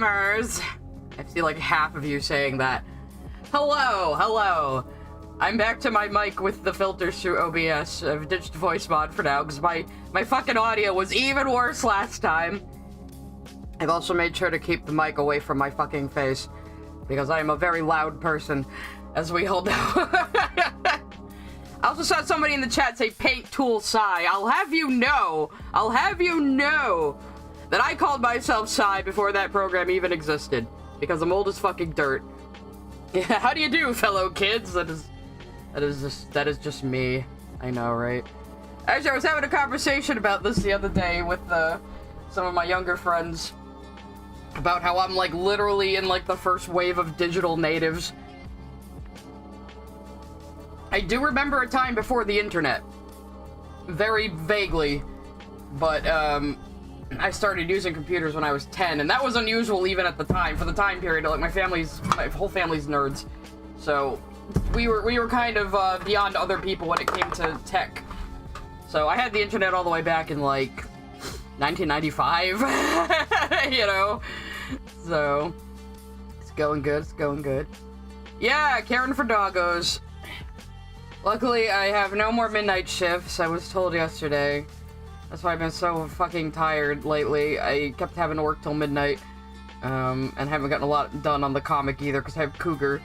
gamers! I see like half of you saying that. Hello, hello! I'm back to my mic with the filters through OBS. I've ditched voice mod for now, because my fucking audio was even worse last time. I've also made sure to keep the mic away from my fucking face, because I am a very loud person, as we all know. I also saw somebody in the chat say paint tool Psy. I'll have you know that I called myself Psy before that program even existed, because I'm old as fucking dirt. Yeah, how do you do, fellow kids? That is just me. I know, right? Actually, I was having a conversation about this the other day with some of my younger friends about how I'm like literally in like the first wave of digital natives. I do remember a time before the internet, very vaguely, but I started using computers when I was 10, and that was unusual even at the time, for the time period. Like my whole family's nerds, so we were kind of beyond other people when it came to tech. So I had the internet all the way back in like 1995, you know. So it's going good. It's going good. Yeah, caring for doggos. Luckily, I have no more midnight shifts. I was told yesterday. That's why I've been so fucking tired lately. I kept having to work till midnight, and haven't gotten a lot done on the comic either because I have Cougar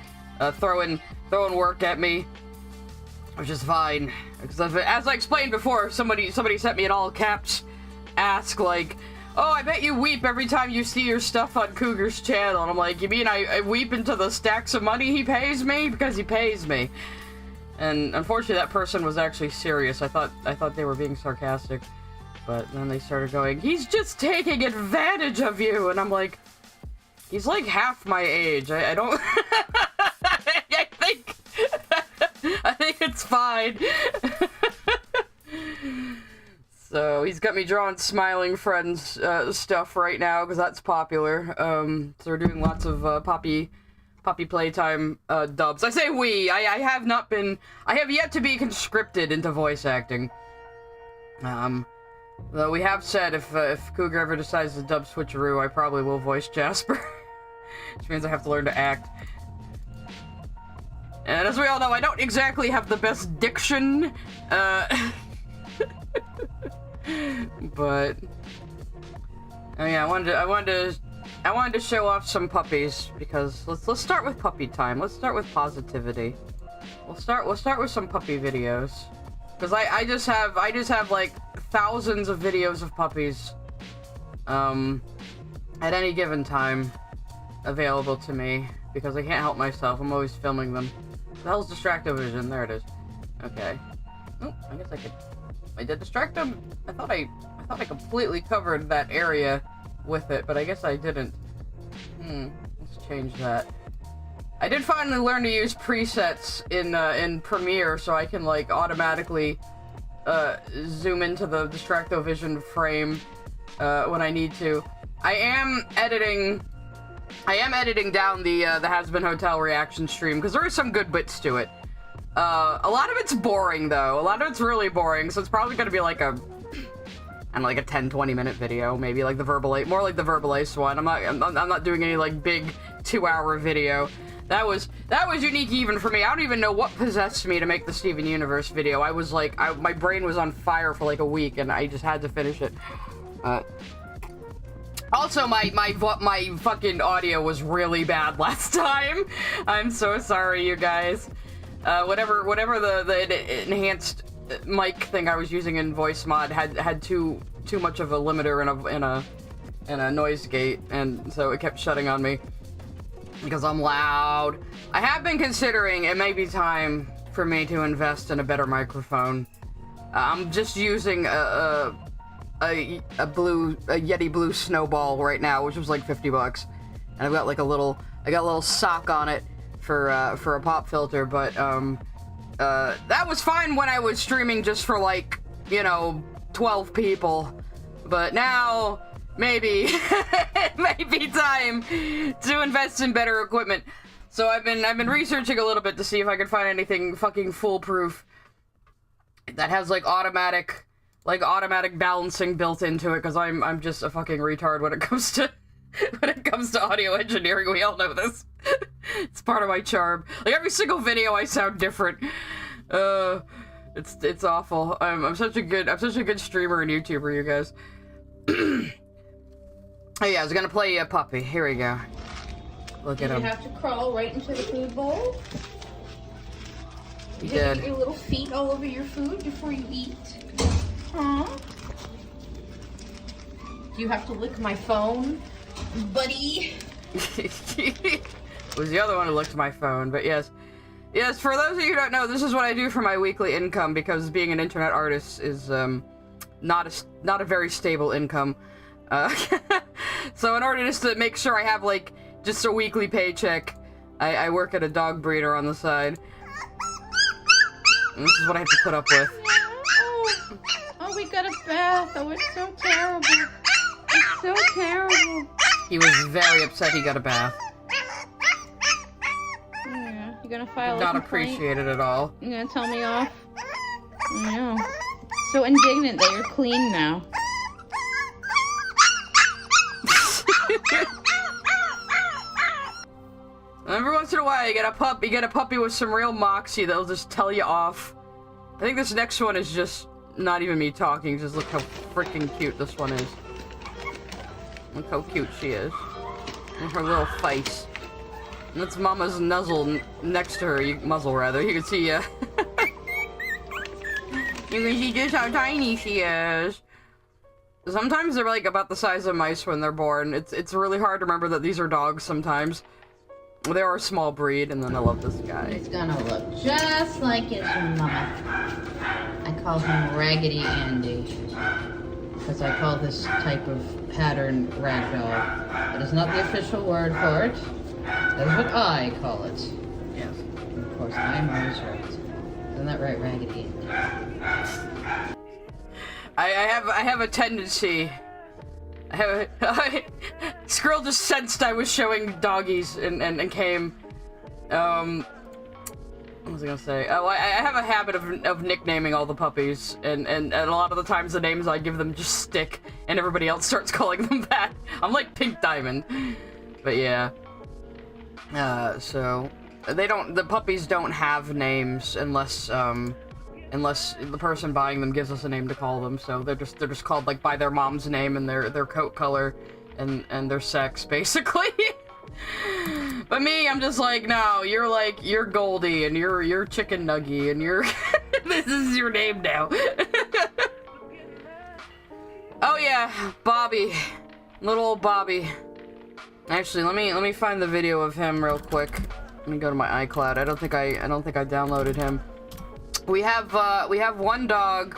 throwing work at me, which is fine. Because as I explained before, somebody sent me an all caps ask like, "Oh, I bet you weep every time you see your stuff on Cougar's channel." And I'm like, "You mean I weep into the stacks of money he pays me? Because he pays me." And unfortunately, that person was actually serious. I thought they were being sarcastic, but then they started going, "He's just taking advantage of you," and I'm like, "He's like half my age. I don't." I think it's fine. So he's got me drawing smiling friends stuff right now because that's popular. So we're doing lots of Poppy Playtime dubs. I say we. I have yet to be conscripted into voice acting. Though we have said if Cougar ever decides to dub Switcheroo, I probably will voice Jasper. Which means I have to learn to act. And as we all know, I don't exactly have the best diction. But oh yeah, I wanted to show off some puppies because let's start with puppy time. Let's start with positivity. We'll start with some puppy videos because I just have like thousands of videos of puppies at any given time available to me because I can't help myself. I'm always filming them. The hell's Distractovision? There it is. Okay. Oh, I guess I could. I did Distracto. I thought I completely covered that area with it, but I guess I didn't. Let's change that. I did finally learn to use presets in Premiere, so I can like automatically zoom into the Distractovision frame when I need to. I am editing down the Has-Been Hotel reaction stream because there are some good bits to it. A lot of it's boring though. A lot of it's really boring, so it's probably gonna be like a 10-20 minute video, maybe like the Verbal Ace, more like the Verbal Ace one. I'm not doing any like big 2-hour video. That was unique even for me. I don't even know what possessed me to make the Steven Universe video. I was like, my brain was on fire for like a week, and I just had to finish it. Also, my fucking audio was really bad last time. I'm so sorry, you guys. Whatever the enhanced mic thing I was using in voice mod had too much of a limiter in a noise gate, and so it kept shutting on me because I'm loud. I have been considering it may be time for me to invest in a better microphone. I'm just using a Yeti Blue Snowball right now, which was like $50, and I've got like a little sock on it for a pop filter, but that was fine when I was streaming just for like, 12 people, but now maybe time to invest in better equipment. So I've been researching a little bit to see if I could find anything fucking foolproof that has like automatic balancing built into it, because I'm just a fucking retard when it comes to when it comes to audio engineering. We all know this. It's part of my charm. Like, every single video I sound different. It's awful. I'm such a good streamer and YouTuber, you guys. Oh yeah, I was gonna play a puppy. Here we go. Look at him. You have to crawl right into the food bowl. You get did. Your little feet all over your food before you eat. Huh? You have to lick my phone, buddy. It was the other one who licked my phone, but yes. Yes, for those of you who don't know, this is what I do for my weekly income, because being an internet artist is not a very stable income. So in order just to make sure I have, like, just a weekly paycheck, I work at a dog breeder on the side. And this is what I have to put up with. Oh, we got a bath. Oh, it's so terrible. It's so terrible. He was very upset he got a bath. Yeah, you gonna file a Not complaint? appreciated at all. You gonna tell me off? I know. So indignant that you're clean now. Every once in a while, you get a puppy with some real moxie that'll just tell you off. I think this next one is just not even me talking. Just look how freaking cute this one is. Look how cute she is. And her little face. And that's Mama's nuzzle next to her. Muzzle, rather. You can see, you can see just how tiny she is. Sometimes they're like about the size of mice when they're born. It's really hard to remember that these are dogs sometimes. They are a small breed, and then I love this guy. He's gonna look just like his mama. I call him Raggedy Andy. Because I call this type of pattern ragdoll. That is not the official word for it. That is what I call it. Yes. And of course, I am always right. Isn't that right, Raggedy Andy? I have a tendency. Skrill just sensed I was showing doggies and came. What was I gonna say? Oh, I have a habit of nicknaming all the puppies, and a lot of the times the names I give them just stick, and everybody else starts calling them that. I'm like Pink Diamond. But yeah. So the puppies don't have names unless the person buying them gives us a name to call them. So they're just called like by their mom's name and their coat color and their sex, basically. But me, I'm just like, no, you're Goldie and you're Chicken Nuggy and you're this is your name now. Oh yeah, Bobby, little old Bobby. Actually, let me find the video of him real quick. Let me go to my iCloud. I don't think I downloaded him. We have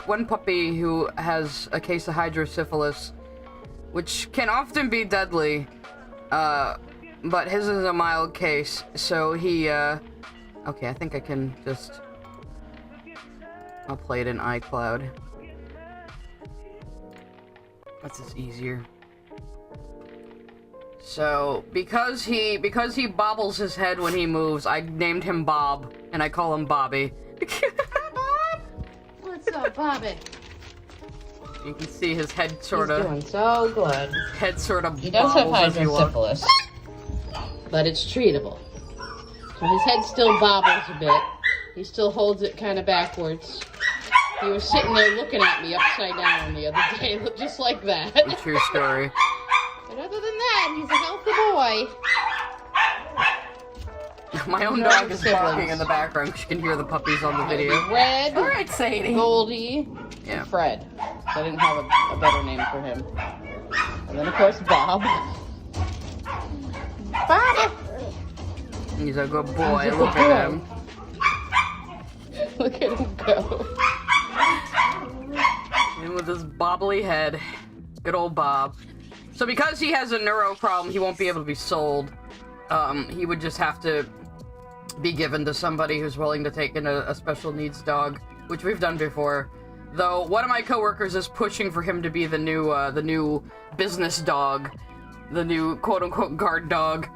one puppy who has a case of hydrosyphilis, which can often be deadly, but his is a mild case, so he, okay, I think I can just, I'll play it in iCloud. That's just easier. So, because he bobbles his head when he moves, I named him Bob, and I call him Bobby. What's up, Bobby? You can see his head sort of. He's doing so good. His head sort of. He does have bobbles as he walks. hydrosyphilis, but it's treatable. So his head still bobbles a bit. He still holds it kind of backwards. He was sitting there looking at me upside down the other day, just like that. A true story. But other than that, he's a healthy boy. My own dog is barking in the background. You can hear the puppies on the video. Red, All right, Sadie. Goldie, Yeah. and Fred. I didn't have a better name for him. And then, of course, Bob. Bob! He's a good boy. Look at him. Look at him go. And with his bobbly head. Good old Bob. So because he has a neuro problem, he won't be able to be sold. He would just have to be given to somebody who's willing to take in a special needs dog, which we've done before. Though one of my coworkers is pushing for him to be the new business dog, the new quote-unquote guard dog.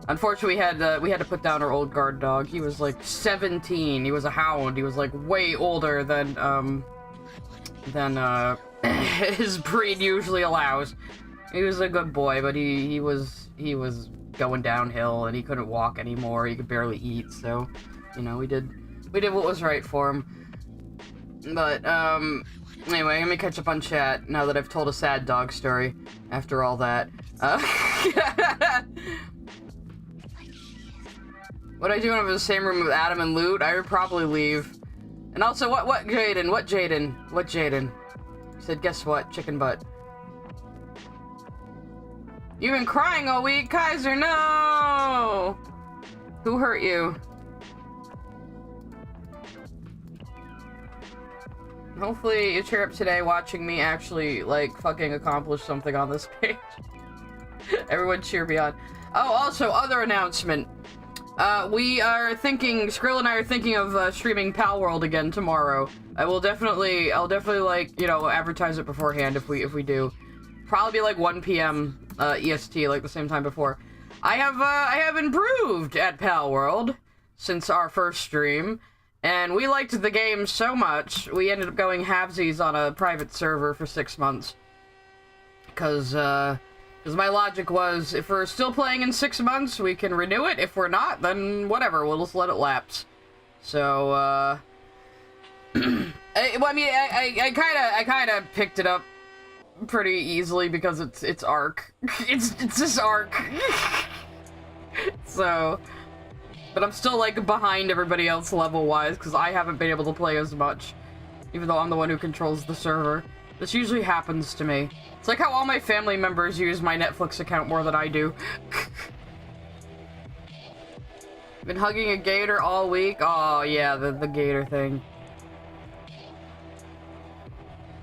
Unfortunately, we had to put down our old guard dog. He was like 17. He was a hound. He was like way older than his breed usually allows. He was a good boy, but he was going downhill and he couldn't walk anymore. He could barely eat, so you know, we did what was right for him. But anyway, let me catch up on chat now that I've told a sad dog story after all that. What I do when I'm in the same room with Adam and Loot? I would probably leave. And also, what Jaden? What Jaden? What Jaden? He said, guess what? Chicken butt. You've been crying all week, Kaiser, no! Who hurt you? Hopefully you cheer up today watching me actually, like, fucking accomplish something on this page. Everyone cheer me on. Oh, also, other announcement. We are thinking, Skrill and I are thinking of streaming Pal World again tomorrow. I'll definitely like, you know, advertise it beforehand if we do. Probably be like 1 p.m. EST, like the same time before. I have improved at Pal World since our first stream, and we liked the game so much, we ended up going halvesies on a private server for 6 months. Because my logic was, if we're still playing in 6 months, we can renew it. If we're not, then whatever, we'll just let it lapse. So, I kind of picked it up pretty easily because it's Ark. it's just Ark. So, but I'm still like behind everybody else level-wise because I haven't been able to play as much, even though I'm the one who controls the server. This usually happens to me. It's like how all my family members use my Netflix account more than I do. Been hugging a gator all week? Oh yeah, the gator thing.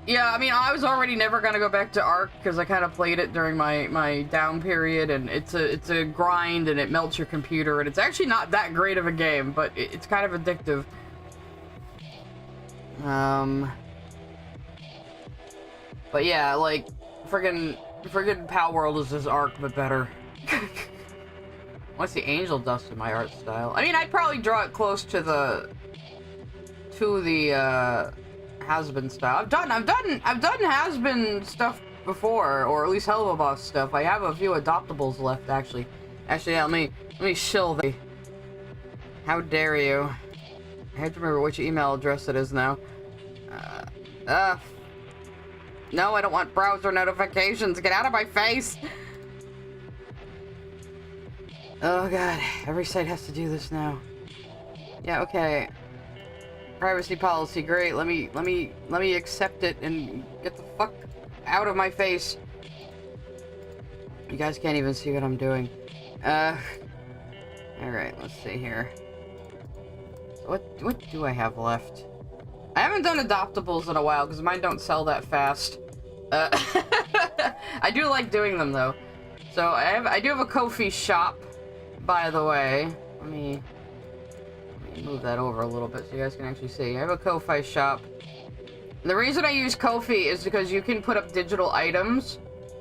Yeah, I mean, I was already never gonna go back to Ark because I kind of played it during my down period, and it's a grind and it melts your computer, and it's actually not that great of a game, but it's kind of addictive. But yeah, like, friggin' Pal World is just Ark, but better. What's the angel dust in my art style? I mean, I'd probably draw it close to the has-been style. I've done has-been stuff before, or at least Helluva Boss stuff. I have a few adoptables left, actually. Actually, yeah, let me shill the. How dare you? I have to remember which email address it is now. No, I don't want browser notifications. Get out of my face! Oh god, every site has to do this now. Yeah, okay. Privacy policy, great. Let me accept it and get the fuck out of my face. You guys can't even see what I'm doing. Alright, let's see here. What do I have left? I haven't done adoptables in a while because mine don't sell that fast. I do like doing them though. So I do have a Ko-fi shop, by the way. Let me move that over a little bit so you guys can actually see. I have a Ko-fi shop. The reason I use Ko-fi is because you can put up digital items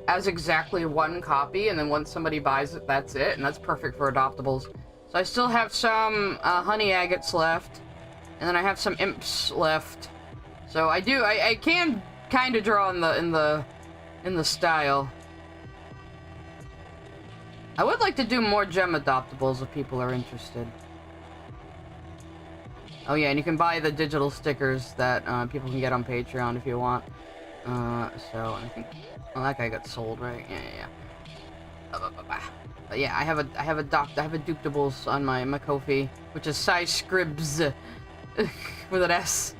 as exactly one copy, and then once somebody buys it, that's it, and that's perfect for adoptables. So I still have some honey agates left, and then I have some imps left. So I can kind of draw in the style. I would like to do more gem adoptables if people are interested. Oh yeah, and you can buy the digital stickers that people can get on Patreon if you want. So I think, well, that guy got sold, right? Yeah. But yeah, I have adoptables on my Ko-fi, which is size scribs with an S.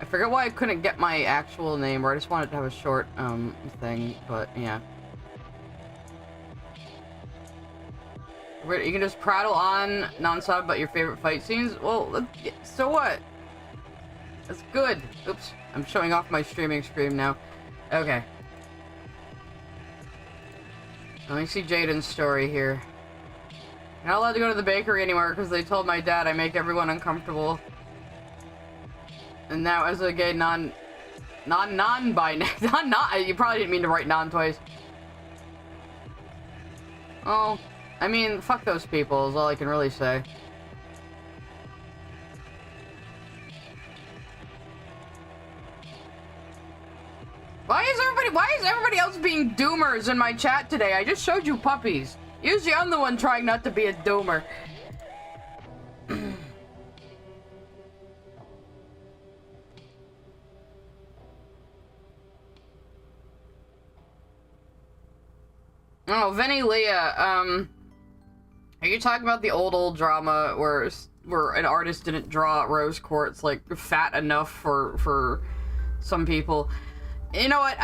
I forget why I couldn't get my actual name, or I just wanted to have a short thing, but yeah. You can just prattle on non-stop about your favorite fight scenes? Well, so what? That's good. Oops, I'm showing off my streaming screen now. Okay. Let me see Jaden's story here. I'm not allowed to go to the bakery anymore because they told my dad I make everyone uncomfortable. And now as a gay you probably didn't mean to write non twice. Oh, I mean, fuck those people is all I can really say. Why is everybody else being doomers in my chat today? I just showed you puppies. Usually I'm the one trying not to be a doomer. Oh, Vinny Leah, are you talking about the old drama where an artist didn't draw rose quartz like fat enough for some people? You know what,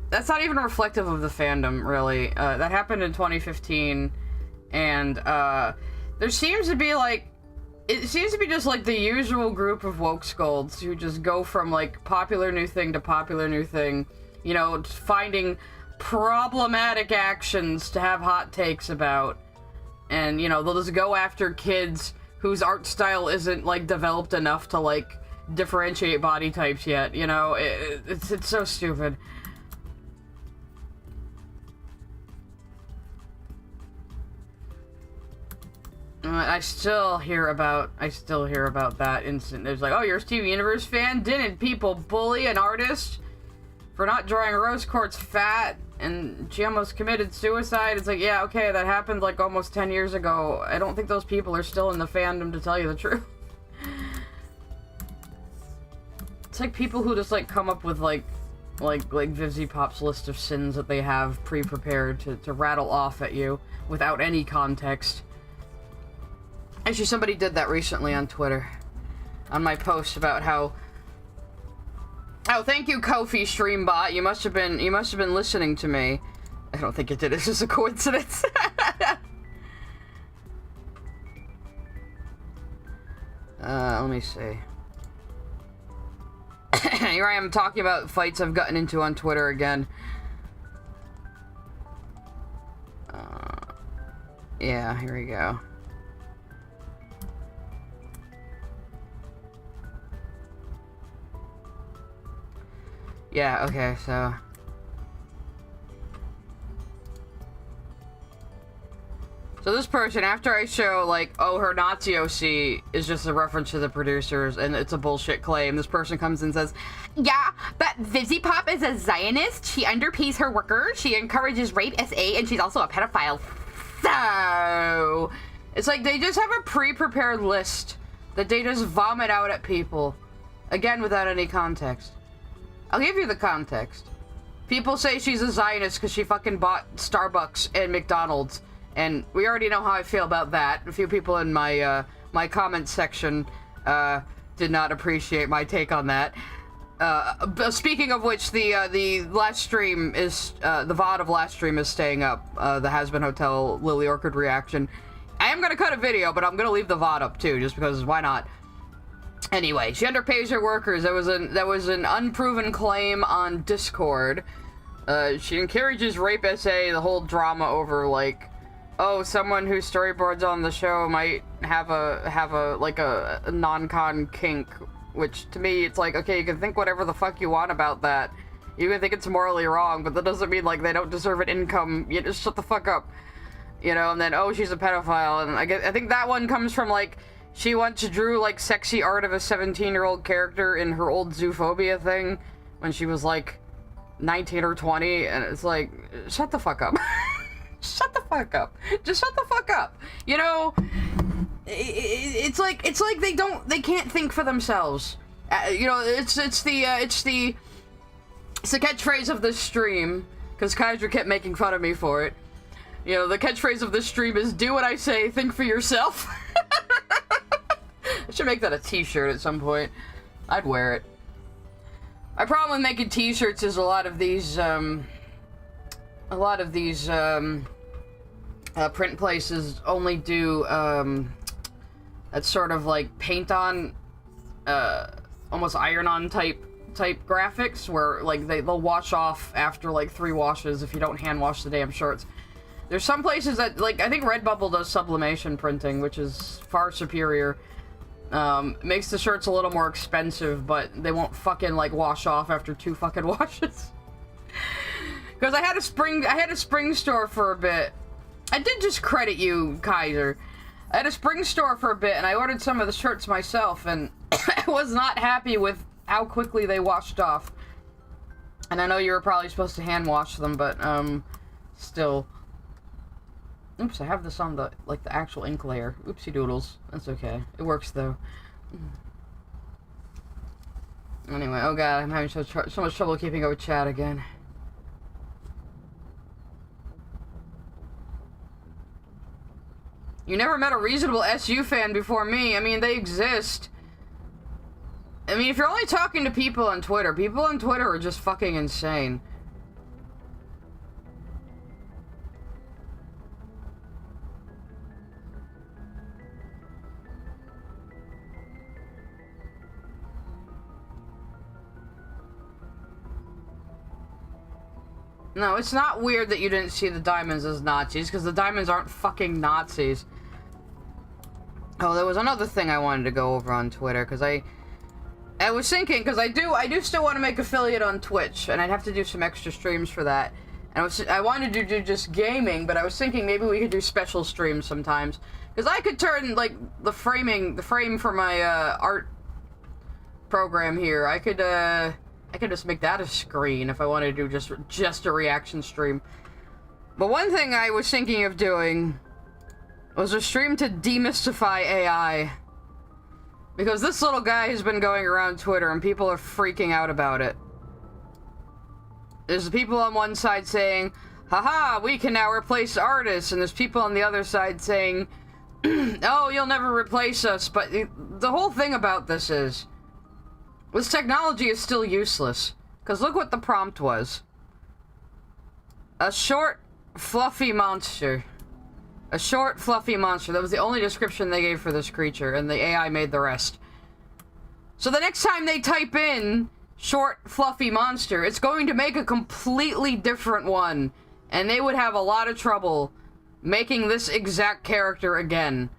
that's not even reflective of the fandom, really. That happened in 2015, and there seems to be like, it seems to be just like the usual group of woke scolds who just go from like popular new thing to popular new thing, you know, finding problematic actions to have hot takes about, and you know, they'll just go after kids whose art style isn't like developed enough to like differentiate body types yet, you know. It's so stupid. I still hear about that incident. There's like, oh, you're a Steven Universe fan? Didn't people bully an artist for not drawing rose quartz fat, and she almost committed suicide? It's like, yeah, okay, that happened like almost 10 years ago. I don't think those people are still in the fandom, to tell you the truth. It's like people who just like come up with like Vivzy Pop's list of sins that they have pre-prepared to rattle off at you without any context. Actually, somebody did that recently on Twitter, on my post about how. Oh, thank you, Kofi Streambot. You must have been listening to me. I don't think it did. It's just a coincidence. Let me see. Here I am talking about fights I've gotten into on Twitter again. Yeah, here we go. Yeah, okay, so this person, after I show, like, oh, her Nazi OC is just a reference to the producers, and it's a bullshit claim, this person comes and says, yeah, but Vivzy Pop is a Zionist, she underpays her workers, she encourages rape SA, and she's also a pedophile. So, it's like they just have a pre-prepared list that they just vomit out at people. Again, without any context. I'll give you the context. People say she's a Zionist because she fucking bought Starbucks and McDonald's. And we already know how I feel about that. A few people in my my comment section did not appreciate my take on that. Speaking of which, the last stream is the VOD of last stream is staying up. The Has-Been Hotel Lily Orchid reaction. I am gonna cut a video, but I'm gonna leave the VOD up too, just because why not? Anyway, she underpays her workers. That was an unproven claim on Discord. She encourages rape SA. The whole drama over like, oh, someone who storyboards on the show might have a non-con kink, which to me it's like, okay, you can think whatever the fuck you want about that. You can think it's morally wrong, but that doesn't mean like they don't deserve an income. You just shut the fuck up, you know. And then, oh, she's a pedophile, and I think that one comes from like, she once drew like sexy art of a 17-year-old character in her old Zoophobia thing when she was like 19 or 20, and it's like, shut the fuck up. Shut the fuck up. Just shut the fuck up. You know, it's like they can't think for themselves. You know, it's the catchphrase of this stream, because Kaiser kept making fun of me for it. You know, the catchphrase of this stream is, do what I say, think for yourself. I should make that a t-shirt at some point. I'd wear it. My problem with making t-shirts is a lot of these print places only do that sort of like paint on, almost iron on type graphics where like they'll wash off after like 3 washes if you don't hand wash the damn shirts. There's some places that, like, I think Redbubble does sublimation printing, which is far superior. Makes the shirts a little more expensive, but they won't fucking like wash off after 2 fucking washes. Because I had a spring store for a bit. I did just credit you, Kaiser. I had a spring store for a bit, and I ordered some of the shirts myself, and I was not happy with how quickly they washed off. And I know you were probably supposed to hand wash them, but, still. Oops, I have this on the, like, the actual ink layer. Oopsie doodles. That's okay. It works, though. Anyway, oh god, I'm having so much trouble keeping up with chat again. You never met a reasonable SU fan before me. I mean, they exist. I mean, if you're only talking to people on Twitter are just fucking insane. No, it's not weird that you didn't see the diamonds as Nazis, because the diamonds aren't fucking Nazis. Oh, there was another thing I wanted to go over on Twitter, because I was thinking, because I do still want to make affiliate on Twitch, and I'd have to do some extra streams for that. And I wanted to do just gaming, but I was thinking maybe we could do special streams sometimes. Because I could turn, like, the frame for my, art program here, I could just make that a screen if I wanted to do just a reaction stream. But one thing I was thinking of doing was a stream to demystify AI. Because this little guy has been going around Twitter and people are freaking out about it. There's people on one side saying, haha, we can now replace artists, and there's people on the other side saying, oh, you'll never replace us. But the whole thing about this is, this technology is still useless. Because look what the prompt was. A short, fluffy monster. A short, fluffy monster. That was the only description they gave for this creature, and the AI made the rest. So the next time they type in short, fluffy monster, it's going to make a completely different one. And they would have a lot of trouble making this exact character again.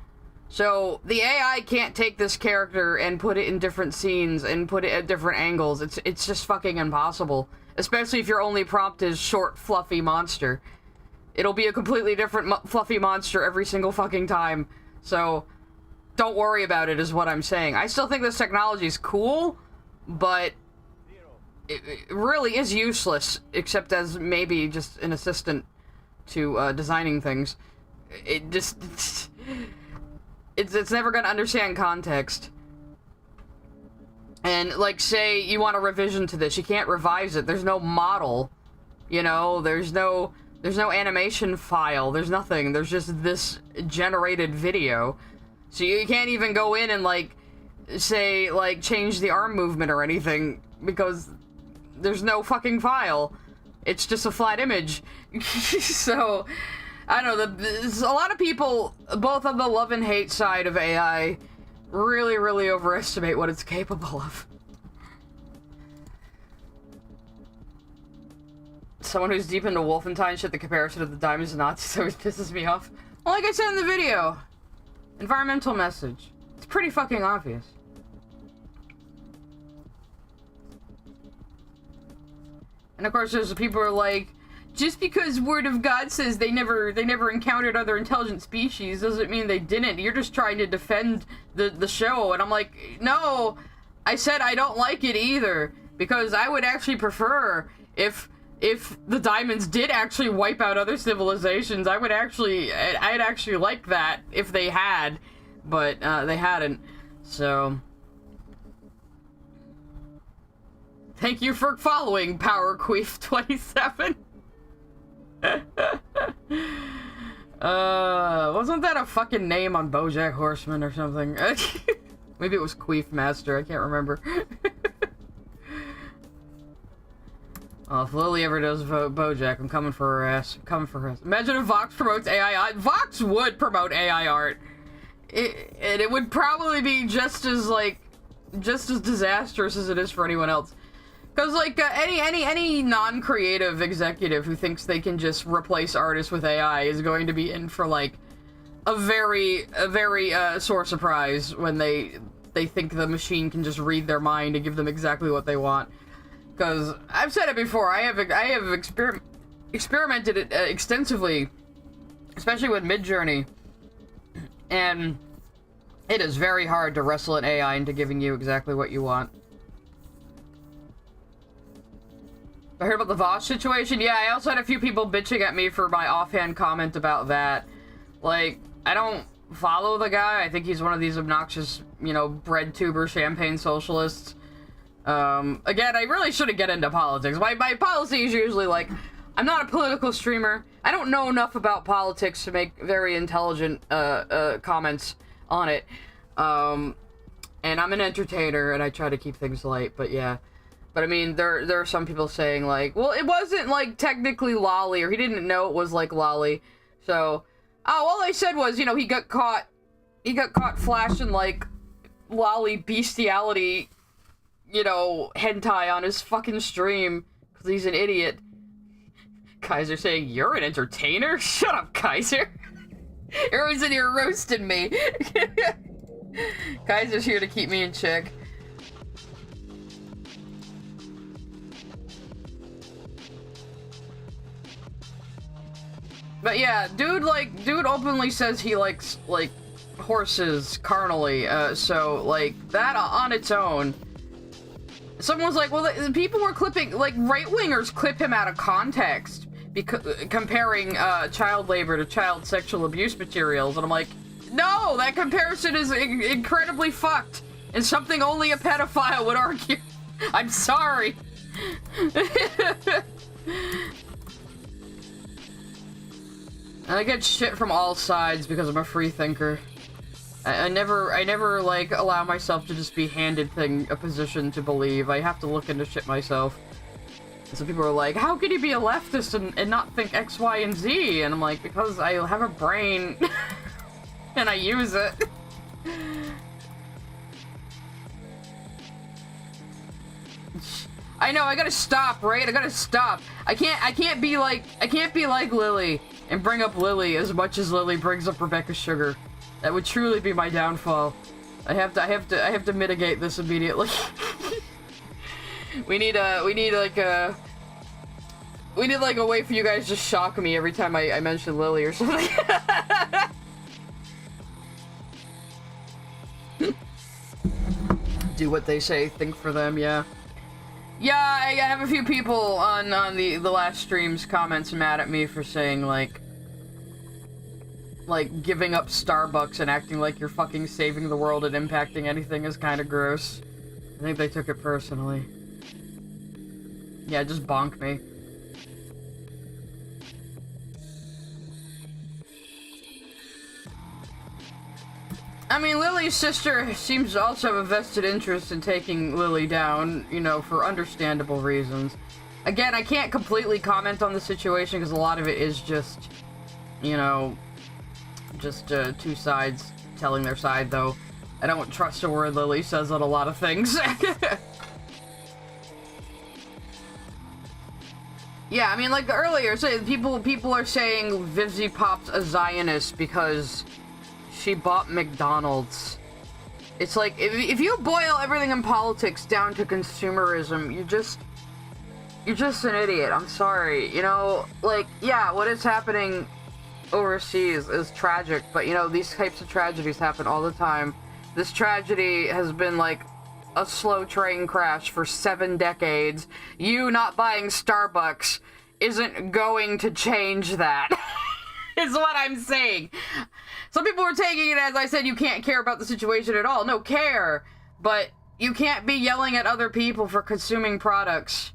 So the AI can't take this character and put it in different scenes and put it at different angles. It's just fucking impossible. Especially if your only prompt is short, fluffy monster. It'll be a completely different fluffy monster every single fucking time. So don't worry about it is what I'm saying. I still think this technology is cool, but it really is useless, except as maybe just an assistant to designing things. It just... It's never gonna understand context. And, like, say you want a revision to this, you can't revise it. There's no model, you know? There's no animation file. There's nothing. There's just this generated video. So you can't even go in and, like, say, like, change the arm movement or anything, because there's no fucking file. It's just a flat image. So... I don't know, a lot of people, both on the love and hate side of AI, really, really overestimate what it's capable of. Someone who's deep into Wolfenstein shit, the comparison of the diamonds and Nazis always pisses me off. Well, like I said in the video, environmental message. It's pretty fucking obvious. And of course there's the people who are like, just because Word of God says they never encountered other intelligent species doesn't mean they didn't. You're just trying to defend the show. And I'm like, no, I said I don't like it either. Because I would actually prefer if the diamonds did actually wipe out other civilizations. I'd actually like that if they had. But they hadn't. So... Thank you for following, PowerQueef27. Wasn't that a fucking name on BoJack Horseman or something? Maybe it was Queef Master, I can't remember. Oh, if Lily ever does vote BoJack, I'm coming for her ass. I'm coming for her ass. Imagine if Vox promotes AI art. Vox would promote AI art. And it would probably be just as disastrous as it is for anyone else. Because, like, any non-creative executive who thinks they can just replace artists with AI is going to be in for, like, a very sore surprise when they think the machine can just read their mind and give them exactly what they want. Because, I've said it before, I have experimented it extensively, especially with Midjourney, and it is very hard to wrestle an AI into giving you exactly what you want. I heard about the Vosh situation. Yeah, I also had a few people bitching at me for my offhand comment about that. Like, I don't follow the guy. I think he's one of these obnoxious, you know, bread tuber champagne socialists. Again, I really shouldn't get into politics. My policy is usually like, I'm not a political streamer. I don't know enough about politics to make very intelligent comments on it. And I'm an entertainer, and I try to keep things light. But yeah, but I mean, there are some people saying like, well, it wasn't like technically lolly, or he didn't know it was like lolly. So, all I said was, you know, he got caught flashing like lolly bestiality, you know, hentai on his fucking stream because he's an idiot. Kaiser saying, you're an entertainer? Shut up, Kaiser. Everyone's in here roasting me. Kaiser's here to keep me in check. But yeah, dude openly says he likes, like, horses carnally, so, like, that on its own. Someone's like, well, people were clipping, like, right-wingers clip him out of context, comparing, child labor to child sexual abuse materials, and I'm like, no, that comparison is incredibly fucked, and something only a pedophile would argue. I'm sorry. And I get shit from all sides because I'm a free thinker. I never, like, allow myself to just be handed a position to believe. I have to look into shit myself. And so people are like, how can you be a leftist and not think X, Y, and Z? And I'm like, because I have a brain, and I use it. I know, I gotta stop, right? I gotta stop. I can't be like Lily and bring up Lily as much as Lily brings up Rebecca Sugar. That would truly be my downfall. I have to mitigate this immediately. we need like a way for you guys to shock me every time I mention Lily or something. Do what they say, think for them, yeah. Yeah, I have a few people on the last stream's comments mad at me for saying, like, giving up Starbucks and acting like you're fucking saving the world and impacting anything is kind of gross. I think they took it personally. Yeah, just bonk me. I mean, Lily's sister seems to also have a vested interest in taking Lily down, you know, for understandable reasons. Again, I can't completely comment on the situation because a lot of it is just, you know, just two sides telling their side, though. I don't trust a word Lily says on a lot of things. Yeah, I mean, like earlier, so people are saying Vivzy Pop's a Zionist because she bought McDonald's. It's like, if you boil everything in politics down to consumerism, you're just an idiot. I'm sorry. You know, like, yeah, what is happening overseas is tragic, but you know, these types of tragedies happen all the time. This tragedy has been like a slow train crash for 7 decades. You not buying Starbucks isn't going to change that. Is what I'm saying. Some people were taking it as I said you can't care about the situation at all. No, care, but you can't be yelling at other people for consuming products.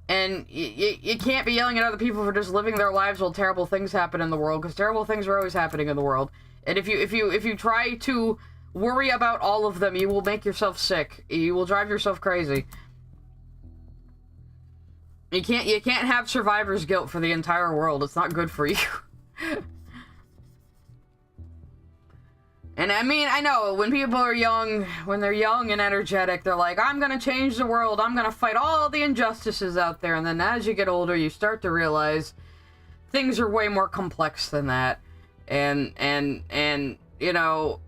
And you can't be yelling at other people for just living their lives while terrible things happen in the world, because terrible things are always happening in the world. And if you try to worry about all of them, you will make yourself sick. You will drive yourself crazy. You can't have survivor's guilt for the entire world. It's not good for you. And I mean, I know, when people are young, when they're young and energetic, they're like, I'm gonna change the world, I'm gonna fight all the injustices out there, and then as you get older, you start to realize things are way more complex than that, and you know,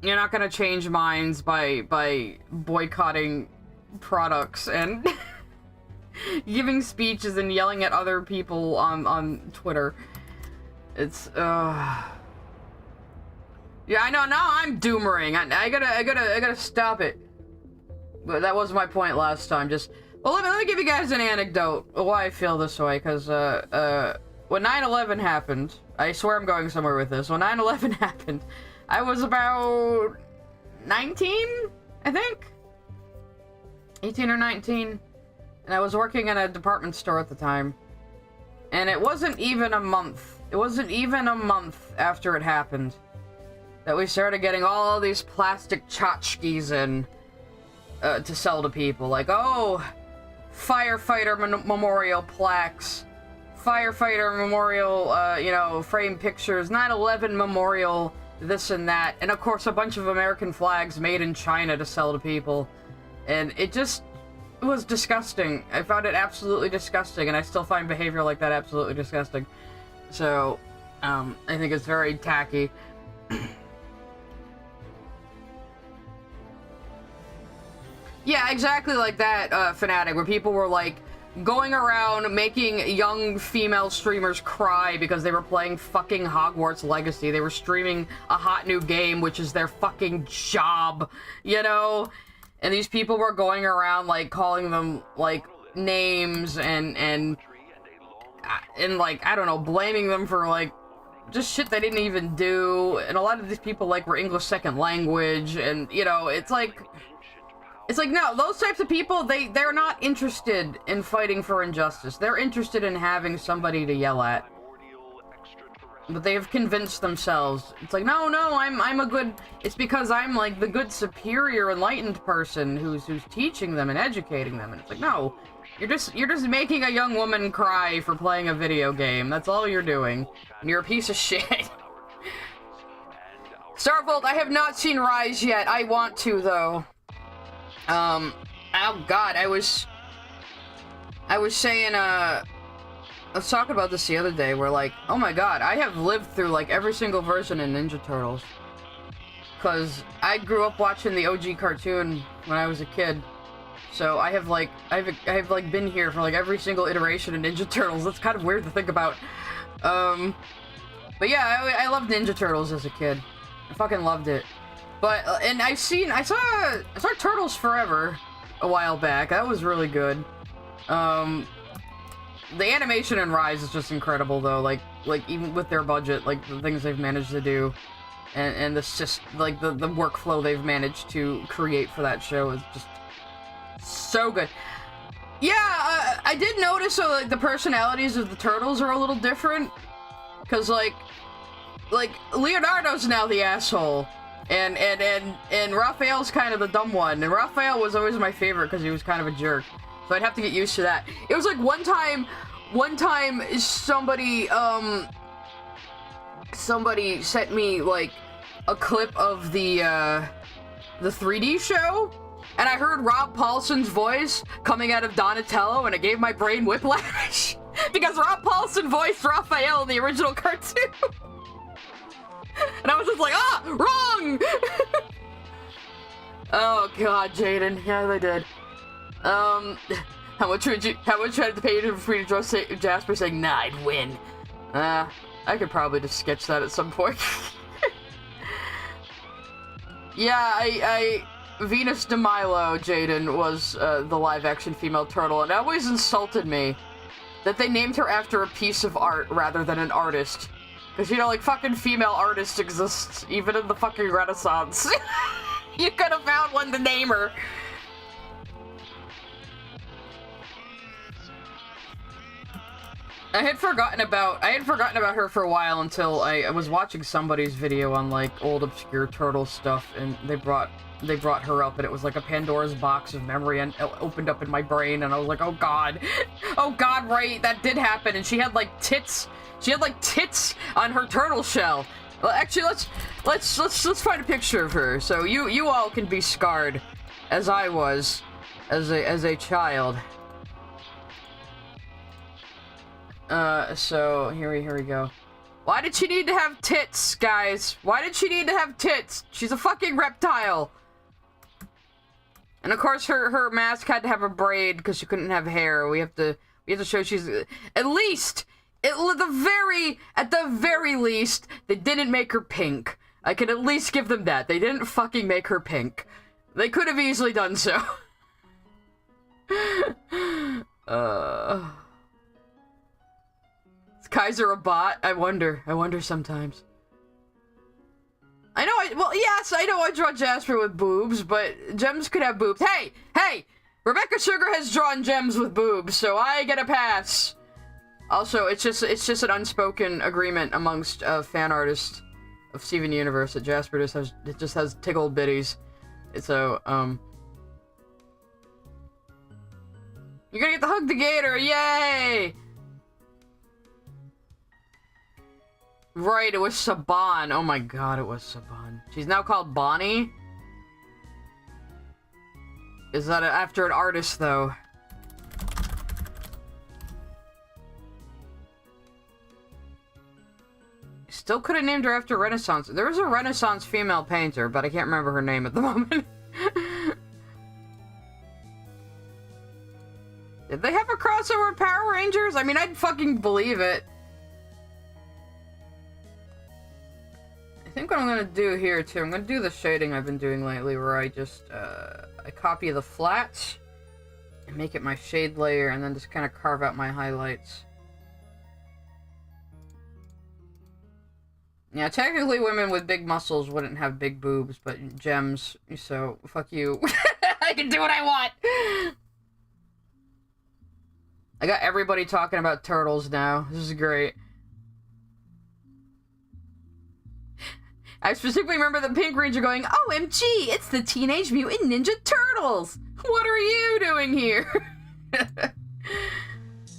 you're not gonna change minds by boycotting products and giving speeches and yelling at other people on Twitter. It's, yeah, I know, now I'm doomering. I gotta stop it. But that was my point last time. Just Well, let me give you guys an anecdote of why I feel this way, because, when 9/11 happened, I swear I'm going somewhere with this, when 9/11 happened, I was about 19, I think? 18 or 19, and I was working in a department store at the time, and it wasn't even a month after it happened that we started getting all these plastic tchotchkes in, to sell to people, like, oh, firefighter memorial plaques, firefighter memorial, you know, frame pictures, 9/11 memorial, this and that, and of course a bunch of American flags made in China to sell to people, and it was disgusting. I found it absolutely disgusting, and I still find behavior like that absolutely disgusting. So, I think it's very tacky. Yeah, exactly like that, Fanatic, where people were, like, going around making young female streamers cry because they were playing fucking Hogwarts Legacy. They were streaming a hot new game, which is their fucking job, you know? And these people were going around, like, calling them, like, names and like, I don't know, blaming them for, like, just shit they didn't even do. And a lot of these people, like, were English second language, and, you know, it's like, no, those types of people, they're not interested in fighting for injustice. They're interested in having somebody to yell at. But they have convinced themselves. It's like, no, I'm a good... It's because I'm, like, the good, superior, enlightened person who's teaching them and educating them. And it's like, no, you're just making a young woman cry for playing a video game. That's all you're doing. And you're a piece of shit. Starvolt, I have not seen Rise yet. I want to, though. Oh god, I was saying, I was talking about this the other day, where, like, oh my god, I have lived through, like, every single version of Ninja Turtles. Cause I grew up watching the OG cartoon when I was a kid. So I have, like, I've been here for, like, every single iteration of Ninja Turtles. That's kind of weird to think about. But yeah, I loved Ninja Turtles as a kid. I fucking loved it. But, and I saw Turtles Forever a while back. That was really good. The animation in Rise is just incredible, though. Like even with their budget, like, the things they've managed to do, and the workflow they've managed to create for that show is just so good. Yeah, I did notice, like, the personalities of the Turtles are a little different. Cause, like, Leonardo's now the asshole. And Raphael's kind of the dumb one, and Raphael was always my favorite because he was kind of a jerk, so I'd have to get used to that. It was like one time somebody sent me, like, a clip of the 3D show, and I heard Rob Paulson's voice coming out of Donatello, and it gave my brain whiplash because Rob Paulson voiced Raphael in the original cartoon. And I was just like, wrong! Oh god, Jaden. Yeah, they did. How much had to pay you for me to draw Jasper saying, nah, I'd win? I could probably just sketch that at some point. Yeah, Venus de Milo, Jaden, was, the live-action female turtle, and it always insulted me that they named her after a piece of art rather than an artist. Because, you know, like, fucking female artists exist even in the fucking Renaissance. You could have found one to name her. I had forgotten about her for a while until I was watching somebody's video on, like, old obscure turtle stuff, and they brought her up, and it was like a Pandora's box of memory and opened up in my brain, and I was like, oh god, right, that did happen, and she had, like, tits. She had, like, tits on her turtle shell. Well, actually, let's find a picture of her, so you all can be scarred, as I was, as a child. So here we go. Why did she need to have tits, guys? Why did she need to have tits? She's a fucking reptile. And of course, her mask had to have a braid because she couldn't have hair. We have to show she's at least. At the very least, they didn't make her pink. I can at least give them that. They didn't fucking make her pink. They could have easily done so. Is Kaiser a bot? I wonder sometimes. Well, yes, I know I draw Jasper with boobs, but Gems could have boobs. Hey! Rebecca Sugar has drawn Gems with boobs, so I get a pass. Also, it's just an unspoken agreement amongst fan artists of Steven Universe that Jasper just has tickled bitties. So, you're gonna get the Hug the Gator, yay! Right, it was Saban. Oh my god, it was Saban. She's now called Bonnie? Is that after an artist, though? Still could have named her after Renaissance. There was a Renaissance female painter, but I can't remember her name at the moment. Did they have a crossover with Power Rangers? I mean, I'd fucking believe it. I think what I'm gonna do here, too, I'm gonna do the shading I've been doing lately, where I just, I copy the flats, and make it my shade layer, and then just kind of carve out my highlights. Yeah, technically women with big muscles wouldn't have big boobs, but Gems, so fuck you. I can do what I want! I got everybody talking about turtles now. This is great. I specifically remember the Pink Ranger going, OMG, it's the Teenage Mutant Ninja Turtles! What are you doing here?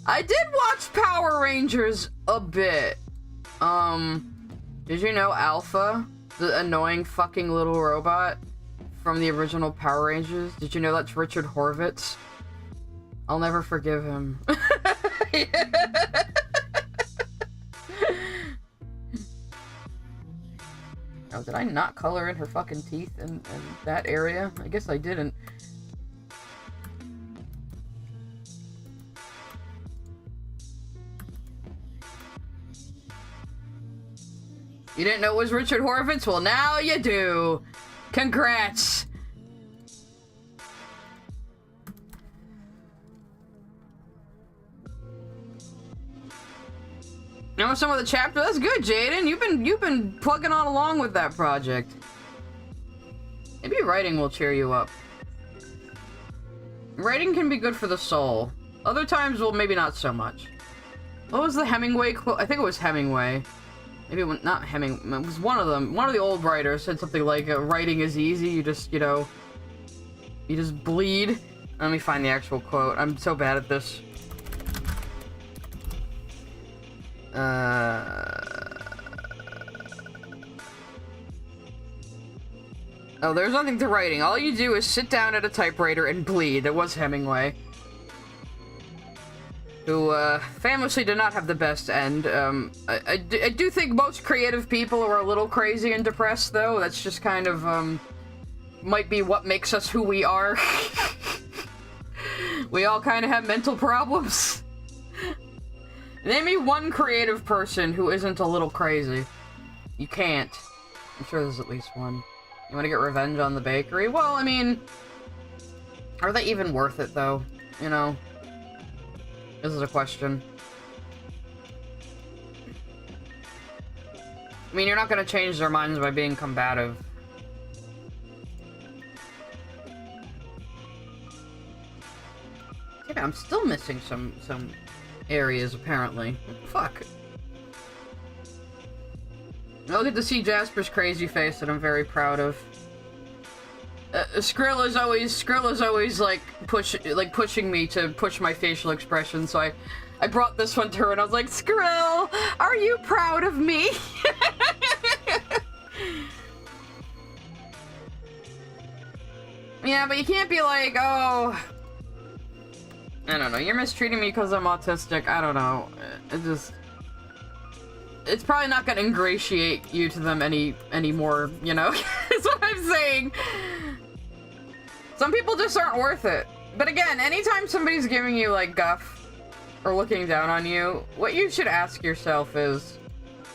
I did watch Power Rangers a bit. Did you know Alpha, the annoying fucking little robot from the original Power Rangers? Did you know that's Richard Horvitz? I'll never forgive him. Oh, did I not color in her fucking teeth in that area? I guess I didn't. You didn't know it was Richard Horvitz? Well, now you do. Congrats. Know some of the chapter? That's good, Jaden. You've been plugging on along with that project. Maybe writing will cheer you up. Writing can be good for the soul. Other times, well, maybe not so much. What was the Hemingway quote? I think it was Hemingway. Maybe not Hemingway. It was one of them. One of the old writers said something like, writing is easy. You just, you know, you just bleed. Let me find the actual quote. I'm so bad at this. Oh, there's nothing to writing. All you do is sit down at a typewriter and bleed. It was Hemingway. Who, famously did not have the best end. I do think most creative people are a little crazy and depressed, though. That's just kind of, might be what makes us who we are. We all kind of have mental problems. Name me one creative person who isn't a little crazy. You can't. I'm sure there's at least one. You want to get revenge on the bakery? Well, I mean, are they even worth it, though? You know? This is a question. I mean, you're not gonna change their minds by being combative. Yeah, I'm still missing some areas, apparently. Fuck. I'll get to see Jasper's crazy face that I'm very proud of. Skrill is always like pushing me to push my facial expression, so I brought this one to her and I was like, Skrill, are you proud of me? Yeah, but you can't be like, oh, I don't know, you're mistreating me because I'm autistic. I don't know. It's probably not gonna ingratiate you to them anymore, you know? That's what I'm saying. Some people just aren't worth it. But again, anytime somebody's giving you, like, guff or looking down on you, what you should ask yourself is,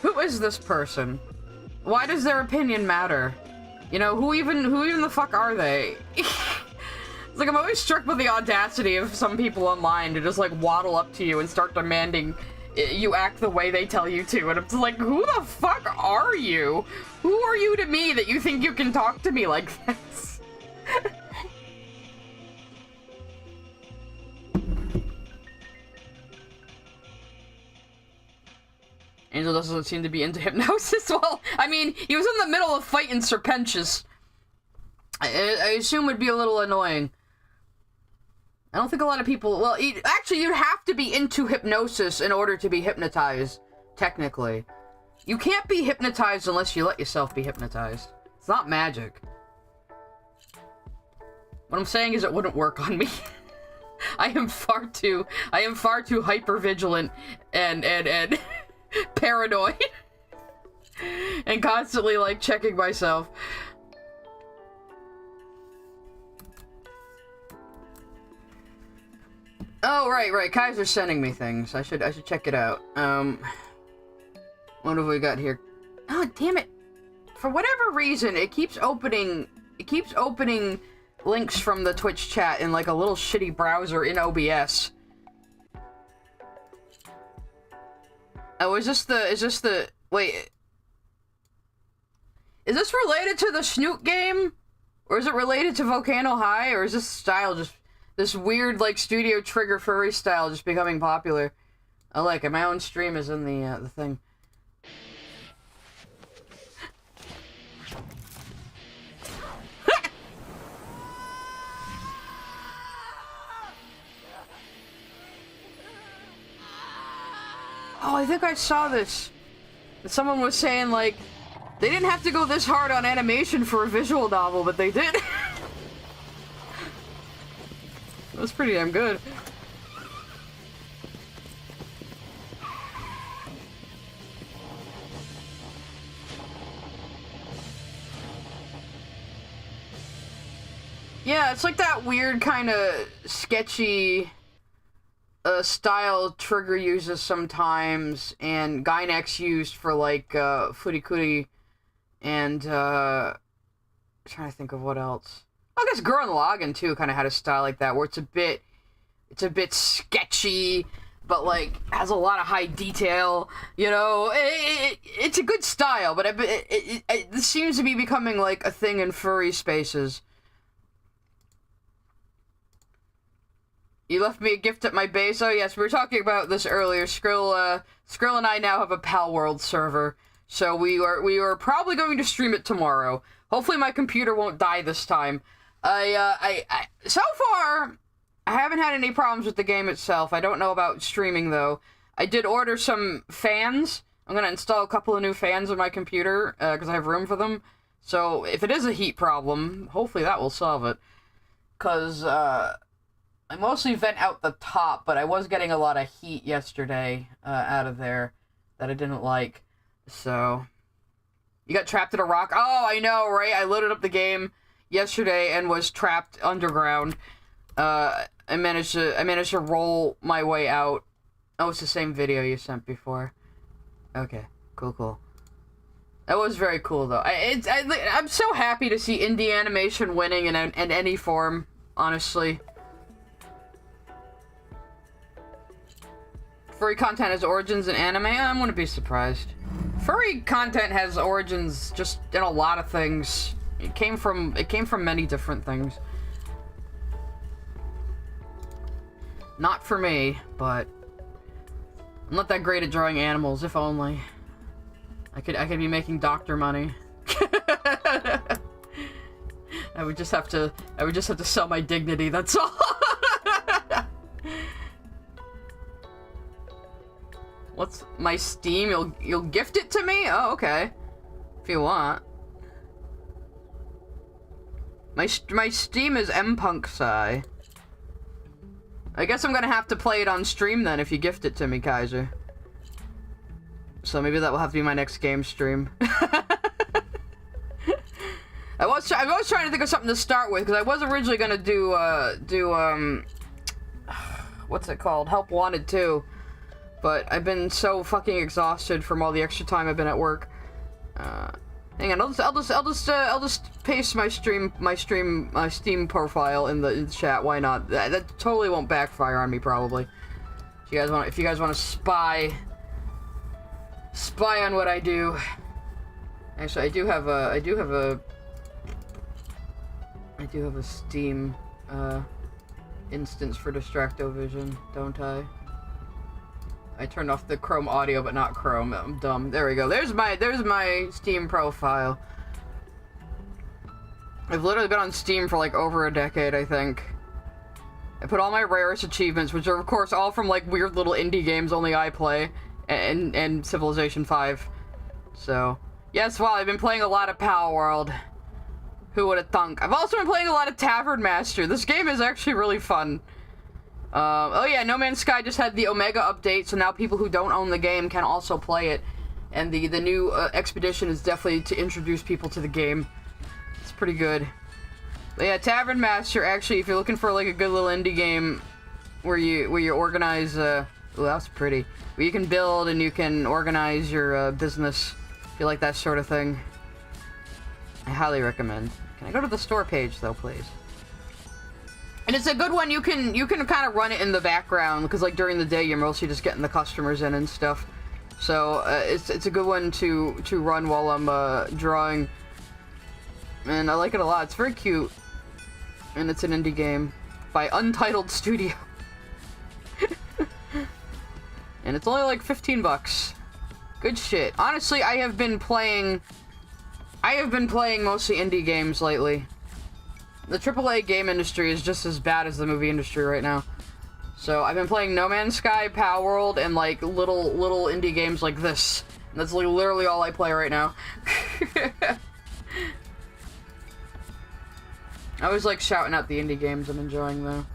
who is this person? Why does their opinion matter? You know, who even the fuck are they? like I'm always struck with the audacity of some people online to just like waddle up to you and start demanding you act the way they tell you to, and it's like, who the fuck are you? Who are you to me that you think you can talk to me like this? Angel doesn't seem to be into hypnosis. Well, I mean, he was in the middle of fighting Serpentious. I assume would be a little annoying. I don't think a lot of people... Well, actually, you'd have to be into hypnosis in order to be hypnotized, technically. You can't be hypnotized unless you let yourself be hypnotized. It's not magic. What I'm saying is it wouldn't work on me. I am far too hyper-vigilant and paranoid. And constantly, like, checking myself. Oh, right. Kaiser's sending me things. I should check it out. What have we got here? Oh, damn it. For whatever reason, it keeps opening links from the Twitch chat in like a little shitty browser in OBS. Oh, is this the wait. Is this related to the Snoot game? Or is it related to Volcano High? Or is this style just this weird, like, Studio Trigger furry style just becoming popular? I like it. My own stream is in the thing. Oh, I think I saw this. Someone was saying, like, they didn't have to go this hard on animation for a visual novel, but they did. That was pretty damn good. Yeah, it's like that weird kind of sketchy style Trigger uses sometimes, and Gynax used for like Furikuri, and trying to think of what else. I guess Gurren Lagann too kind of had a style like that, where it's a bit sketchy, but like has a lot of high detail. You know, it's a good style, but it seems to be becoming like a thing in furry spaces. You left me a gift at my base. Oh yes, we were talking about this earlier. Skrill and I now have a Pal World server, so we are probably going to stream it tomorrow. Hopefully my computer won't die this time. So far, I haven't had any problems with the game itself. I don't know about streaming though. I did order some fans. I'm gonna install a couple of new fans on my computer because I have room for them. So if it is a heat problem, hopefully that will solve it. Cause I mostly vent out the top, but I was getting a lot of heat yesterday out of there that I didn't like. So, you got trapped in a rock? Oh, I know, right? I loaded up the game yesterday and was trapped underground. I managed to roll my way out. Oh, it's the same video you sent before. Okay, cool. That was very cool, though. I'm so happy to see indie animation winning in any form, honestly. Furry content has origins in anime? I wouldn't be surprised. Furry content has origins just in a lot of things. It came from many different things. Not for me, but I'm not that great at drawing animals, if only. I could be making doctor money. I would just have to sell my dignity, that's all. What's my Steam? You'll gift it to me? Oh, okay. If you want. My Steam is mpunksci. I guess I'm gonna have to play it on stream then if you gift it to me, Kaiser. So maybe that will have to be my next game stream. I was trying to think of something to start with because I was originally gonna do what's it called? Help Wanted 2. But I've been so fucking exhausted from all the extra time I've been at work. Hang on, I'll just paste my Steam profile in the chat. Why not? That totally won't backfire on me, probably. If you guys want to spy on what I do. Actually, I do have a Steam instance for Distractovision, don't I? I turned off the Chrome audio, but not Chrome. I'm dumb. There we go. There's my Steam profile. I've literally been on Steam for like over a decade, I think. I put all my rarest achievements, which are of course all from like weird little indie games only I play, and Civilization 5. So, yes, well, I've been playing a lot of Power World. Who would have thunk? I've also been playing a lot of Tavern Master. This game is actually really fun. Oh yeah, No Man's Sky just had the Omega update, so now people who don't own the game can also play it. And the new expedition is definitely to introduce people to the game. It's pretty good. But yeah, Tavern Master, actually, if you're looking for like a good little indie game where you organize, oh, that's pretty. Where you can build and you can organize your business, if you like that sort of thing. I highly recommend. Can I go to the store page though, please? And it's a good one. You can kind of run it in the background because like during the day you're mostly just getting the customers in and stuff. So it's a good one to run while I'm drawing. And I like it a lot. It's very cute. And it's an indie game by Untitled Studio. And it's only like 15 bucks. Good shit. Honestly, I have been playing mostly indie games lately. The AAA game industry is just as bad as the movie industry right now. So I've been playing No Man's Sky, Power World, and like little indie games like this. And that's like literally all I play right now. I was like shouting out the indie games I'm enjoying though.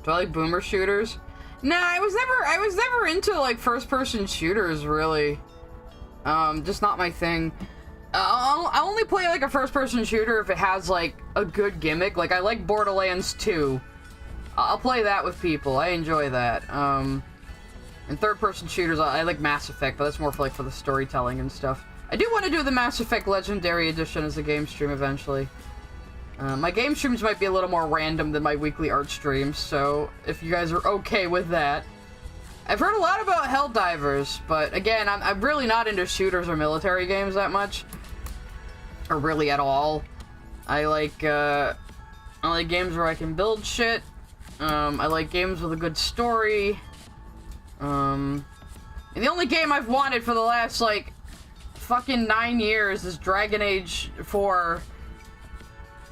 Do I like boomer shooters? Nah, I was never into like first-person shooters really. Just not my thing. I'll only play like a first-person shooter if it has like a good gimmick. Like I like Borderlands 2. I'll play that with people. I enjoy that. And third-person shooters, I like Mass Effect, but that's more for like for the storytelling and stuff. I do want to do the Mass Effect Legendary Edition as a game stream eventually. My game streams might be a little more random than my weekly art streams, so if you guys are okay with that. I've heard a lot about Helldivers, but again, I'm really not into shooters or military games that much. Or really at all. I like games where I can build shit. I like games with a good story. And the only game I've wanted for the last, like, fucking 9 years is Dragon Age 4.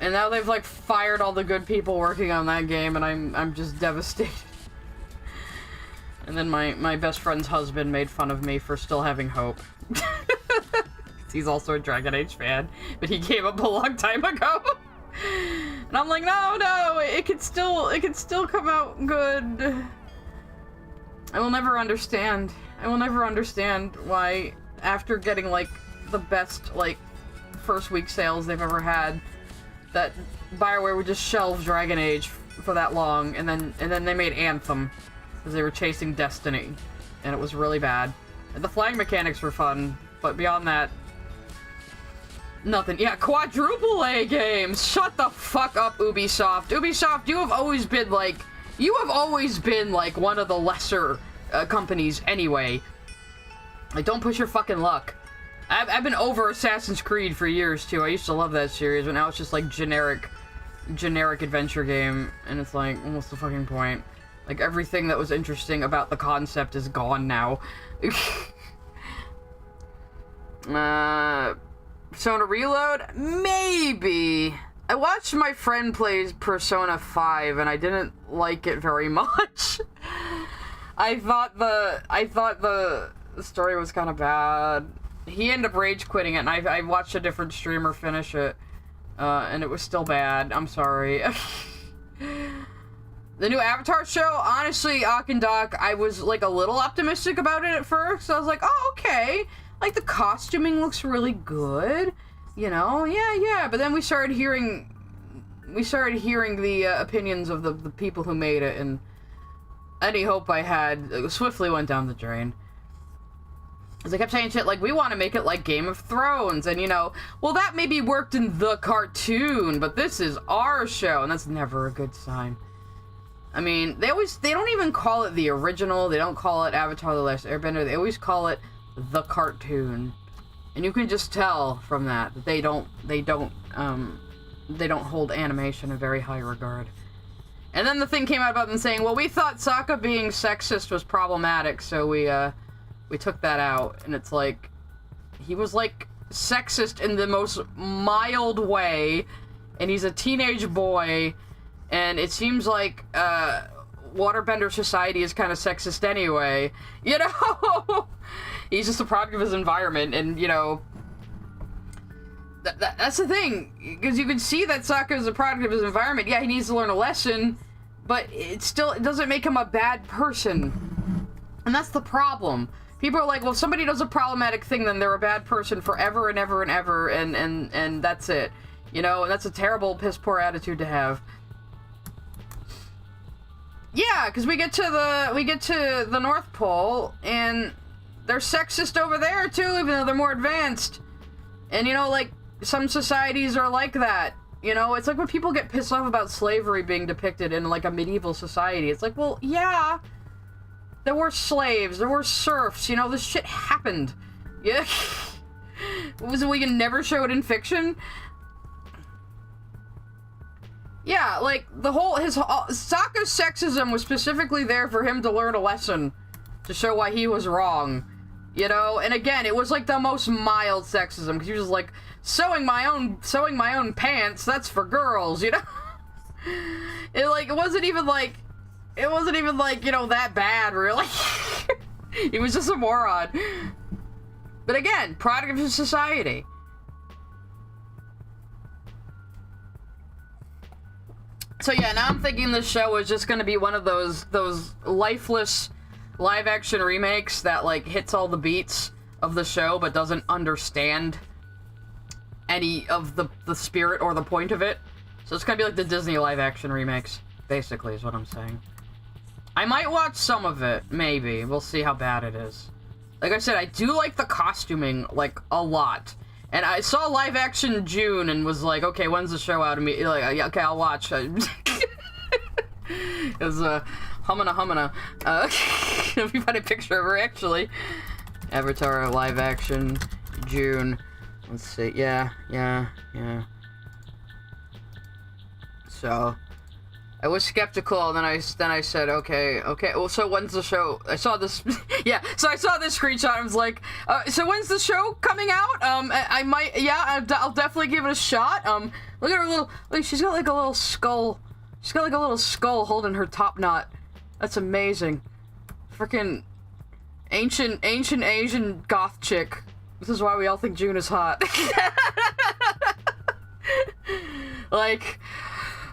And now they've, like, fired all the good people working on that game, and I'm just devastated. And then my best friend's husband made fun of me for still having hope. He's also a Dragon Age fan, but he gave up a long time ago. And I'm like, no, it could still come out good. I will never understand why, after getting like the best like first week sales they've ever had, that BioWare would just shelve Dragon Age for that long, and then they made Anthem because they were chasing Destiny, and it was really bad. And the flying mechanics were fun, but beyond that, nothing. Yeah, quadruple A games. Shut the fuck up, Ubisoft. Ubisoft, you have always been like one of the lesser companies anyway. Like, don't push your fucking luck. I've been over Assassin's Creed for years too. I used to love that series, but now it's just like generic adventure game, and it's like, what's the fucking point? Like, everything that was interesting about the concept is gone now. Persona Reload? Maybe. I watched my friend play Persona 5 and I didn't like it very much. I thought the story was kind of bad. He ended up rage quitting it, and I watched a different streamer finish it, and it was still bad. I'm sorry. The new Avatar show, honestly, Doc, I was like a little optimistic about it at first. I was like, oh, okay. Like, the costuming looks really good, you know? Yeah. But then we started hearing the opinions of the people who made it, and any hope I had swiftly went down the drain. Because they kept saying shit like, we want to make it like Game of Thrones, and you know, well, that maybe worked in the cartoon, but this is our show, and that's never a good sign. I mean, they don't even call it the original, they don't call it Avatar The Last Airbender, they always call it the cartoon. And you can just tell from that they don't hold animation in very high regard. And then the thing came out about them saying, well, we thought Sokka being sexist was problematic, so we took that out. And it's like, he was like sexist in the most mild way, and he's a teenage boy, and it seems like waterbender society is kind of sexist anyway, you know? He's just a product of his environment, and, you know, that's the thing, because you can see that Sokka is a product of his environment. Yeah, he needs to learn a lesson, but it doesn't make him a bad person. And that's the problem. People are like, well, if somebody does a problematic thing, then they're a bad person forever and ever and ever, and that's it. You know, and that's a terrible, piss-poor attitude to have. Yeah, because we get to the North Pole, and they're sexist over there, too, even though they're more advanced. And, you know, like, some societies are like that. You know, it's like when people get pissed off about slavery being depicted in, like, a medieval society. It's like, well, yeah, there were slaves, there were serfs, you know, this shit happened. Yeah. Was it we can never show it in fiction? Yeah, like, Sokka's sexism was specifically there for him to learn a lesson. To show why he was wrong. You know, and again, it was like the most mild sexism, because he was just like, sewing my own pants, that's for girls, you know? It wasn't even like, you know, that bad, really. He was just a moron. But again, product of his society. So yeah, now I'm thinking this show is just gonna be one of those lifeless live-action remakes that, like, hits all the beats of the show but doesn't understand any of the spirit or the point of it. So it's gonna be like the Disney live-action remakes, basically, is what I'm saying. I might watch some of it, maybe. We'll see how bad it is. Like I said, I do like the costuming, like, a lot. And I saw live-action June and was like, okay, when's the show out? Like, yeah, okay, I'll watch. It was, Humana. Let me find a picture of her, actually. Avatar live action, June. Let's see. Yeah. So, I was skeptical, and then I said, okay. Well, so when's the show? I saw this. Yeah. So I saw this screenshot. I was like, so when's the show coming out? I might. Yeah, I'll definitely give it a shot. Look at her little. Look, she's got like a little skull. She's got like a little skull holding her top knot. That's amazing. Freaking ancient Asian goth chick. This is why we all think June is hot. Like,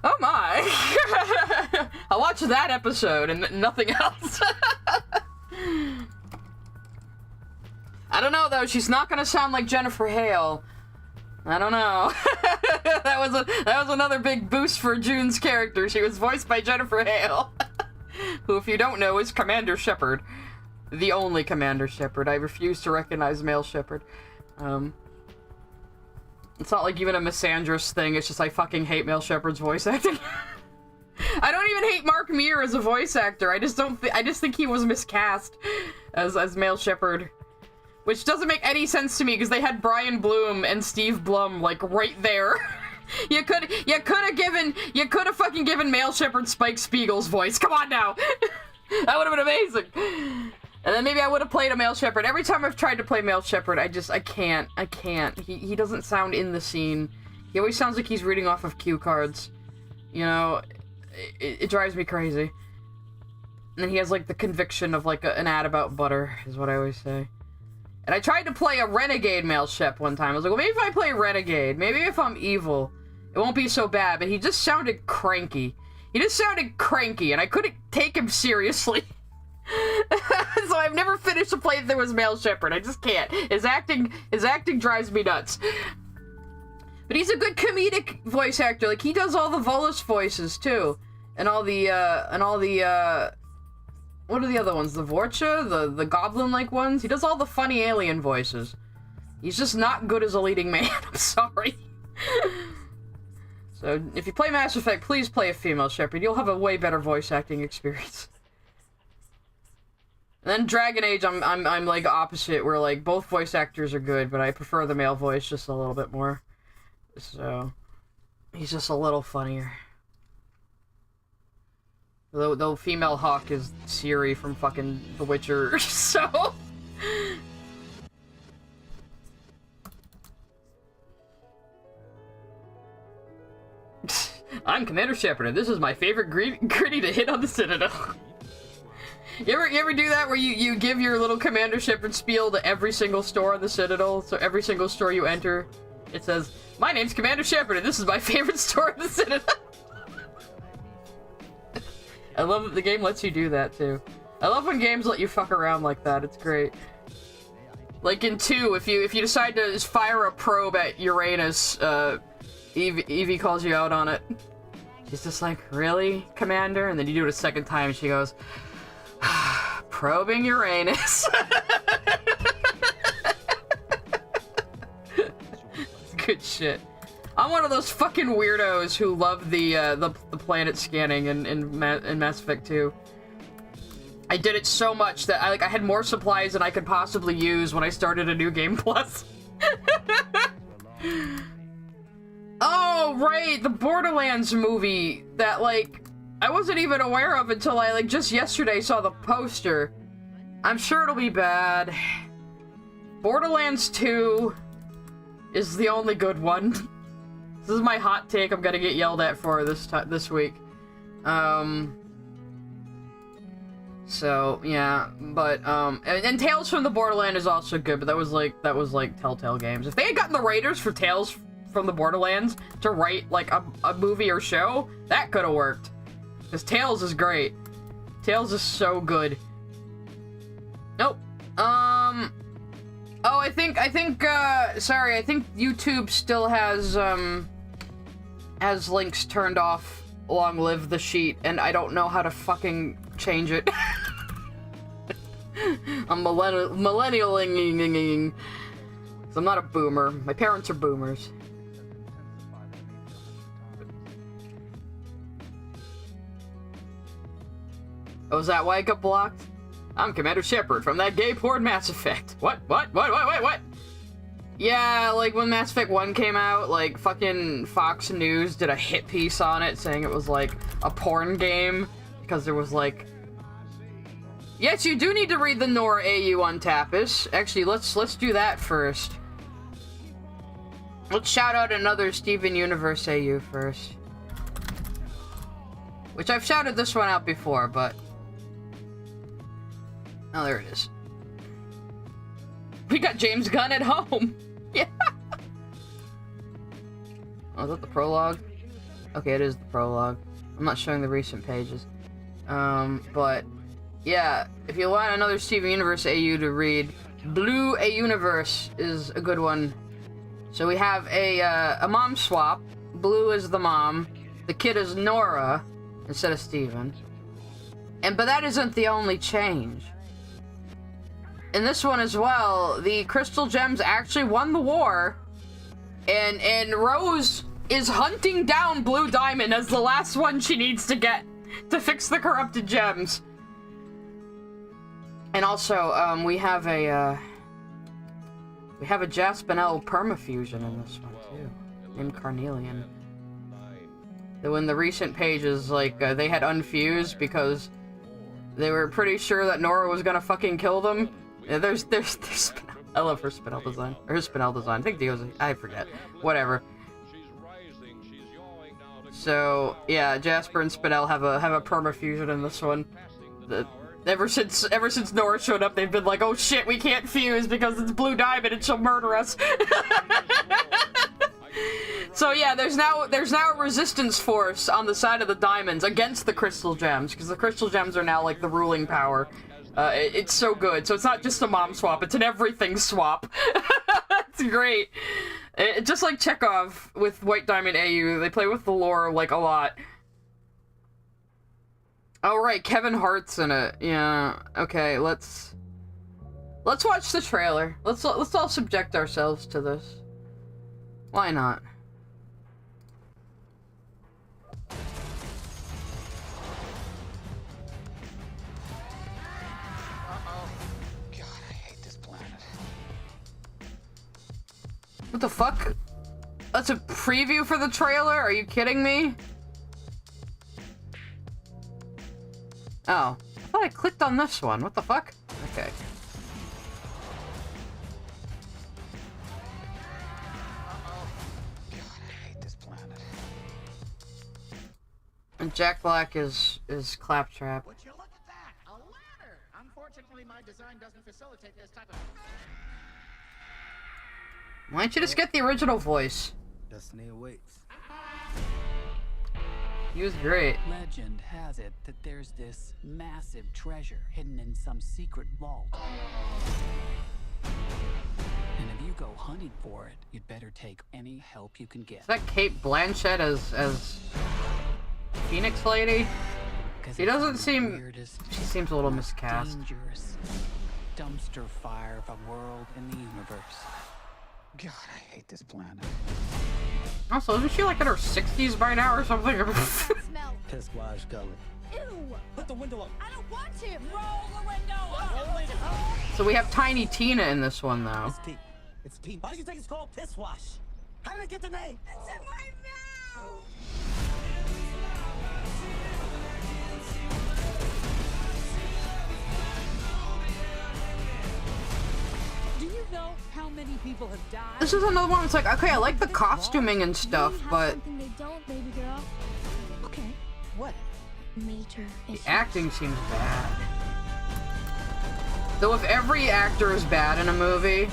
oh my. I'll watch that episode and nothing else. I don't know though, she's not gonna sound like Jennifer Hale. I don't know. that was another big boost for June's character. She was voiced by Jennifer Hale. Who, if you don't know, is Commander Shepard. The only Commander Shepard. I refuse to recognize male Shepard. It's not like even a misandrous thing, it's just I fucking hate male Shepard's voice acting. I don't even hate Mark Meer as a voice actor, I just think he was miscast as male Shepard. Which doesn't make any sense to me, because they had Brian Bloom and Steve Blum, like, right there. You could have fucking given male Shepard Spike Spiegel's voice. Come on now. That would have been amazing. And then maybe I would have played a male Shepard. Every time I've tried to play male Shepard, I can't. He doesn't sound in the scene. He always sounds like he's reading off of cue cards. You know, it drives me crazy. And then he has, like, the conviction of, like, an ad about butter, is what I always say. And I tried to play a Renegade male Shep one time. I was like, well, maybe if I play Renegade, maybe if I'm evil, it won't be so bad. But he just sounded cranky. And I couldn't take him seriously. So I've never finished a play if there was male Shepard. I just can't. His acting drives me nuts. But he's a good comedic voice actor. Like, he does all the Volus voices, too. And all the What are the other ones? The Vorcha? The goblin-like ones? He does all the funny alien voices. He's just not good as a leading man. I'm sorry. So, if you play Mass Effect, please play a female Shepard. You'll have a way better voice acting experience. And then Dragon Age, I'm like opposite, where like both voice actors are good, but I prefer the male voice just a little bit more. So, he's just a little funnier. Though female Hawk is Ciri from fucking The Witcher, so... I'm Commander Shepard, and this is my favorite gritty to hit on the Citadel. You ever do that where you give your little Commander Shepard spiel to every single store on the Citadel? So every single store you enter, it says, "My name's Commander Shepard, and this is my favorite store in the Citadel." I love that the game lets you do that, too. I love when games let you fuck around like that. It's great. Like in 2, if you decide to just fire a probe at Uranus, Evie calls you out on it. She's just like, "Really, Commander?" And then you do it a second time, and she goes, "Probing Uranus." It's good shit. I'm one of those fucking weirdos who love the planet scanning in Mass Effect 2. I did it so much that I had more supplies than I could possibly use when I started a new game plus. Oh, right, the Borderlands movie that, like, I wasn't even aware of until I, like, just yesterday saw the poster. I'm sure it'll be bad. Borderlands 2 is the only good one. This is my hot take I'm gonna get yelled at for this week. So, yeah, but, and Tales from the Borderland is also good, but that was like Telltale Games. If they had gotten the writers for Tales from the Borderlands to write, like, a movie or show, that could've worked. Because Tales is great. Tales is so good. Nope. Oh, I think, sorry, I think YouTube still has links turned off. Long live the sheet, and I don't know how to fucking change it. I'm millennialing. So I'm not a boomer. My parents are boomers. Oh, is that why I got blocked? I'm Commander Shepard from that gay porn Mass Effect. What? Yeah, like, when Mass Effect 1 came out, like, fucking Fox News did a hit piece on it saying it was, like, a porn game, because there was, like... Yes, you do need to read the Nora AU on Tapas. Actually, let's do that first. Let's shout out another Steven Universe AU first. Which I've shouted this one out before, but... Oh, there it is. We got James Gunn at home! Yeah! Oh, is that the prologue? Okay, it is the prologue. I'm not showing the recent pages. But... Yeah, if you want another Steven Universe AU to read, Blue A Universe is a good one. So we have a mom swap. Blue is the mom. The kid is Nora instead of Steven. But that isn't the only change. In this one as well, the Crystal Gems actually won the war, and Rose is hunting down Blue Diamond as the last one she needs to get to fix the corrupted gems. And also, we have a Jaspinel permafusion in this one too, named Carnelian. Though in the recent pages, like, they had unfused because they were pretty sure that Nora was gonna fucking kill them. Yeah, there's I love her Spinel design. Or her Spinel design. I think Dio's, I forget. Whatever. So, yeah, Jasper and Spinel have a permafusion in this one. Ever since Nora showed up, they've been like, "Oh shit, we can't fuse because it's Blue Diamond and she'll murder us." So yeah, there's now a resistance force on the side of the diamonds against the Crystal Gems, because the Crystal Gems are now like the ruling power. It's so good. So it's not just a mom swap, it's an everything swap. It's great. Just like Chekhov with White Diamond AU, they play with the lore, like, a lot. Oh right, Kevin Hart's in it. Yeah. Okay, let's watch the trailer. Let's all subject ourselves to this. Why not? What the fuck? That's a preview for the trailer? Are you kidding me? Oh. I thought I clicked on this one. What the fuck? Okay. God, I hate this planet. And Jack Black is Claptrap. Would you look at that? A ladder! Unfortunately, my design doesn't facilitate this type of... Why don't you just get the original voice? Destiny awaits. He was great. Legend has it that there's this massive treasure hidden in some secret vault. And if you go hunting for it, you'd better take any help you can get. Is that Kate Blanchett as Phoenix Lady? She doesn't seem... She seems a little miscast. Dangerous dumpster fire of a world in the universe. God, I hate this planet. Also, isn't she like in her 60s by now or something? Smell. Piss wash color. Ew. Put the window up. I don't want to. Roll the window up. So we have Tiny Tina in this one, though. It's Pete. It's Pete. Why do you think it's called piss wash? How did I get the name? It's in my mouth. Do you know how many people have died? This is another one that's like, okay, I like the costuming and stuff, We have but something they don't, baby girl. Okay. What? Major the issues. acting seems bad. Though if every actor is bad in a movie,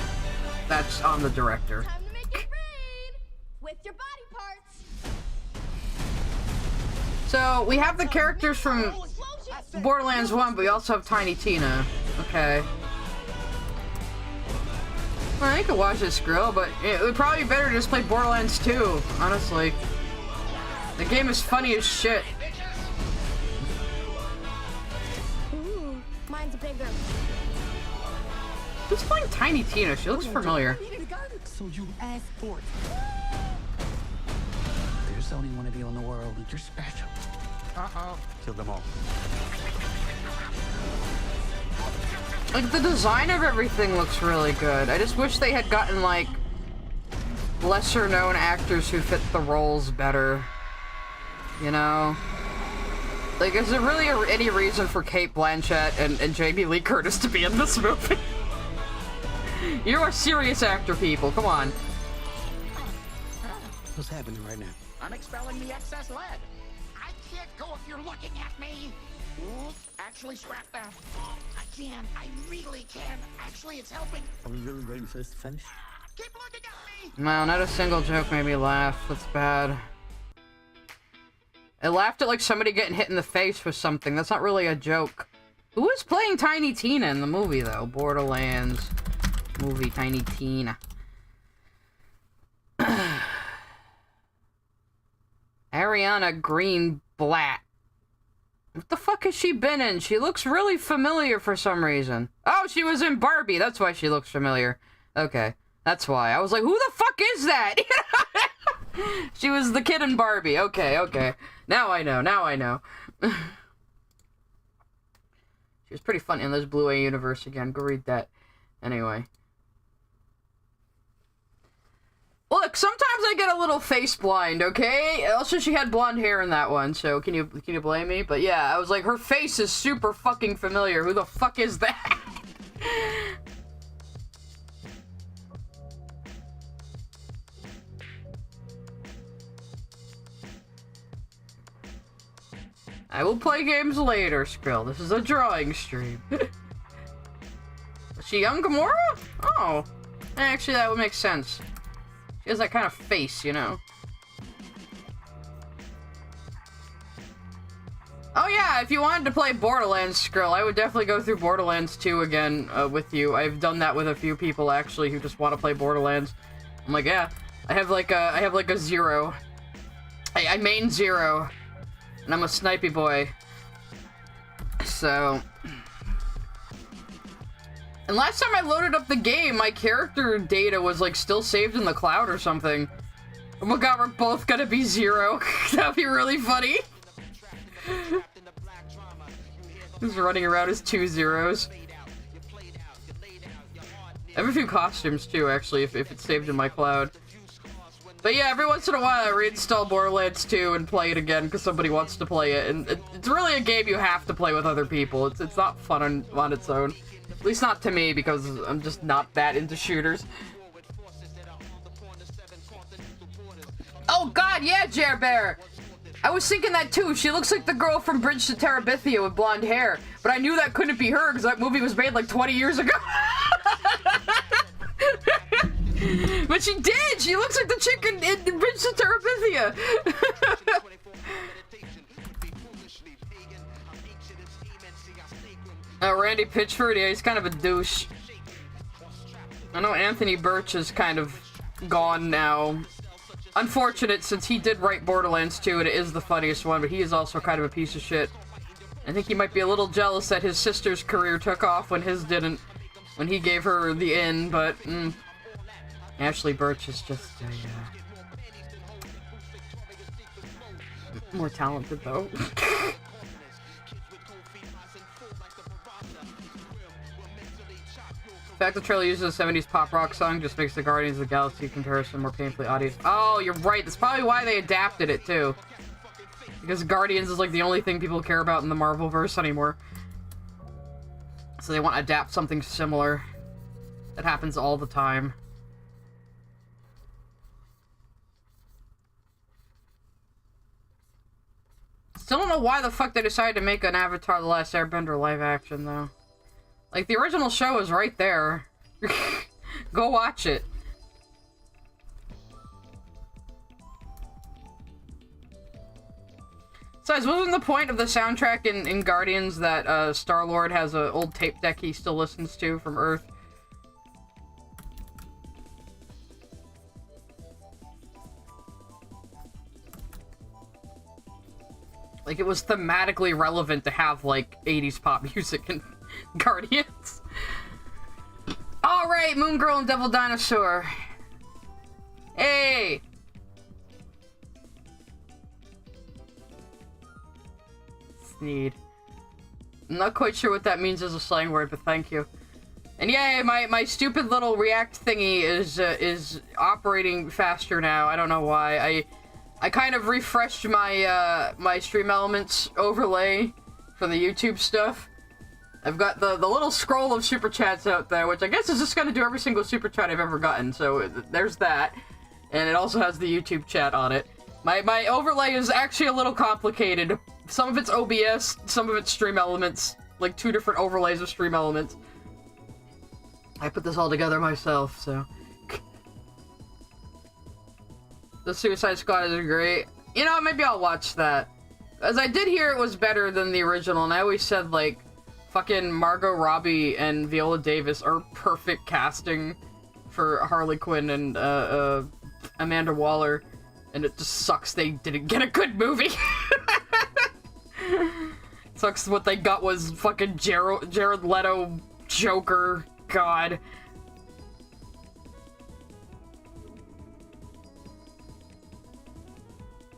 that's on the director. Time to make it rain with your body parts. So, we have the characters from Borderlands 1, but we also have Tiny Tina. Okay. Well, I could watch this girl, but it would probably be better to just play Borderlands 2, honestly. The game is funny as shit. Ooh, mine's bigger. Who's playing Tiny Tina? She looks familiar. So you asked for it. There's only one of you in the world, and you're special. Uh-oh. Kill them all. Like, the design of everything looks really good. I just wish they had gotten, like, lesser-known actors who fit the roles better. You know? Like, is there really any reason for Kate Blanchett and Jamie Lee Curtis to be in this movie? You're a serious actor, people. Come on. What's happening right now? I'm expelling the excess lead. I can't go if you're looking at me. Actually, scrap that. I can. I really can. Actually, it's helping. Are we really waiting for this to finish? Keep looking at me. No, not a single joke made me laugh. That's bad. I laughed at, like, somebody getting hit in the face with something. That's not really a joke. Who is playing Tiny Tina in the movie, though? Borderlands movie, Tiny Tina. Ariana Greenblatt. What the fuck has she been in? She looks really familiar for some reason. Oh, she was in Barbie. That's why she looks familiar. Okay. That's why. I was like, who the fuck is that? She was the kid in Barbie. Okay, okay. Now I know. Now I know. She was pretty funny in this Blue A universe again. Go read that. Anyway. Look, sometimes I get a little face blind, okay? Also, she had blonde hair in that one, so can you blame me? But yeah, I was like, her face is super fucking familiar. Who the fuck is that? I will play games later, Skrill. This is a drawing stream. Is she young Gamora? Oh. Actually, that would make sense. She has that kind of face, you know? Oh yeah, if you wanted to play Borderlands, Skrill, I would definitely go through Borderlands 2 again with you. I've done that with a few people, actually, who just want to play Borderlands. I'm like, yeah, I have like a Zero. I main Zero. And I'm a snipey boy. so... And last time I loaded up the game, my character data was, like, still saved in the cloud or something. Oh my god, we're both gonna be 0. That'd be really funny. He's running around as 2 zeros. I have a few costumes, too, actually, if it's saved in my cloud. But yeah, every once in a while I reinstall Borderlands 2 and play it again because somebody wants to play it. And it's really a game you have to play with other people. It's not fun on its own. At least not to me, because I'm just not that into shooters. Oh god, yeah, Jer Bear! I was thinking that too. She looks like the girl from Bridge to Terabithia with blonde hair. But I knew that couldn't be her because that movie was made like 20 years ago. But she did! She looks like the chick in Bridge to Terabithia! Randy Pitchford, yeah, he's kind of a douche. I know Anthony Birch is kind of gone now. Unfortunate, since he did write Borderlands 2, and it is the funniest one, but he is also kind of a piece of shit. I think he might be a little jealous that his sister's career took off when his didn't. When he gave her the in, but... Ashley Birch is just more talented, though. The fact the trailer uses a 70s pop rock song just makes the Guardians of the Galaxy comparison more painfully obvious. Oh, you're right. That's probably why they adapted it, too. Because Guardians is, like, the only thing people care about in the Marvelverse anymore. So they want to adapt something similar. That happens all the time. Still don't know why the fuck they decided to make an Avatar The Last Airbender live action, though. Like, the original show is right there. Go watch it. Besides, wasn't the point of the soundtrack in Guardians that Star-Lord has an old tape deck he still listens to from Earth? Like, it was thematically relevant to have, like, 80s pop music in Guardians. Alright, Moon Girl and Devil Dinosaur. Hey! Sneed. I'm not quite sure what that means as a slang word, but thank you. And yay, my stupid little React thingy is operating faster now. I don't know why. I kind of refreshed my my Stream Elements overlay for the YouTube stuff. I've got the little scroll of super chats out there, which I guess is just gonna do every single super chat I've ever gotten. So there's that, and it also has the YouTube chat on it. My overlay is actually a little complicated. Some of it's OBS, some of it's Stream Elements, like 2 different overlays of Stream Elements. I put this all together myself, so. The Suicide Squad is great. You know, maybe I'll watch that. As I did hear it was better than the original, and I always said, like, fucking Margot Robbie and Viola Davis are perfect casting for Harley Quinn and, Amanda Waller. And it just sucks they didn't get a good movie. Sucks what they got was fucking Jared Leto Joker. God.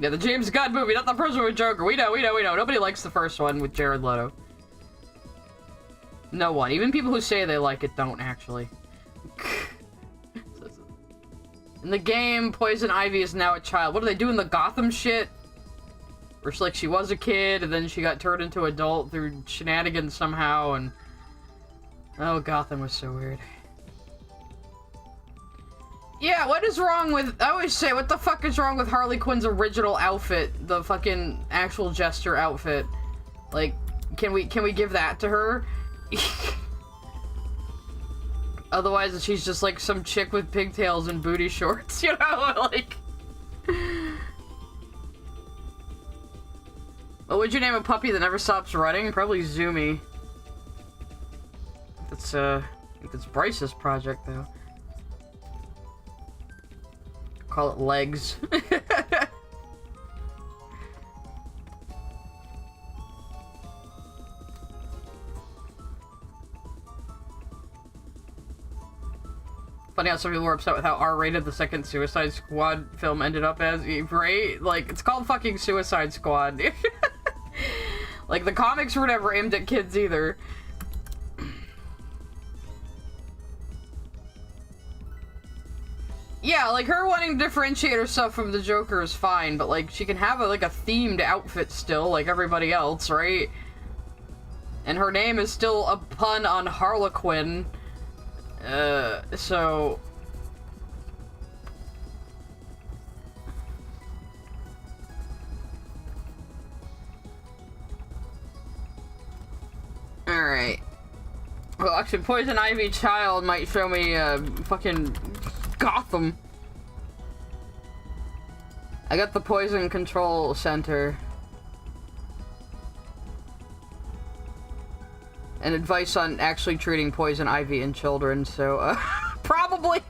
Yeah, the James Gunn movie, not the first one with Joker. We know. Nobody likes the first one with Jared Leto. No one. Even people who say they like it don't, actually. In the game, Poison Ivy is now a child. What are they doing, the Gotham shit? Where she was a kid, and then she got turned into adult through shenanigans somehow, and... Oh, Gotham was so weird. Yeah, what is wrong with... I always say, what the fuck is wrong with Harley Quinn's original outfit? The fucking actual Jester outfit. Like, can we give that to her? Otherwise, she's just like some chick with pigtails and booty shorts, you know? Like... What would you name a puppy that never stops running? Probably Zoomy. It's Bryce's project, though. Call it Legs. Funny how some people were upset with how R-rated the second Suicide Squad film ended up as, right? Like, it's called fucking Suicide Squad. Like, the comics were never aimed at kids either. Yeah, like, her wanting to differentiate herself from the Joker is fine, but, like, she can have, a themed outfit still, like everybody else, right? And her name is still a pun on Harlequin. So... Alright. Well, actually, Poison Ivy Child might show me, fucking Gotham. I got the Poison Control Center. And advice on actually treating Poison Ivy in children, so, probably!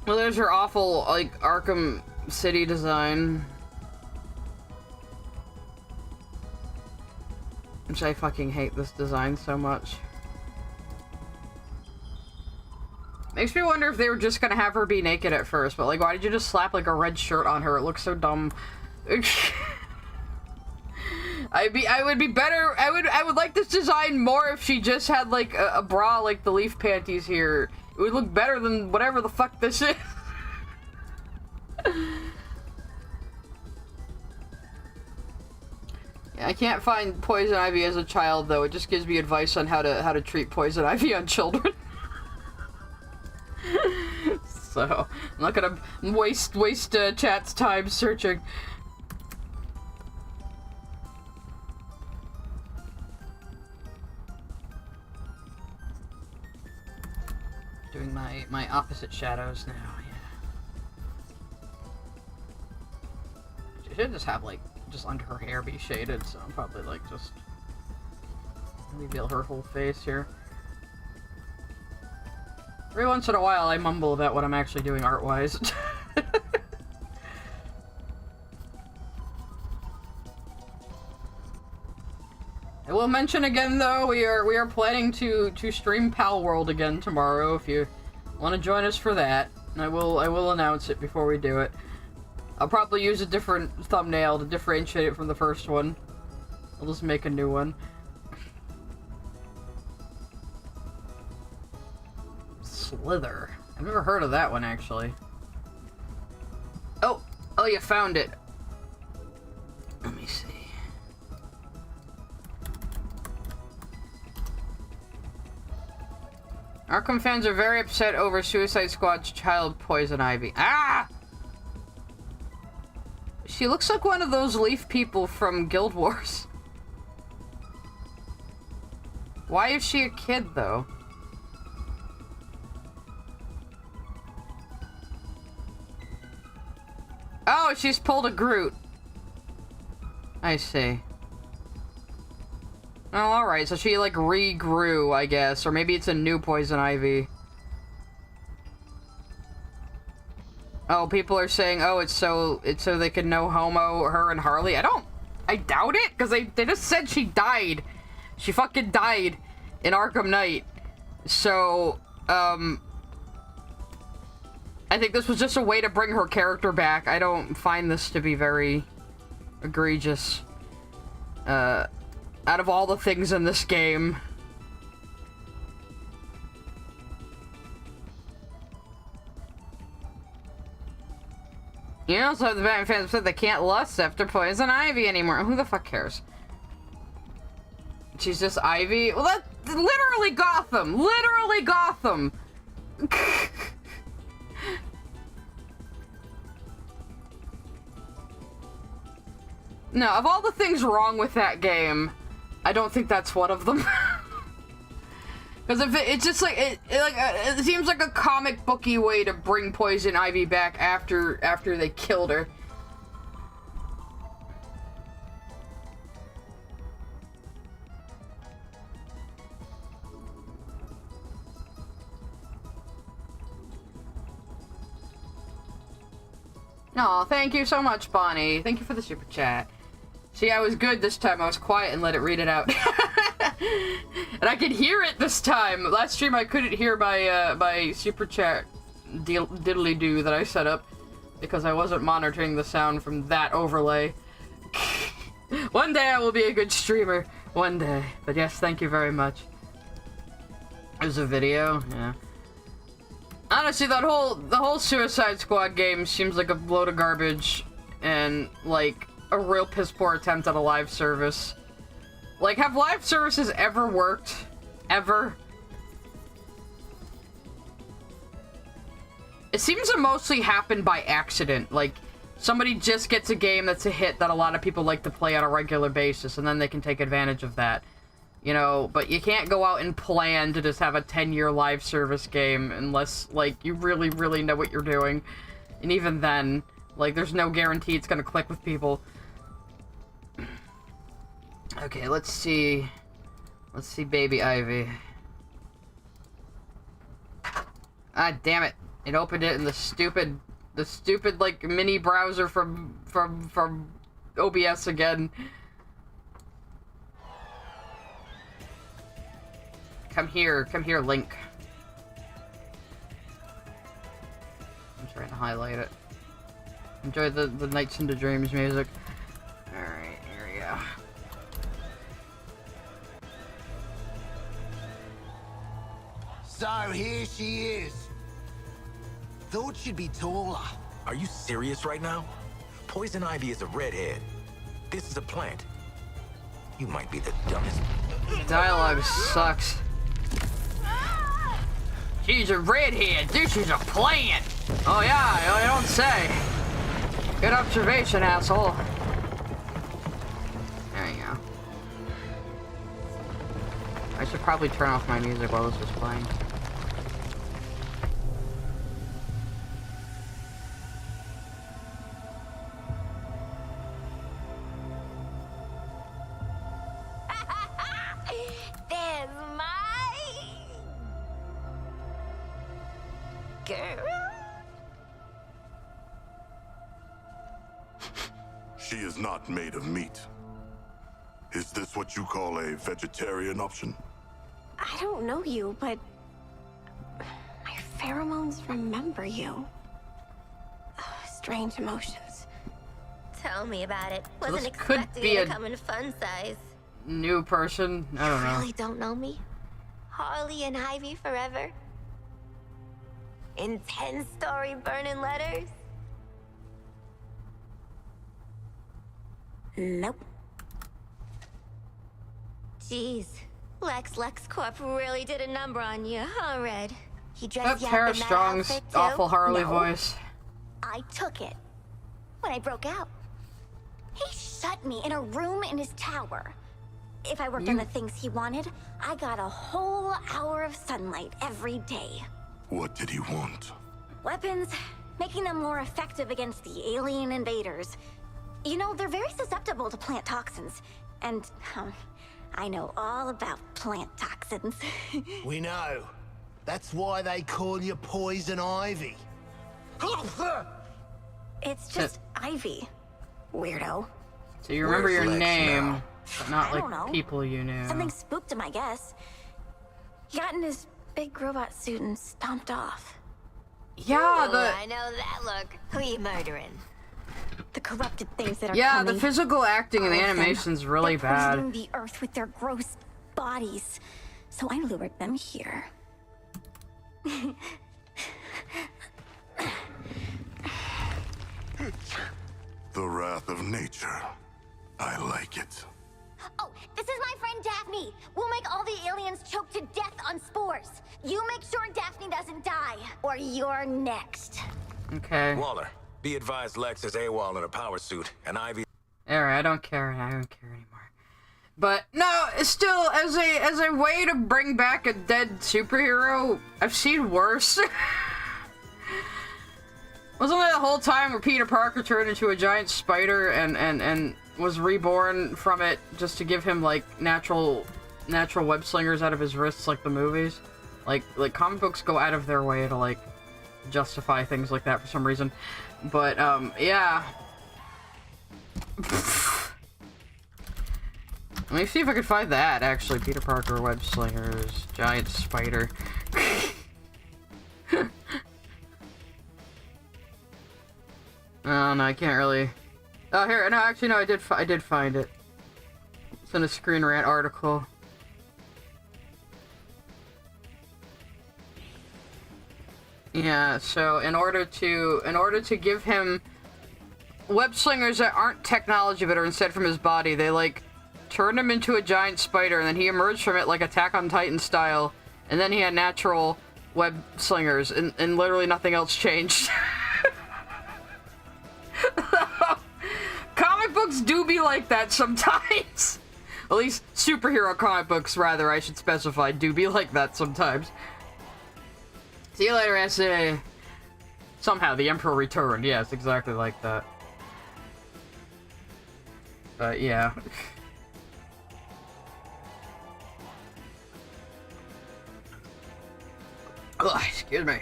Well, there's her awful, like, Arkham City design. Which I fucking hate this design so much. Makes me wonder if they were just gonna have her be naked at first, but like, why did you just slap like a red shirt on her? It looks so dumb. I would be better. I would like this design more if she just had like a bra like the leaf panties here. It would look better than whatever the fuck this is. I can't find Poison Ivy as a child though. It just gives me advice on how to treat Poison Ivy on children. So I'm not gonna waste chat's time searching. Doing my opposite shadows now. Yeah. She should just have like just under her hair be shaded, so I'm probably like just reveal her whole face here. Every once in a while I mumble about what I'm actually doing art-wise. I will mention again though, we are planning to stream Pal World again tomorrow if you want to join us for that. I will announce it before we do it. I'll probably use a different thumbnail to differentiate it from the first one. I'll just make a new one. Slither. I've never heard of that one, actually. Oh, you found it. Let me see. Arkham fans are very upset over Suicide Squad's child Poison Ivy. Ah! She looks like one of those leaf people from Guild Wars. Why is she a kid, though? Oh, she's pulled a Groot. I see. Oh, alright, so she, like, regrew, I guess. Or maybe it's a new Poison Ivy. Oh, people are saying, oh, it's so they can no homo her and Harley. I doubt it, because they just said she died. She fucking died in Arkham Knight. So, I think this was just a way to bring her character back. I don't find this to be very egregious. Out of all the things in this game. You also have the Batman fans said they can't lust after Poison Ivy anymore. Who the fuck cares? She's just Ivy? Well, that's literally Gotham! Literally Gotham! No, of all the things wrong with that game, I don't think that's one of them. Because if it's just like it seems like a comic booky way to bring Poison Ivy back after they killed her. Oh, thank you so much, Bonnie. Thank you for the super chat. See, I was good this time. I was quiet and let it read it out. And I could hear it this time. Last stream I couldn't hear my super chat diddly-doo that I set up because I wasn't monitoring the sound from that overlay. One day I will be a good streamer. One day. But yes, thank you very much. There's a video, yeah. Honestly, the whole Suicide Squad game seems like a load of garbage and like a real piss poor attempt at a live service. Like, have live services ever worked? Ever? It seems to mostly happen by accident. Like, somebody just gets a game that's a hit that a lot of people like to play on a regular basis, and then they can take advantage of that. You know, but you can't go out and plan to just have a 10-year live service game unless, like, you really, really know what you're doing. And even then, like, there's no guarantee it's gonna click with people. Okay, let's see. Let's see Baby Ivy. Ah, damn it. It opened it in the stupid, like, mini browser from OBS again. Come here, Link. I'm trying to highlight it. Enjoy the Nights into Dreams music. Alright, here we go. So here she is. Thought she'd be taller. Are you serious right now? Poison Ivy is a redhead. This is a plant. You might be the dumbest. Dialogue sucks. She's a redhead. This is a plant. Oh yeah, you don't say. Good observation, asshole. There you go. I should probably turn off my music while this is playing. There's my girl. She is not made of meat. Is this what you call a vegetarian option? I don't know you, but my pheromones remember you. Strange emotions. Tell me about it. So Wasn't this could expecting be it a to come in fun size. new person. I don't You know. really don't know me? Harley and Ivy forever? In 10-story burning letters? Nope. Jeez, LexCorp really did a number on you, huh, Red? He That dressed you up Tara in that Strong's outfit, too? awful Harley No. voice. I took it when I broke out. He shut me in a room in his tower. If I worked on the things he wanted, I got a whole hour of sunlight every day. What did he want? Weapons, making them more effective against the alien invaders. You know, they're very susceptible to plant toxins. And, I know all about plant toxins. We know. That's why they call you Poison Ivy. It's just Ivy, weirdo. So you remember your Where's Lex name, now? but not I don't like know. people you knew. Something spooked him, I guess. He got in his big robot suit and stomped off. Yeah, I know that look. Who you murdering? The corrupted things that are yeah, coming. the physical acting and the All of them. animation's really They're poisoning bad. the earth with their gross bodies. So I lured them here. The wrath of nature. I like it. Oh, this is my friend Daphne. We'll make all the aliens choke to death on spores. You make sure Daphne doesn't die, or you're next. Okay. Waller, be advised Lex is AWOL in a power suit, and Ivy... Alright, I don't care anymore. But no, it's still as a way to bring back a dead superhero, I've seen worse. Wasn't it the whole time where Peter Parker turned into a giant spider and was reborn from it just to give him like natural web slingers out of his wrists like the movies? Like comic books go out of their way to like justify things like that for some reason. But yeah. Let me see if I can find that, actually. Peter Parker, web slingers, giant spider. Oh, no, I can't really... Oh, here, no, actually, no, I did find it. It's in a Screen Rant article. Yeah, so in order to give him web slingers that aren't technology but are instead from his body, they, like, turned him into a giant spider, and then he emerged from it like Attack on Titan style, and then he had natural web slingers, and literally nothing else changed. Comic books do be like that sometimes. At least superhero comic books, rather, I should specify, do be like that sometimes. See you later, SA. Somehow the Emperor returned. Yeah, it's exactly like that. But yeah. Ugh, excuse me.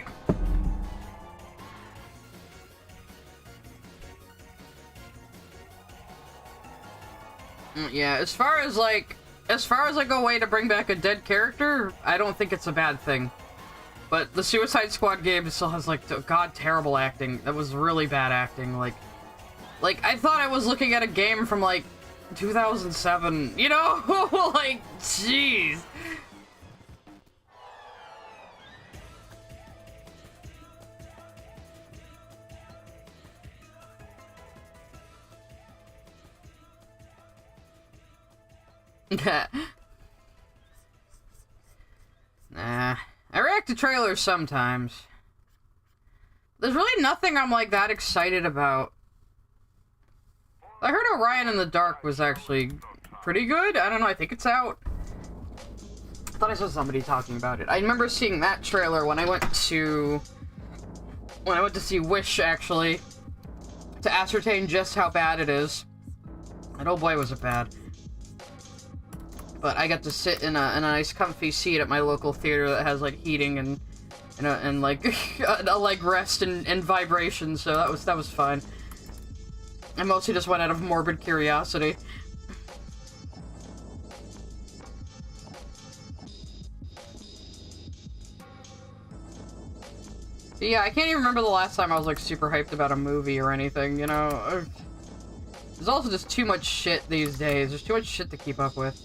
Yeah, as far as like a way to bring back a dead character, I don't think it's a bad thing. But the Suicide Squad game still has, like, terrible acting. That was really bad acting. Like, I thought I was looking at a game from, like, 2007. You know? Like, jeez. Nah. I react to trailers sometimes. There's really nothing I'm, like, that excited about. I heard Orion in the Dark was actually pretty good. I don't know, I think it's out. I thought I saw somebody talking about it. I remember seeing that trailer when I went to see Wish, actually, to ascertain just how bad it is. And oh boy, was it bad. But I got to sit in a nice comfy seat at my local theater that has, like, heating and like a leg rest and vibration, so that was fine. I mostly just went out of morbid curiosity. But yeah, I can't even remember the last time I was, like, super hyped about a movie or anything, you know? There's also just too much shit these days. There's too much shit to keep up with.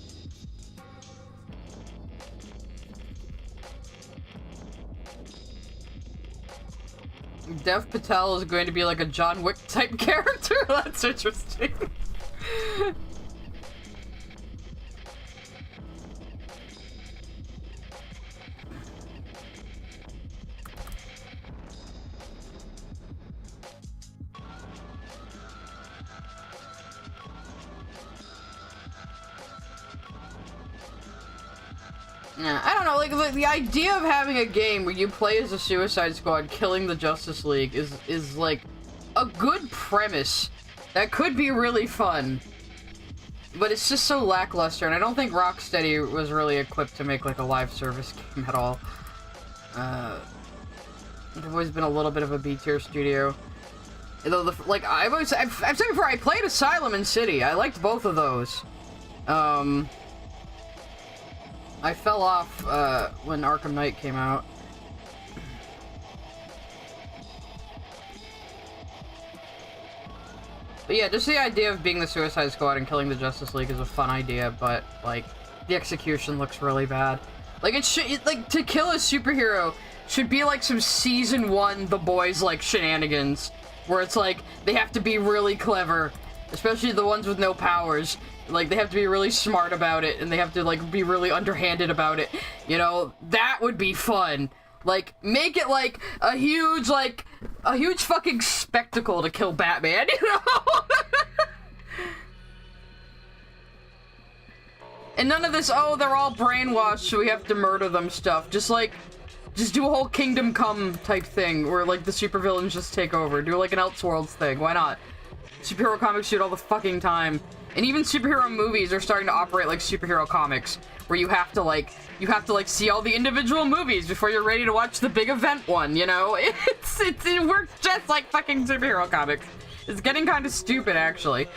Dev Patel is going to be like a John Wick type character? That's interesting. Yeah, I don't know, like, the idea of having a game where you play as a Suicide Squad killing the Justice League is like, a good premise that could be really fun. But it's just so lackluster, and I don't think Rocksteady was really equipped to make, like, a live service game at all. They've always been a little bit of a B-tier studio. Though, like, I've said before, I played Asylum and City. I liked both of those. I fell off, when Arkham Knight came out. But yeah, just the idea of being the Suicide Squad and killing the Justice League is a fun idea, but, like, the execution looks really bad. Like, like, to kill a superhero should be like some Season 1 The Boys, like, shenanigans. Where it's like, they have to be really clever. Especially the ones with no powers. Like, they have to be really smart about it, and they have to, like, be really underhanded about it. You know, that would be fun. Like, make it, like, a huge fucking spectacle to kill Batman, you know? And none of this, oh, they're all brainwashed, so we have to murder them stuff. Just do a whole Kingdom Come type thing, where, like, the supervillains just take over. Do, like, an Elseworlds thing. Why not? Superhero comics do it all the fucking time. And even superhero movies are starting to operate like superhero comics, where you have to see all the individual movies before you're ready to watch the big event one, you know? It works just like fucking superhero comics. It's getting kind of stupid, actually.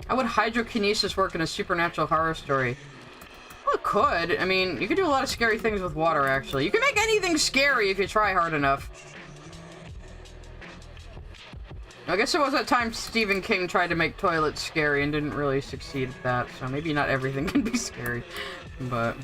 How would hydrokinesis work in a supernatural horror story? Well, it could. I mean, you could do a lot of scary things with water, actually. You can make anything scary if you try hard enough. I guess it was that time Stephen King tried to make toilets scary and didn't really succeed at that, so maybe not everything can be scary, but...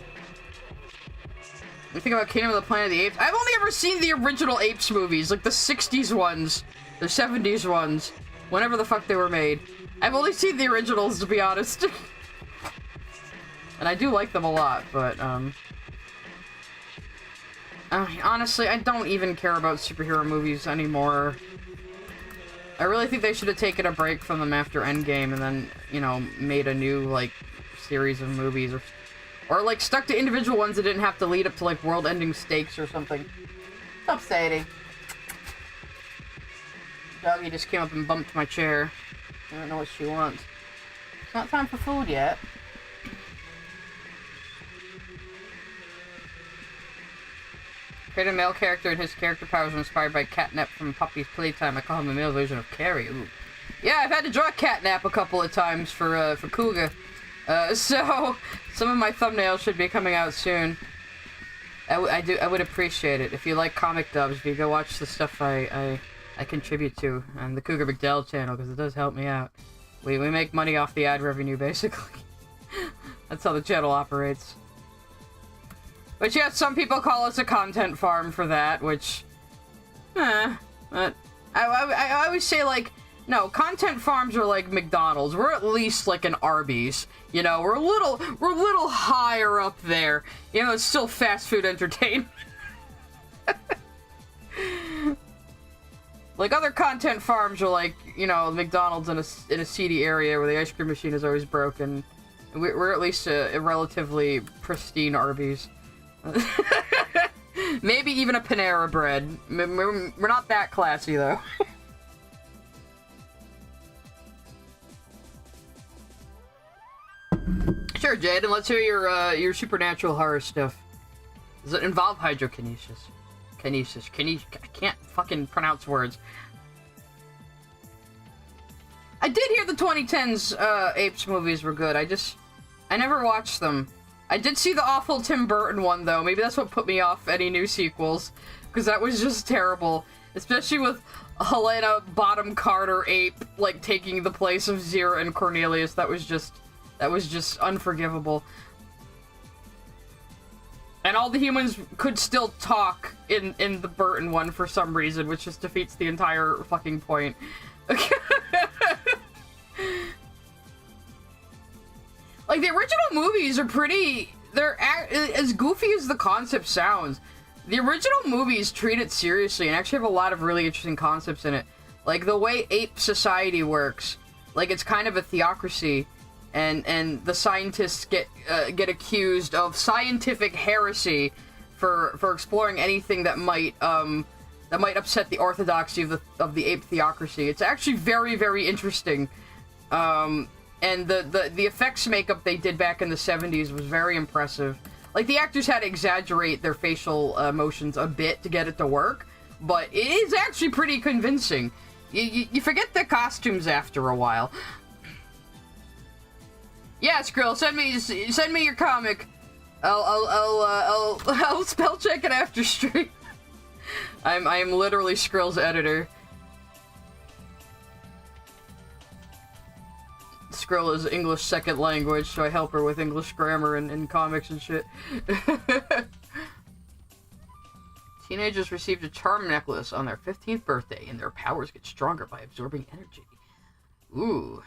You think about Kingdom of the Planet of the Apes? I've only ever seen the original Apes movies, like the 60s ones, the 70s ones, whenever the fuck they were made. I've only seen the originals, to be honest. And I do like them a lot, but, honestly, I don't even care about superhero movies anymore. I really think they should have taken a break from them after Endgame and then, you know, made a new, like, series of movies or like, stuck to individual ones that didn't have to lead up to, like, world-ending stakes or something. What's up, Sadie? Doggy just came up and bumped my chair. I don't know what she wants. It's not time for food yet. Create a male character and his character powers are inspired by Catnap from Puppy's Playtime. I call him a male version of Carrie. Ooh. Yeah, I've had to draw Catnap a couple of times for Cougar. So some of my thumbnails should be coming out soon. I would appreciate it if you like comic dubs. If you go watch the stuff I contribute to on the Cougar McDowell channel, because it does help me out. We make money off the ad revenue, basically. That's how the channel operates. But yeah, some people call us a content farm for that, which... but I always say, like, no, content farms are like McDonald's. We're at least like an Arby's. You know, we're a little higher up there. You know, it's still fast food entertainment. Like, other content farms are like, you know, McDonald's in a seedy area where the ice cream machine is always broken. We're at least a relatively pristine Arby's. Maybe even a Panera Bread. We're not that classy, though. Sure, Jaden, let's hear your supernatural horror stuff. Does it involve hydrokinesis? I can't fucking pronounce words. I did hear the 2010s Apes movies were good. I never watched them. I did see the awful Tim Burton one, though. Maybe that's what put me off any new sequels. Because that was just terrible. Especially with Helena Bottom Carter Ape, like, taking the place of Zira and Cornelius. That was just unforgivable. And all the humans could still talk in the Burton one for some reason, which just defeats the entire fucking point. Like, the original movies are they're as goofy as the concept sounds. The original movies treat it seriously and actually have a lot of really interesting concepts in it. Like, the way ape society works. Like, it's kind of a theocracy, and the scientists get accused of scientific heresy for exploring anything that might upset the orthodoxy of the ape theocracy. It's actually very, very interesting. And the effects makeup they did back in the 70s was very impressive. Like, the actors had to exaggerate their facial motions a bit to get it to work, but it is actually pretty convincing. You forget the costumes after a while. Yeah, Skrill, send me your comic. I'll spell check it after stream. I am literally Skrill's editor. Skrill is English second language, so I help her with English grammar and comics and shit. Teenagers received a charm necklace on their 15th birthday, and their powers get stronger by absorbing energy. Ooh.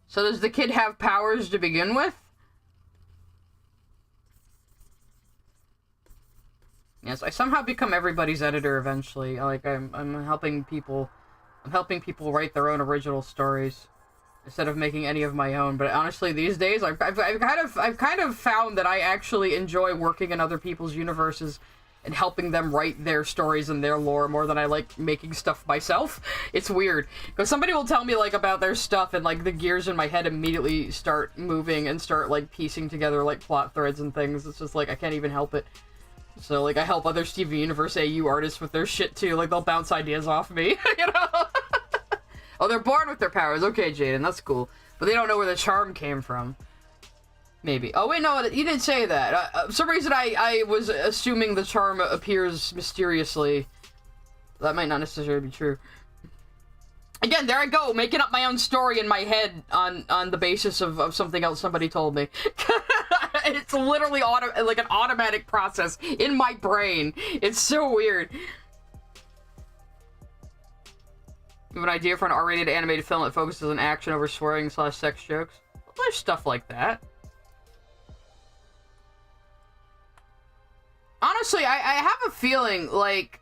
So does the kid have powers to begin with? Yes, I somehow become everybody's editor eventually. Like, I'm helping people write their own original stories instead of making any of my own. But honestly, these days, I've kind of found that I actually enjoy working in other people's universes and helping them write their stories and their lore more than I like making stuff myself. It's weird. Because somebody will tell me, like, about their stuff, and, like, the gears in my head immediately start moving and start, like, piecing together, like, plot threads and things. It's just, like, I can't even help it. So, like, I help other Steven Universe AU artists with their shit, too. Like, they'll bounce ideas off me, you know? Oh, they're born with their powers. Okay, Jaden, that's cool. But they don't know where the charm came from. Maybe. Oh, wait, no, you didn't say that. For some reason, I was assuming the charm appears mysteriously. That might not necessarily be true. Again, there I go, making up my own story in my head on the basis of something else somebody told me. It's literally like an automatic process in my brain. It's so weird. You have an idea for an R-rated animated film that focuses on action over swearing / sex jokes? Well, there's stuff like that. Honestly, I have a feeling, like,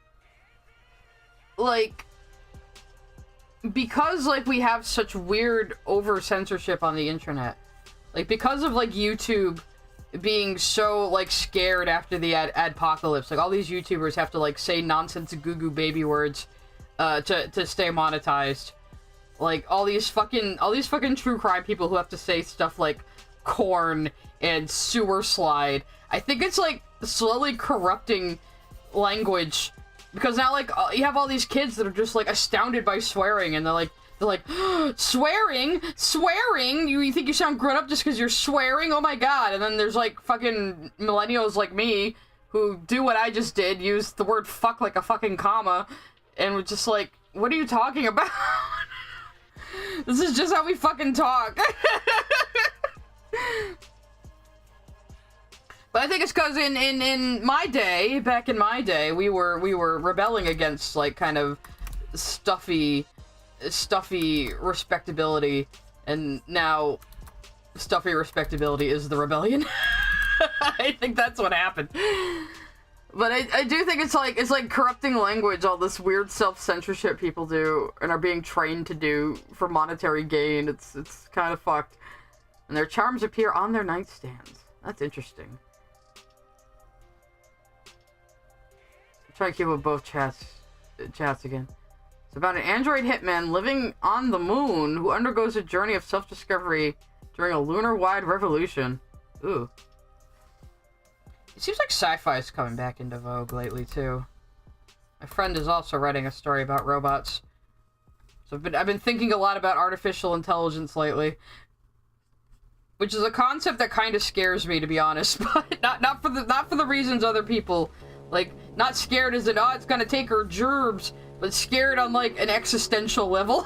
because, like, we have such weird over-censorship on the internet, like, because of, like, YouTube being so, like, scared after the adpocalypse, like, all these YouTubers have to, like, say nonsense goo-goo baby words, to stay monetized. Like, all these fucking true crime people who have to say stuff like corn and sewer slide. I think it's, like, slowly corrupting language. Because now, like, you have all these kids that are just, like, astounded by swearing, and they're like, swearing? You think you sound grown up just because you're swearing? Oh my god. And then there's, like, fucking millennials like me, who do what I just did, use the word fuck like a fucking comma, and we're just like, what are you talking about? This is just how we fucking talk. But I think it's because in my day, back in my day, we were rebelling against, like, kind of stuffy respectability, and now stuffy respectability is the rebellion. I think that's what happened. But I do think it's like corrupting language, all this weird self-censorship people do and are being trained to do for monetary gain. It's kind of fucked. And their charms appear on their nightstands. That's interesting. Try to keep up both chats again. It's about an android hitman living on the moon who undergoes a journey of self-discovery during a lunar-wide revolution. Ooh. It seems like sci-fi is coming back into vogue lately, too. My friend is also writing a story about robots. So I've been thinking a lot about artificial intelligence lately. Which is a concept that kind of scares me, to be honest. But not for the reasons other people... Like, not scared as in, oh, it's gonna take her gerbs, but scared on, like, an existential level.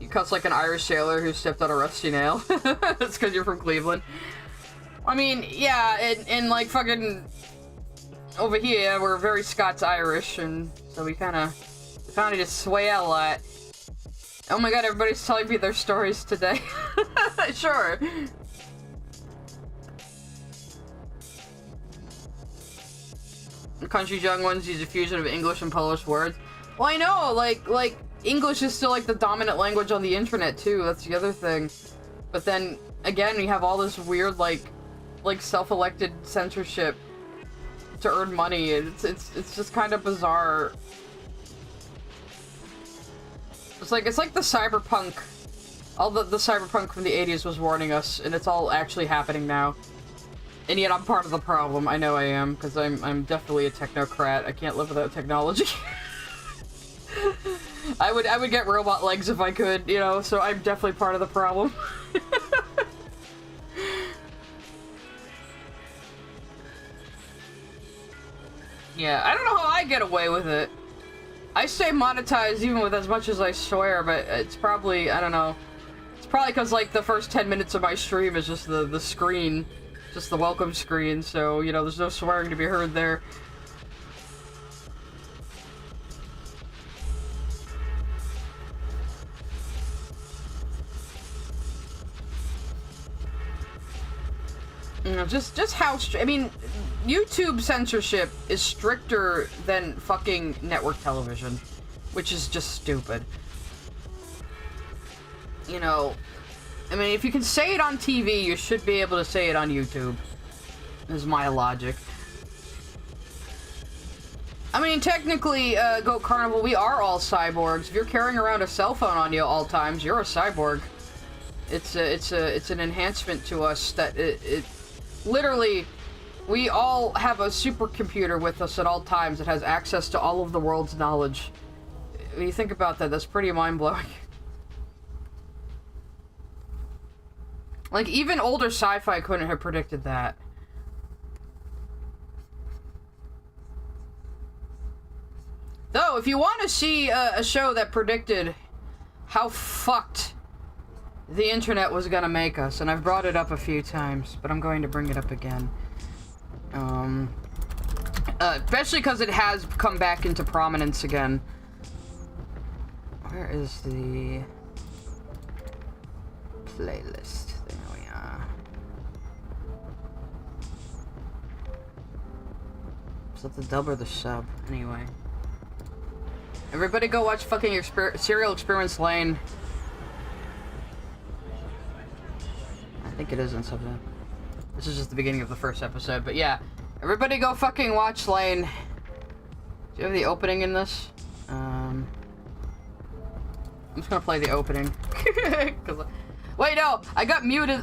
You cuss like an Irish sailor who stepped on a rusty nail. That's because you're from Cleveland. I mean, yeah, and like, fucking... Over here, we're very Scots-Irish, and so we kinda just sway out a lot. Oh my god, everybody's telling me their stories today. Sure. The country's young ones use a fusion of English and Polish words. Well, I know, like English is still like the dominant language on the internet too. That's the other thing. But then again, we have all this weird like self-elected censorship to earn money. It's just kind of bizarre. It's like the cyberpunk. All the cyberpunk from the 80s was warning us, and it's all actually happening now. And yet I'm part of the problem. I know I am, because I'm definitely a technocrat. I can't live without technology. I would get robot legs if I could, you know, so I'm definitely part of the problem. Yeah, I don't know how I get away with it. I stay monetized even with as much as I swear, but it's probably, I don't know. It's probably because, like, the first 10 minutes of my stream is just the screen. Just the welcome screen, so, you know, there's no swearing to be heard there. You know, just how I mean, YouTube censorship is stricter than fucking network television, which is just stupid. You know, I mean, if you can say it on TV, you should be able to say it on YouTube, is my logic. I mean, technically, Goat Carnival, we are all cyborgs. If you're carrying around a cell phone on you at all times, you're a cyborg. It's an enhancement to us that it literally We all have a supercomputer with us at all times that has access to all of the world's knowledge. When you think about that, that's pretty mind-blowing. Like, even older sci-fi couldn't have predicted that. Though, if you want to see a show that predicted how fucked the internet was gonna make us, and I've brought it up a few times, but I'm going to bring it up again. Especially because it has come back into prominence again. Where is the playlist? There we are. Is that the dub or the sub? Anyway. Everybody go watch fucking Serial Experiments Lane. I think it is in sub. This is just the beginning of the first episode, but yeah. Everybody go fucking watch Lane. Do you have the opening in this? I'm just gonna play the opening. Wait, no! I got muted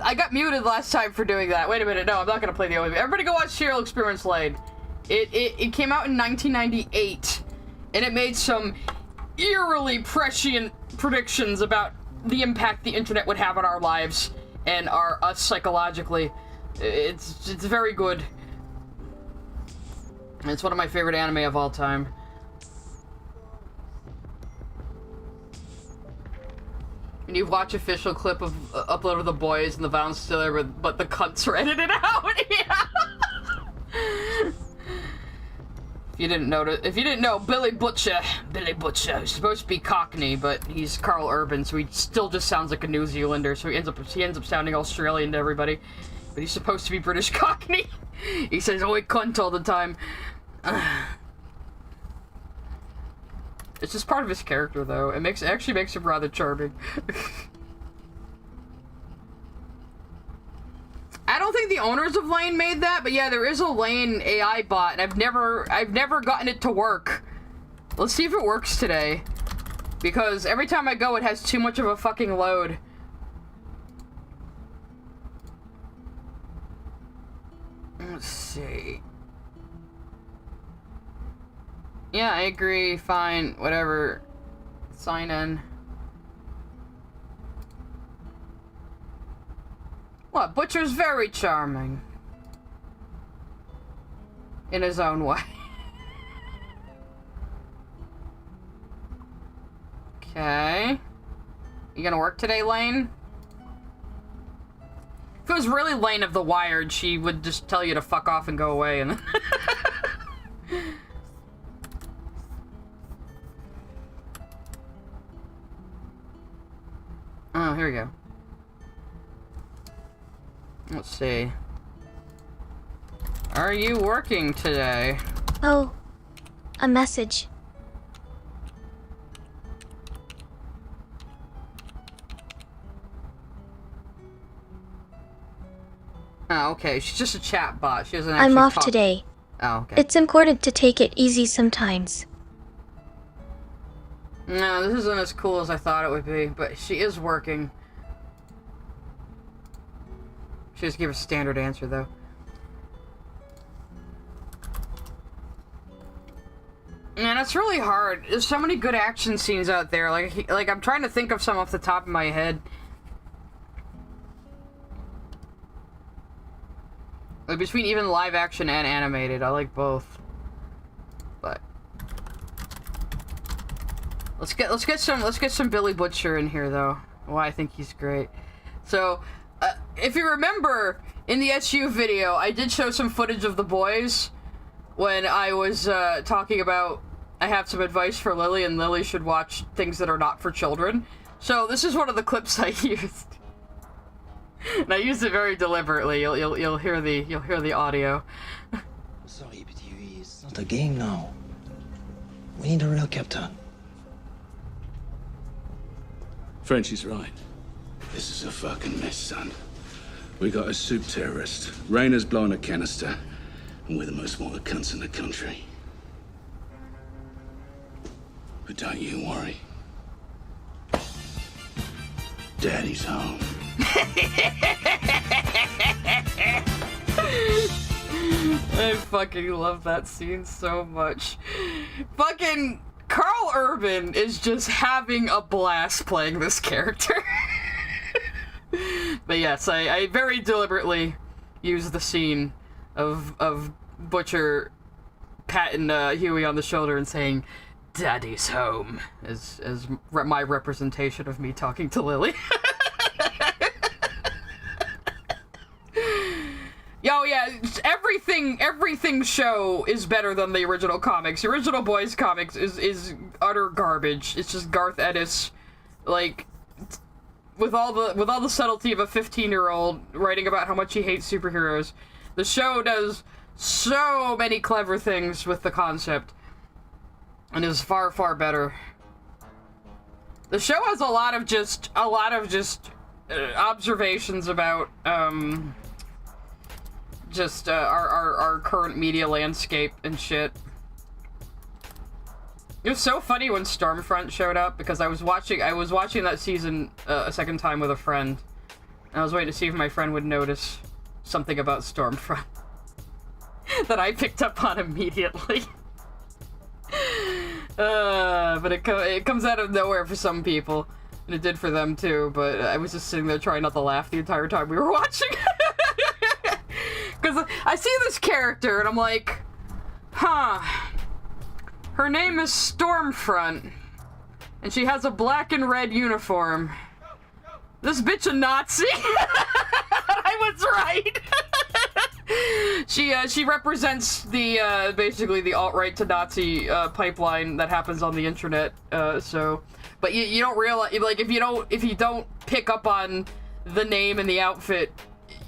last time for doing that. Wait a minute, no, I'm not gonna play the opening. Everybody go watch Serial Experiments Lane. It came out in 1998, and it made some eerily prescient predictions about the impact the internet would have on our lives and us psychologically. It's very good. It's one of my favorite anime of all time. And you watch official clip of upload of the boys and the violence still there, but the cunts are edited out. Yeah. If you didn't know, Billy Butcher is supposed to be Cockney, but he's Carl Urban, so he still just sounds like a New Zealander. So he ends up sounding Australian to everybody, but he's supposed to be British Cockney. He says "oi cunt" all the time. It's just part of his character, though. It actually makes him rather charming. I don't think the owners of Lane made that, but yeah, there is a Lane AI bot, and I've never gotten it to work. Let's see if it works today, because every time I go, it has too much of a fucking load. Let's see. Yeah, I agree. Fine. Whatever. Sign in. What? Butcher's very charming. In his own way. Okay. You gonna work today, Lane? If it was really Lane of The Wired, she would just tell you to fuck off and go away and... Oh, here we go. Let's see. Are you working today? Oh, a message. Oh, okay. She's just a chat bot. She doesn't actually I'm off talk. today. Oh, okay. It's important to take it easy sometimes. No, this isn't as cool as I thought it would be, but she is working. She just gave a standard answer, though. Man, it's really hard. There's so many good action scenes out there. Like I'm trying to think of some off the top of my head. Like, between even live action and animated, I like both. But let's get some Billy Butcher in here, though. Well, I think he's great. So, if you remember, in the SU video, I did show some footage of the boys when I was talking about I have some advice for Lily, and Lily should watch things that are not for children. So this is one of the clips I used, and I used it very deliberately. You'll hear the audio. Sorry, but it's not a game now. We need a real captain. Frenchie's right. This is a fucking mess, son. We got a soup terrorist. Rayner's blowing a canister. And we're the most wanted cunts in the country. But don't you worry. Daddy's home. I fucking love that scene so much. Fucking Carl Urban is just having a blast playing this character. But yes, I very deliberately used the scene of Butcher patting Huey on the shoulder and saying, "Daddy's home," as my representation of me talking to Lily. Yo, yeah, everything show is better than the original comics. The original Boys comics is utter garbage. It's just Garth Ennis, like, with all the subtlety of a 15-year-old writing about how much he hates superheroes. The show does so many clever things with the concept, and is far, far better. The show has a lot of just observations about our current media landscape and shit. It was so funny when Stormfront showed up, because I was watching that season a second time with a friend, and I was waiting to see if my friend would notice something about Stormfront that I picked up on immediately. But it comes out of nowhere for some people, and it did for them too, but I was just sitting there trying not to laugh the entire time we were watching. Because I see this character, and I'm like, huh, her name is Stormfront, and she has a black and red uniform. This bitch a Nazi? I was right. She represents the basically the alt-right to Nazi pipeline that happens on the internet. But you don't realize, like, if you don't pick up on the name and the outfit,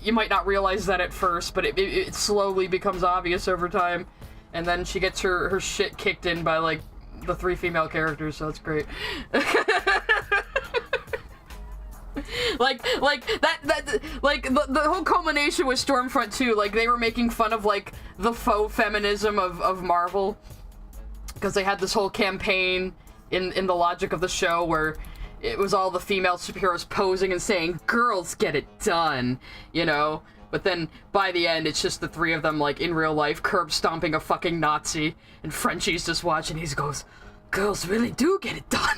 you might not realize that at first, but it slowly becomes obvious over time, and then she gets her shit kicked in by, like, the 3 female characters, so that's great. the whole culmination with Stormfront 2, like, they were making fun of, like, the faux feminism of Marvel, because they had this whole campaign in the logic of the show where it was all the female superheroes posing and saying, "Girls get it done," you know? But then, by the end, it's just the 3 of them, like, in real life, curb stomping a fucking Nazi, and Frenchie's just watching, he goes, "Girls really do get it done."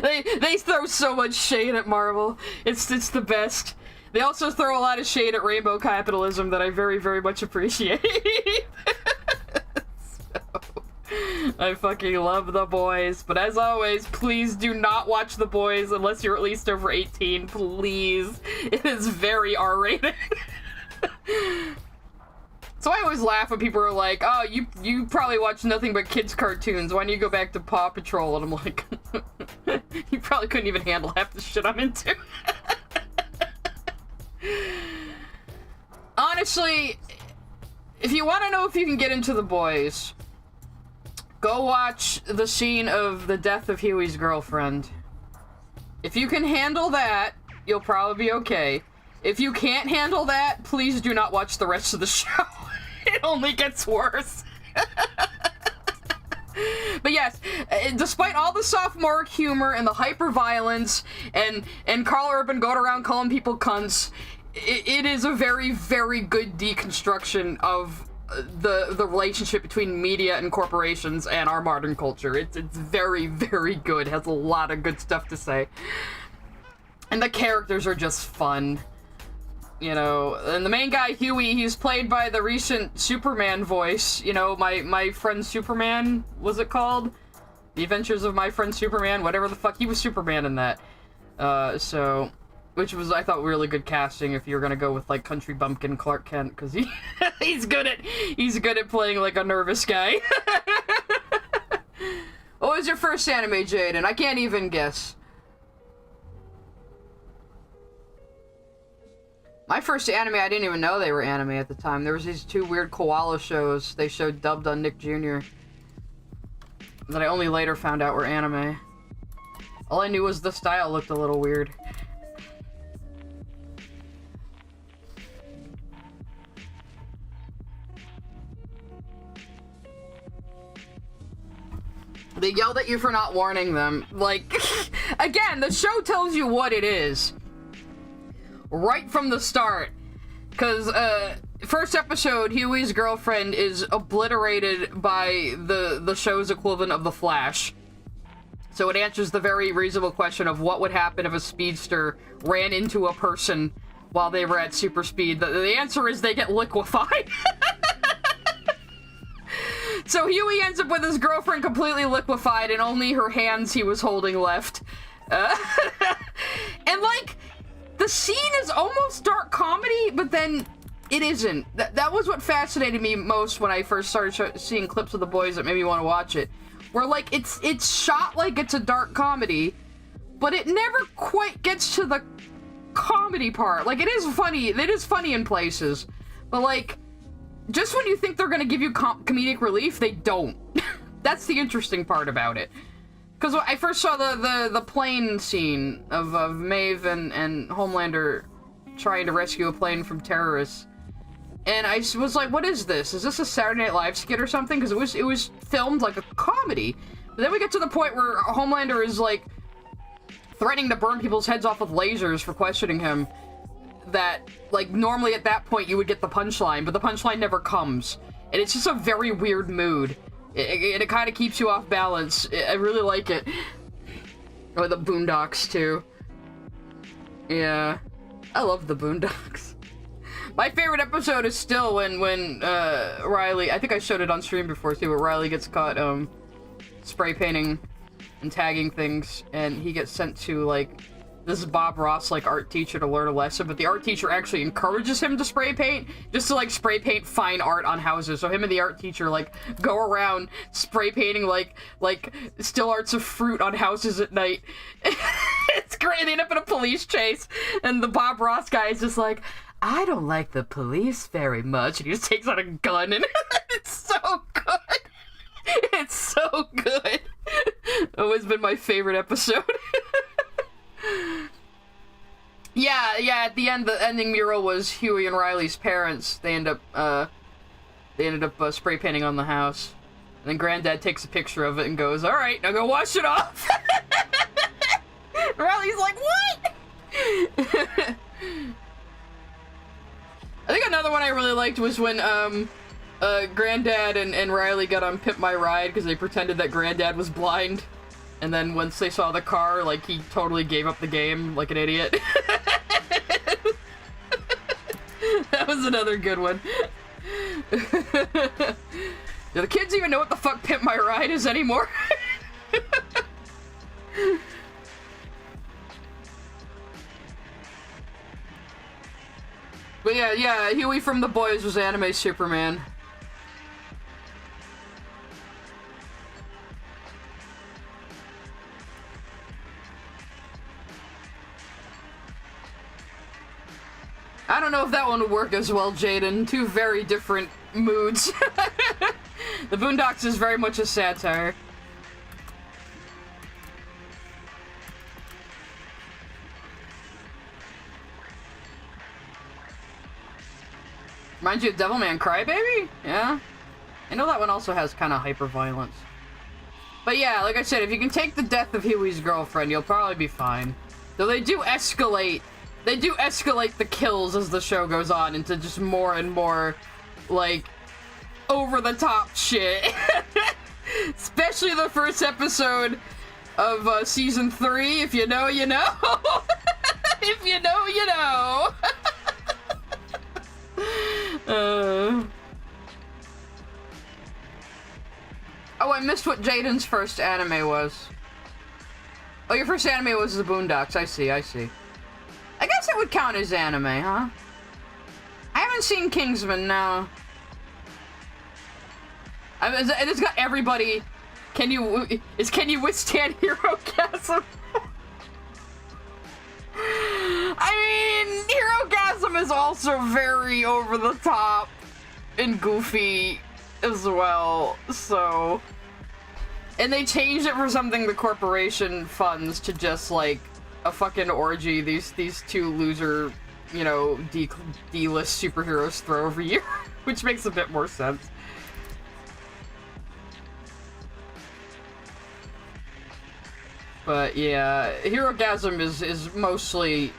They throw so much shade at Marvel. It's the best. They also throw a lot of shade at rainbow capitalism that I very, very much appreciate. I fucking love The Boys, but as always, please do not watch The Boys unless you're at least over 18, please. It is very R-rated. So I always laugh when people are like, "Oh, you probably watch nothing but kids' cartoons. Why don't you go back to Paw Patrol?" And I'm like, you probably couldn't even handle half the shit I'm into. Honestly, if you want to know if you can get into The Boys, go watch the scene of the death of Huey's girlfriend. If you can handle that, you'll probably be okay. If you can't handle that, please do not watch the rest of the show. It only gets worse. But yes, despite all the sophomoric humor and the hyper-violence and Carl Urban going around calling people cunts, it is a very, very good deconstruction of the relationship between media and corporations and our modern culture. It's very, very good. It has a lot of good stuff to say. And the characters are just fun. You know, and the main guy, Huey, he's played by the recent Superman voice. You know, my friend Superman, was it called? The Adventures of My Friend Superman, whatever the fuck. He was Superman in that. Which was, I thought, really good casting if you're gonna go with, like, country bumpkin Clark Kent, because he's good at playing, like, a nervous guy. What was your first anime, Jaden? I can't even guess. My first anime, I didn't even know they were anime at the time. There was these 2 weird koala shows they showed dubbed on Nick Jr. that I only later found out were anime. All I knew was the style looked a little weird. They yelled at you for not warning them. Like, again, the show tells you what it is. Right from the start. Because, first episode, Huey's girlfriend is obliterated by the show's equivalent of The Flash. So it answers the very reasonable question of what would happen if a speedster ran into a person while they were at super speed. The answer is they get liquefied. So Huey ends up with his girlfriend completely liquefied and only her hands he was holding left. And, like, the scene is almost dark comedy, but then it isn't. That was what fascinated me most when I first started seeing clips of The Boys that made me want to watch it. Where, like, it's shot like it's a dark comedy, but it never quite gets to the comedy part. Like, it is funny in places, but, like, just when you think they're gonna give you comedic relief, they don't. That's the interesting part about it. Because I first saw the plane scene of Maeve and Homelander trying to rescue a plane from terrorists, and I was like, what is this? Is this a Saturday Night Live skit or something? Because it was filmed like a comedy. But then we get to the point where Homelander is, like, threatening to burn people's heads off with lasers for questioning him. That, like, normally at that point you would get the punchline, but the punchline never comes. And it's just a very weird mood. It kind of keeps you off balance. I really like it. Or the Boondocks, too. Yeah. I love the Boondocks. My favorite episode is still when Riley, I think I showed it on stream before too, where Riley gets caught spray painting and tagging things, and he gets sent to, like, this Bob Ross, like, art teacher to learn a lesson, but the art teacher actually encourages him to spray paint, just to, like, spray paint fine art on houses. So him and the art teacher, like, go around spray painting, like still arts of fruit on houses at night. It's great. They end up in a police chase, and the Bob Ross guy is just like, I don't like the police very much, and he just takes out a gun, and it's so good. It's so good. Always been my favorite episode. Yeah, at the end, the ending mural was Huey and Riley's parents. They ended up spray painting on the house. And then Granddad takes a picture of it and goes, alright, now go wash it off. Riley's like, what? I think another one I really liked was when, Granddad and Riley got on Pimp My Ride because they pretended that Granddad was blind. And then once they saw the car, like, he totally gave up the game like an idiot. That was another good one. Do the kids even know what the fuck Pimp My Ride is anymore? But yeah, Huey from The Boys was anime Superman. I don't know if that one would work as well, Jaden. Two very different moods. The Boondocks is very much a satire. Reminds you of Devilman Crybaby? Yeah. I know that one also has kind of hyper-violence. But yeah, like I said, if you can take the death of Huey's girlfriend, you'll probably be fine. Though they do escalate the kills as the show goes on into just more and more, like, over-the-top shit. Especially the first episode of season 3. If you know, you know. If you know, you know. Oh, I missed what Jaden's first anime was. Oh, your first anime was The Boondocks. I see. I guess it would count as anime, huh? I haven't seen Kingsman, no. It's got everybody. Can you withstand Hero-gasm? I mean, Hero-gasm is also very over the top and goofy as well, so. And they changed it for something the corporation funds to just, like, a fucking orgy these two loser, you know, D-list superheroes throw every year, which makes a bit more sense. But yeah, Hero-gasm is mostly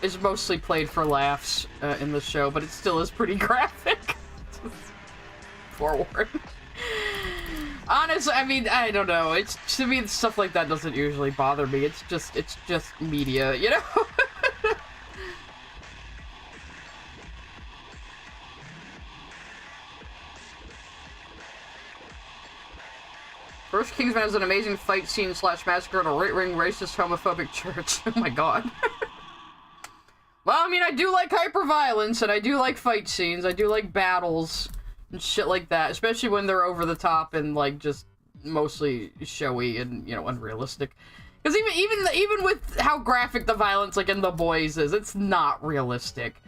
is mostly played for laughs in the show, but it still is pretty graphic. Forward. Honestly, I mean, I don't know. It's, to me, stuff like that doesn't usually bother me. It's just media, you know? First Kingsman has an amazing fight scene / massacre in a right-wing racist homophobic church. Oh my god. Well, I mean, I do like hyper-violence, and I do like fight scenes. I do like battles and shit like that, especially when they're over the top and, like, just mostly showy and, you know, unrealistic. Because even with how graphic the violence, like, in The Boys is, it's not realistic.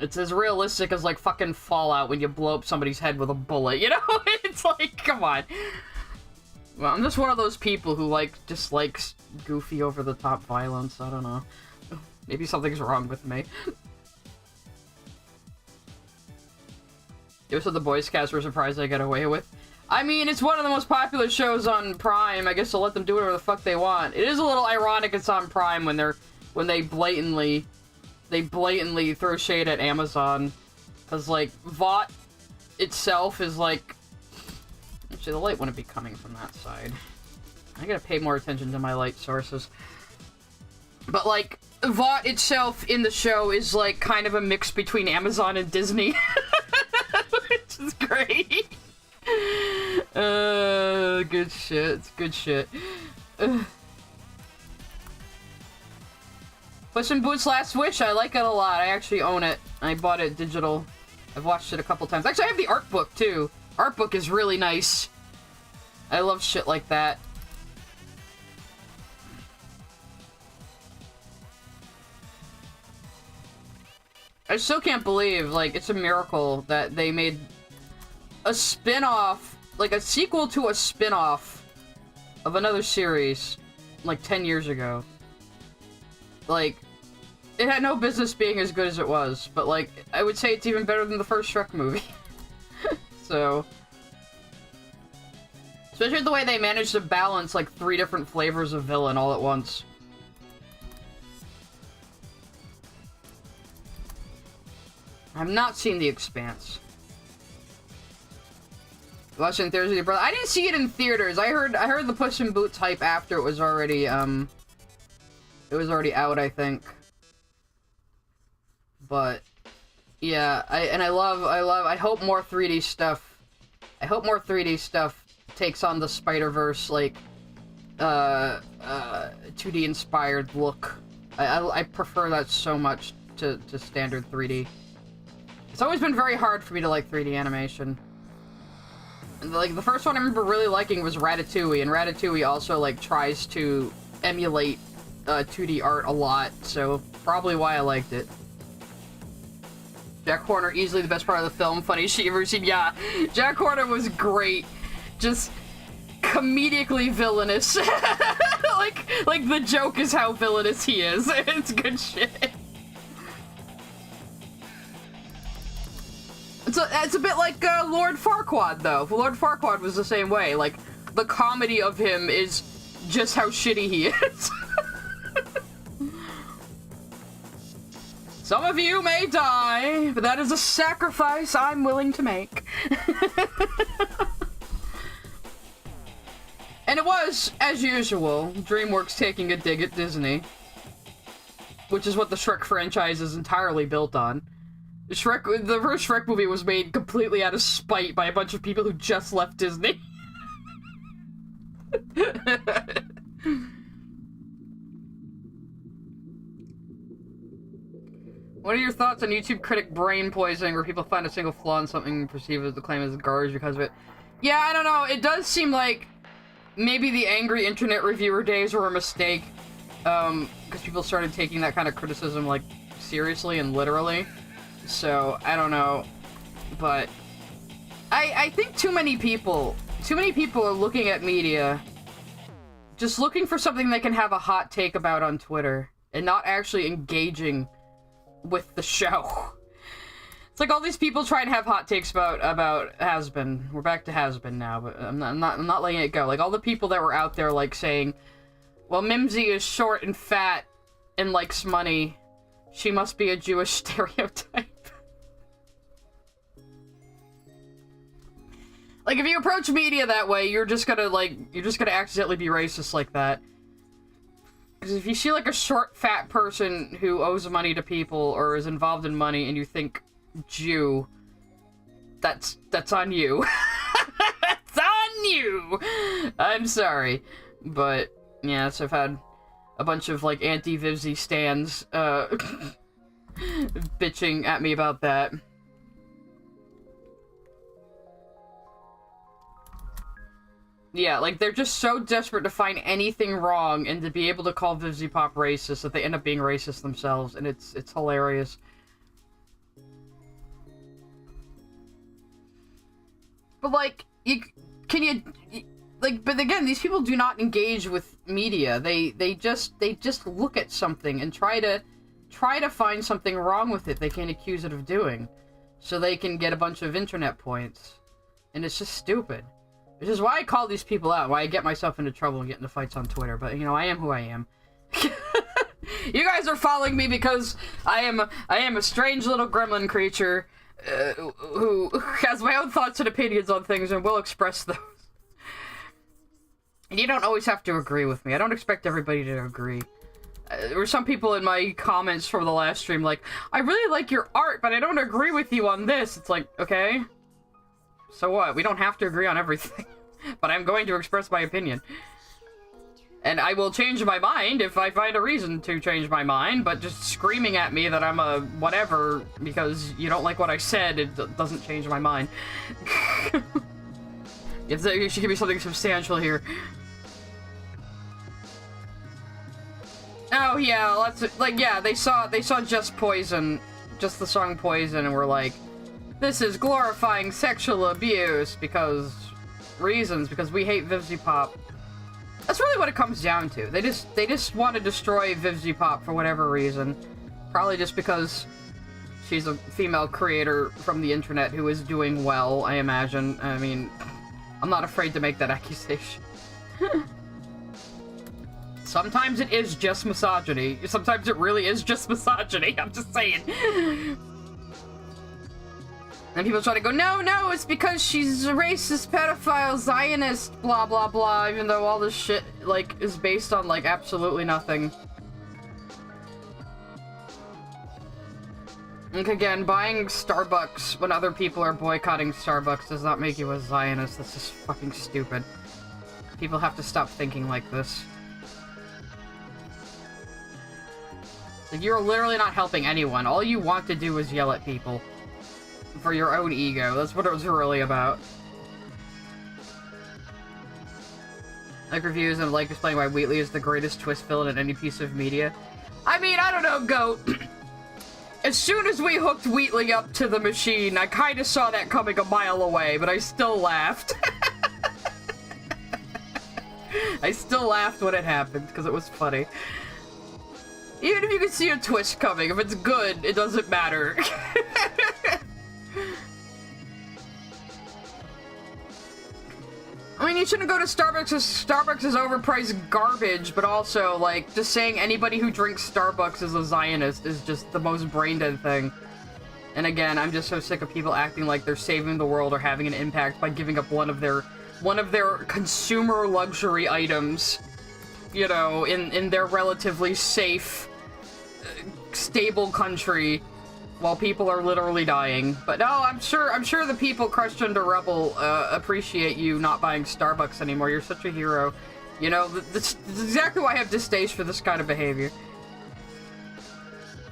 It's as realistic as, like, fucking Fallout when you blow up somebody's head with a bullet, you know? It's like, come on. Well, I'm just one of those people who, like, just likes goofy over-the-top violence. I don't know. Maybe something's wrong with me. It was what the Boys cast were surprised I got away with. I mean, it's one of the most popular shows on Prime. I guess I'll let them do whatever the fuck they want. It is a little ironic it's on Prime when they blatantly throw shade at Amazon. Because, like, VOT itself is, like... Actually, the light wouldn't be coming from that side. I gotta pay more attention to my light sources. But, like, VOT itself in the show is, like, kind of a mix between Amazon and Disney. Which is great. Good shit. It's good shit. Puss in Boots Last Wish, I like it a lot. I actually own it. I bought it digital. I've watched it a couple times. Actually, I have the art book, too. Art book is really nice. I love shit like that. I still can't believe, like, it's a miracle that they made a spin-off, like a sequel to a spin-off of another series, like 10 years ago. Like, it had no business being as good as it was, but, like, I would say it's even better than the first Shrek movie. So... Especially the way they managed to balance, like, 3 different flavors of villain all at once. I've not seen The Expanse. Watching Thursday, brother. I didn't see it in theaters. I heard the Puss in Boots hype after it was already out, I think. But yeah, I hope more 3D stuff. I hope more 3D stuff takes on the Spider-Verse, like 2D inspired look. I prefer that so much to standard 3D. It's always been very hard for me to like 3D animation. And, like, the first one I remember really liking was Ratatouille, and Ratatouille also, like, tries to emulate 2D art a lot, so probably why I liked it. Jack Horner, easily the best part of the film. Funny shit you've ever seen. Yeah, Jack Horner was great. Just comedically villainous. like the joke is how villainous he is. It's good shit. It's a bit like Lord Farquaad, though. Lord Farquaad was the same way. Like, the comedy of him is just how shitty he is. Some of you may die, but that is a sacrifice I'm willing to make. And it was, as usual, DreamWorks taking a dig at Disney. Which is what the Shrek franchise is entirely built on. The first Shrek movie was made completely out of spite by a bunch of people who just left Disney. What are your thoughts on YouTube critic brain poisoning, where people find a single flaw in something perceived as the claim as garbage because of it? Yeah, I don't know. It does seem like maybe the angry internet reviewer days were a mistake, because people started taking that kind of criticism, like, seriously and literally. So, I don't know, but I think too many people are looking at media just looking for something they can have a hot take about on Twitter and not actually engaging with the show. It's like all these people try and have hot takes about Has-Been. We're back to Has-Been now, but I'm not letting it go. Like all the people that were out there like saying, well, Mimsy is short and fat and likes money. She must be a Jewish stereotype. Like, if you approach media that way, you're just gonna accidentally be racist like that. Because if you see, like, a short, fat person who owes money to people or is involved in money and you think Jew, that's on you. That's on you! I'm sorry. But, yeah, so I've had a bunch of, like, anti-Vivzy stans, bitching at me about that. Yeah, like, they're just so desperate to find anything wrong and to be able to call Vivzy Pop racist that they end up being racist themselves, and it's hilarious. But, like, but again, these people do not engage with media. They just look at something and try to find something wrong with it they can accuse it of doing, so they can get a bunch of internet points. And it's just stupid. Which is why I call these people out, why I get myself into trouble and get into fights on Twitter. But, you know, I am who I am. You guys are following me because I am a strange little gremlin creature who has my own thoughts and opinions on things and will express those. And you don't always have to agree with me. I don't expect everybody to agree. There were some people in my comments from the last stream like, I really like your art, but I don't agree with you on this. It's like, okay. So what? We don't have to agree on everything. But I'm going to express my opinion. And I will change my mind if I find a reason to change my mind, but just screaming at me that I'm a whatever because you don't like what I said, it doesn't change my mind. You should give me something substantial here. Oh yeah, let's, like, yeah, they saw Just Poison, just the song Poison, and were like, this is glorifying sexual abuse because we hate Vivzy Pop. That's really what it comes down to. They just want to destroy Vivzy Pop for whatever reason. Probably just because she's a female creator from the internet who is doing well, I imagine. I mean, I'm not afraid to make that accusation. Sometimes it is just misogyny. Sometimes it really is just misogyny. I'm just saying. And people try to go, no, it's because she's a racist, pedophile, Zionist, blah, blah, blah, even though all this shit, like, is based on, like, absolutely nothing. Like, again, buying Starbucks when other people are boycotting Starbucks does not make you a Zionist. That's just fucking stupid. People have to stop thinking like this. Like, you're literally not helping anyone. All you want to do is yell at people. For your own ego. That's what it was really about. Like reviews and like explaining why Wheatley is the greatest twist villain in any piece of media. I mean, I don't know, Goat. As soon as we hooked Wheatley up to the machine, I kind of saw that coming a mile away, but I still laughed. I still laughed when it happened, because it was funny. Even if you can see a twist coming, if it's good, it doesn't matter. I mean, you shouldn't go to Starbucks because Starbucks is overpriced garbage, but also, like, just saying anybody who drinks Starbucks is a Zionist is just the most brain-dead thing. And again, I'm just so sick of people acting like they're saving the world or having an impact by giving up one of their consumer luxury items, you know, in their relatively safe, stable country. While people are literally dying. But no, I'm sure the people crushed under rubble appreciate you not buying Starbucks anymore. You're such a hero. You know, that's exactly why I have distaste for this kind of behavior.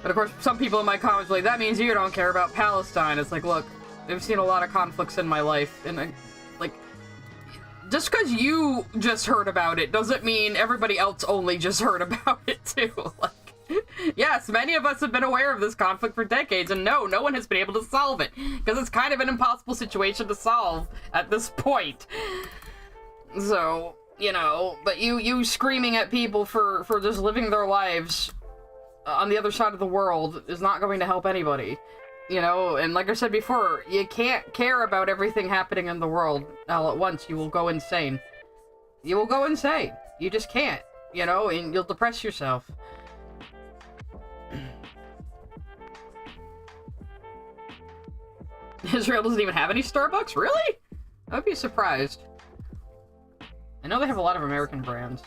But of course, some people in my comments are like, that means you don't care about Palestine. It's like, look, I've seen a lot of conflicts in my life, and like, just because you just heard about it doesn't mean everybody else only just heard about it too. Like, yes, many of us have been aware of this conflict for decades, and no one has been able to solve it, because it's kind of an impossible situation to solve at this point. So, you know, but you screaming at people for just living their lives on the other side of the world is not going to help anybody. You know, and like I said before, you can't care about everything happening in the world all at once. You will go insane. You will go insane. You just can't, you know, and you'll depress yourself. Israel doesn't even have any Starbucks? Really? I would be surprised. I know they have a lot of American brands.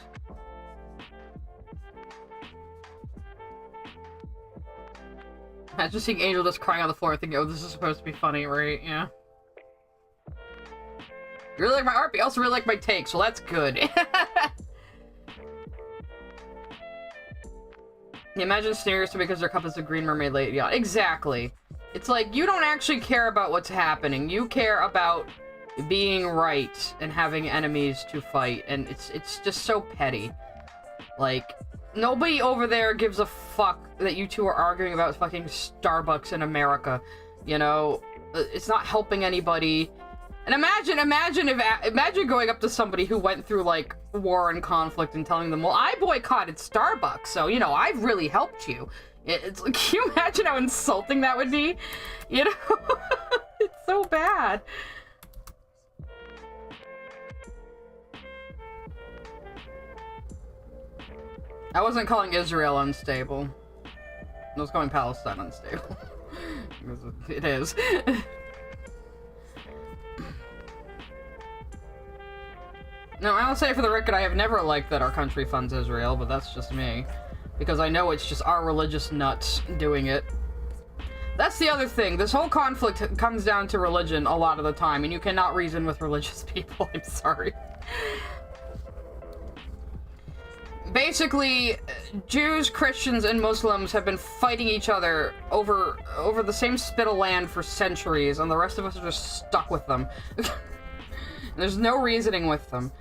Imagine seeing Angel just crying on the floor thinking, oh, this is supposed to be funny, right? Yeah. You really like my art, but you also really like my takes, well that's good. Imagine sneers because their cup is a green mermaid lady. Yeah, exactly. It's like, you don't actually care about what's happening. You care about being right and having enemies to fight, and it's just so petty. Like, nobody over there gives a fuck that you two are arguing about fucking Starbucks in America. You know, it's not helping anybody. And imagine going up to somebody who went through, like, war and conflict and telling them, well, I boycotted Starbucks, so, you know, I've really helped you. It's like, can you imagine how insulting that would be? You know? It's so bad. I wasn't calling Israel unstable. I was calling Palestine unstable. It is. No, I'll say for the record, I have never liked that our country funds Israel, but that's just me. Because I know it's just our religious nuts doing it. That's the other thing. This whole conflict comes down to religion a lot of the time, and you cannot reason with religious people. I'm sorry. Basically, Jews, Christians, and Muslims have been fighting each other over the same spit of land for centuries, and the rest of us are just stuck with them. There's no reasoning with them.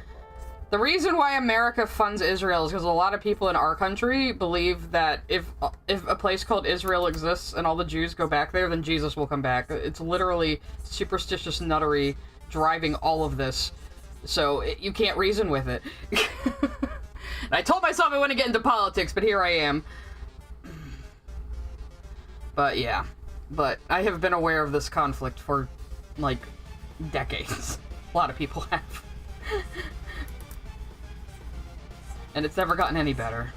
The reason why America funds Israel is because a lot of people in our country believe that if a place called Israel exists and all the Jews go back there, then Jesus will come back. It's literally superstitious nuttery driving all of this. So you can't reason with it. I told myself I wouldn't get into politics, but here I am. But yeah. But I have been aware of this conflict for, like, decades. A lot of people have. And it's never gotten any better.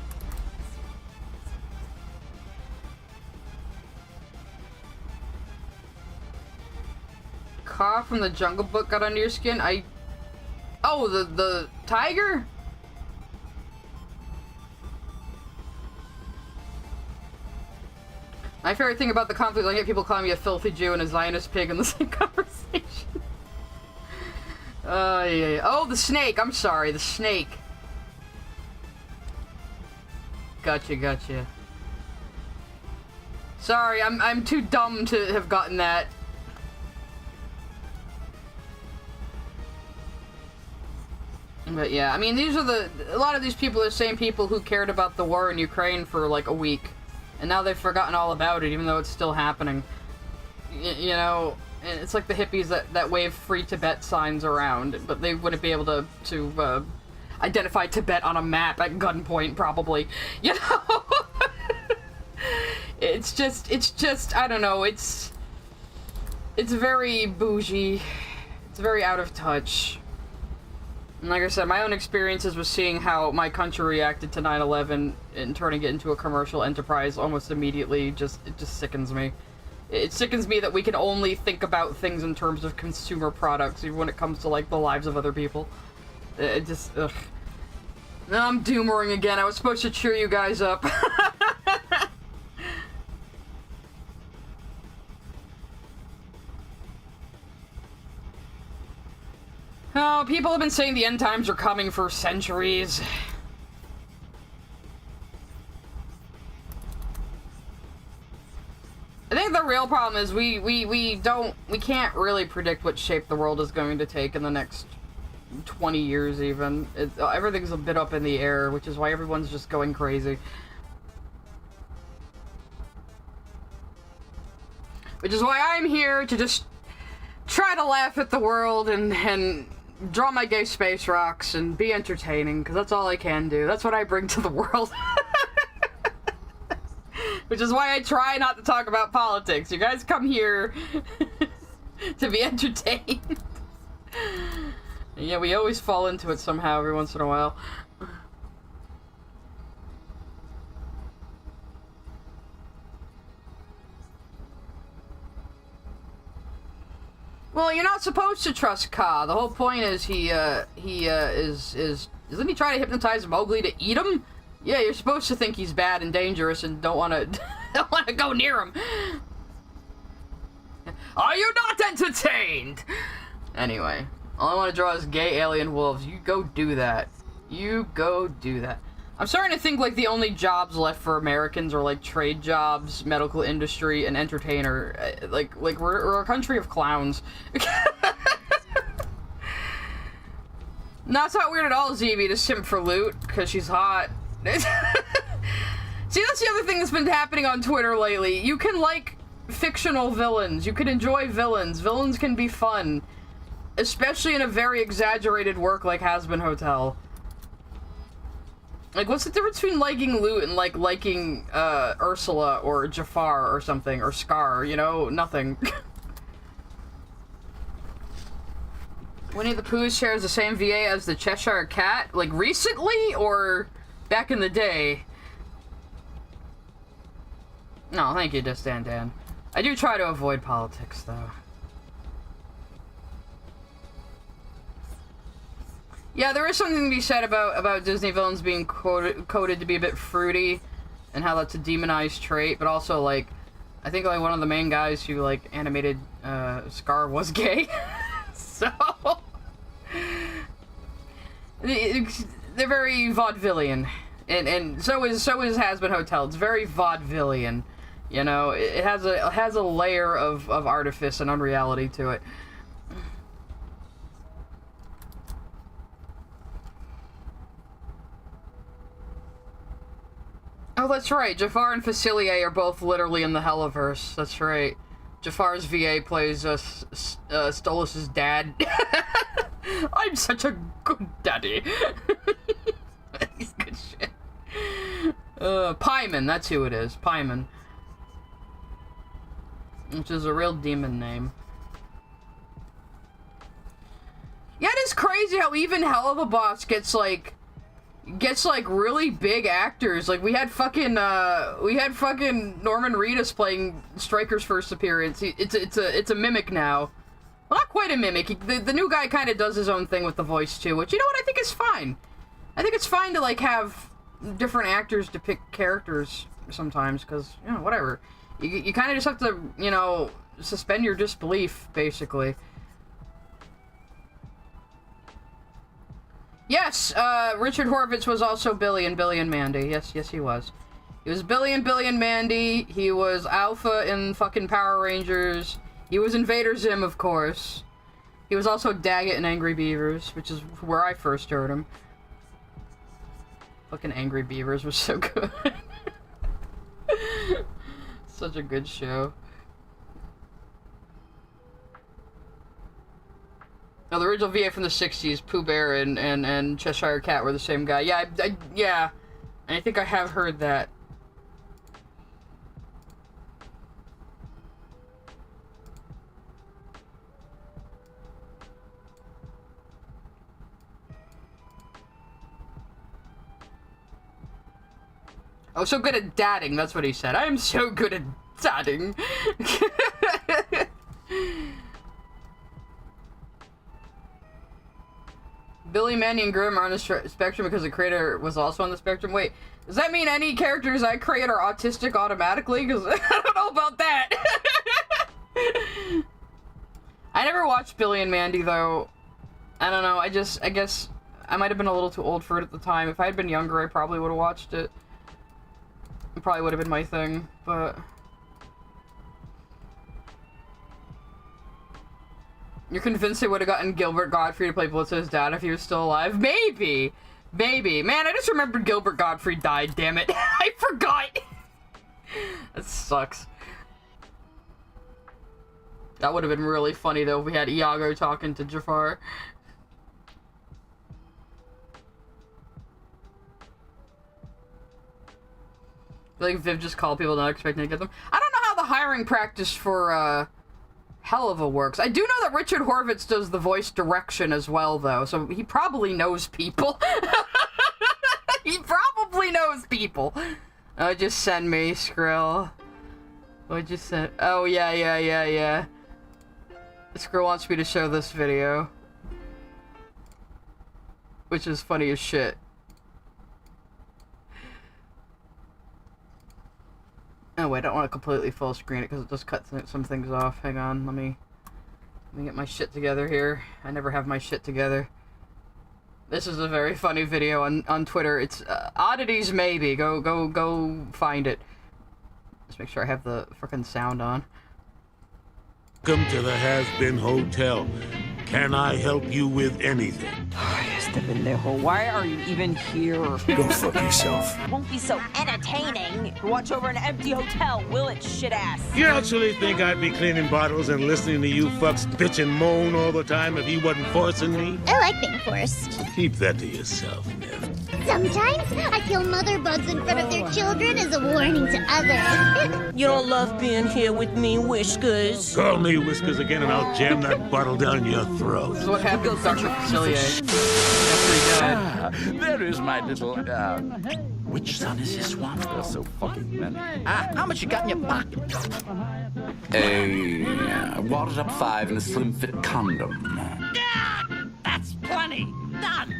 Car from the Jungle Book got under your skin? Oh, the tiger? My favorite thing about the conflict is I get people calling me a filthy Jew and a Zionist pig in the same conversation. Yeah. Oh, the snake. I'm sorry, the snake. Gotcha. Sorry, I'm too dumb to have gotten that. But yeah, I mean, a lot of these people are the same people who cared about the war in Ukraine for like a week. And now they've forgotten all about it, even though it's still happening. You know, it's like the hippies that wave free Tibet signs around, but they wouldn't be able to identify Tibet on a map at gunpoint, probably. You know? It's just, I don't know, it's very bougie. It's very out of touch. And like I said, my own experiences with seeing how my country reacted to 9/11 and turning it into a commercial enterprise almost immediately, it just sickens me. It sickens me that we can only think about things in terms of consumer products, even when it comes to, like, the lives of other people. It just, ugh. Now I'm doomering again. I was supposed to cheer you guys up. Oh, people have been saying the end times are coming for centuries. I think the real problem is we can't really predict what shape the world is going to take in the next 20 years even. Everything's a bit up in the air, which is why everyone's just going crazy. Which is why I'm here to just try to laugh at the world and draw my gay space rocks and be entertaining, because that's all I can do. That's what I bring to the world. Which is why I try not to talk about politics. You guys come here to be entertained. Yeah, we always fall into it somehow every once in a while. Well, you're not supposed to trust Ka. The whole point is isn't he trying to hypnotize Mowgli to eat him? Yeah, you're supposed to think he's bad and dangerous and don't want to don't want to go near him. Are you not entertained? Anyway, all I want to draw is gay alien wolves. You go do that. You go do that. I'm starting to think like the only jobs left for Americans are like trade jobs, medical industry, and entertainer. Like we're a country of clowns. Not so weird at all, ZB, to simp for loot because she's hot. See, that's the other thing that's been happening on Twitter lately. You can like fictional villains. You can enjoy villains. Villains can be fun, especially in a very exaggerated work like Hazbin Hotel. Like, what's the difference between liking Loot and, like, liking, Ursula or Jafar or something, or Scar, you know? Nothing. Winnie the Pooh shares the same VA as the Cheshire Cat, like, recently, or back in the day? No, thank you, Distan Dan. I do try to avoid politics, though. Yeah, there is something to be said about Disney villains being coded to be a bit fruity, and how that's a demonized trait, but also, like, I think, like, one of the main guys who, like, animated, Scar was gay. So... they're very vaudevillian. And so is Hazbin Hotel. It's very vaudevillian. You know, it has a layer of artifice and unreality to it. Oh, that's right. Jafar and Facilier are both literally in the Helliverse. That's right. Jafar's VA plays Stolas' dad. I'm such a good daddy. He's good shit. Paimon, that's who it is. Paimon. Which is a real demon name. Yeah, it is crazy how even Hell of a Boss gets like really big actors. Like we had fucking Norman Reedus playing Stryker's first appearance. It's a mimic now. Well, not quite a mimic. The new guy kind of does his own thing with the voice too, which, you know what, I think is fine. I think it's fine to like have different actors depict characters sometimes, because, you know, whatever. You kind of just have to, you know, suspend your disbelief, basically. Yes, Richard Horvitz was also Billy and Mandy. Yes, he was. He was Billy and Mandy. He was Alpha in fucking Power Rangers. He was Invader Zim, of course. He was also Daggett in Angry Beavers, which is where I first heard him. Fucking Angry Beavers was so good. Such a good show. No, the original VA from the 60s, Pooh Bear and Cheshire Cat were the same guy. Yeah, yeah. And I think I have heard that. I was so good at dadding, that's what he said. I am so good at dadding. Billy, Mandy, and Grimm are on the spectrum because the creator was also on the spectrum. Wait, does that mean any characters I create are autistic automatically? Because I don't know about that. I never watched Billy and Mandy, though. I don't know, I guess I might have been a little too old for it at the time. If I had been younger, I probably would have watched it. It probably would have been my thing, but... You're convinced they would have gotten Gilbert Gottfried to play Blitz's dad if he was still alive? Maybe! Maybe. Man, I just remembered Gilbert Gottfried died, damn it. I forgot! That sucks. That would have been really funny, though, if we had Iago talking to Jafar. I feel like Viv just called people not expecting to get them. I don't know how the hiring practice for, Helliva works. I do know that Richard Horvitz does the voice direction as well, though, so he probably knows people. He probably knows people. Oh, just send me, Skrill. What'd you send? Oh, yeah. This girl wants me to show this video. Which is funny as shit. Oh wait, I don't want to completely full screen it because it just cuts some things off. Hang on, let me get my shit together here. I never have my shit together. This is a very funny video on Twitter. It's Oddities Maybe. Go find it. Just make sure I have the frickin' sound on. Welcome to the Has-Been Hotel. Can I help you with anything? Step in there, hole. Why are you even here? Go fuck yourself. Won't be so entertaining to watch over an empty hotel, will it, shit ass? You actually think I'd be cleaning bottles and listening to you fucks bitch and moan all the time if he wasn't forcing me? I like being forced. Keep that to yourself, Nev. Sometimes I kill mother bugs in front of their children as a warning to others. You don't love being here with me, Whiskers? Call me Whiskers again and I'll jam that bottle down your throat. This is what happened to Dr. Facilier after he died. There is my little, which son is this one? There's so fucking many. How much you got in your pocket? A wadded up 5 and a slim fit condom. Yeah, that's plenty. Done.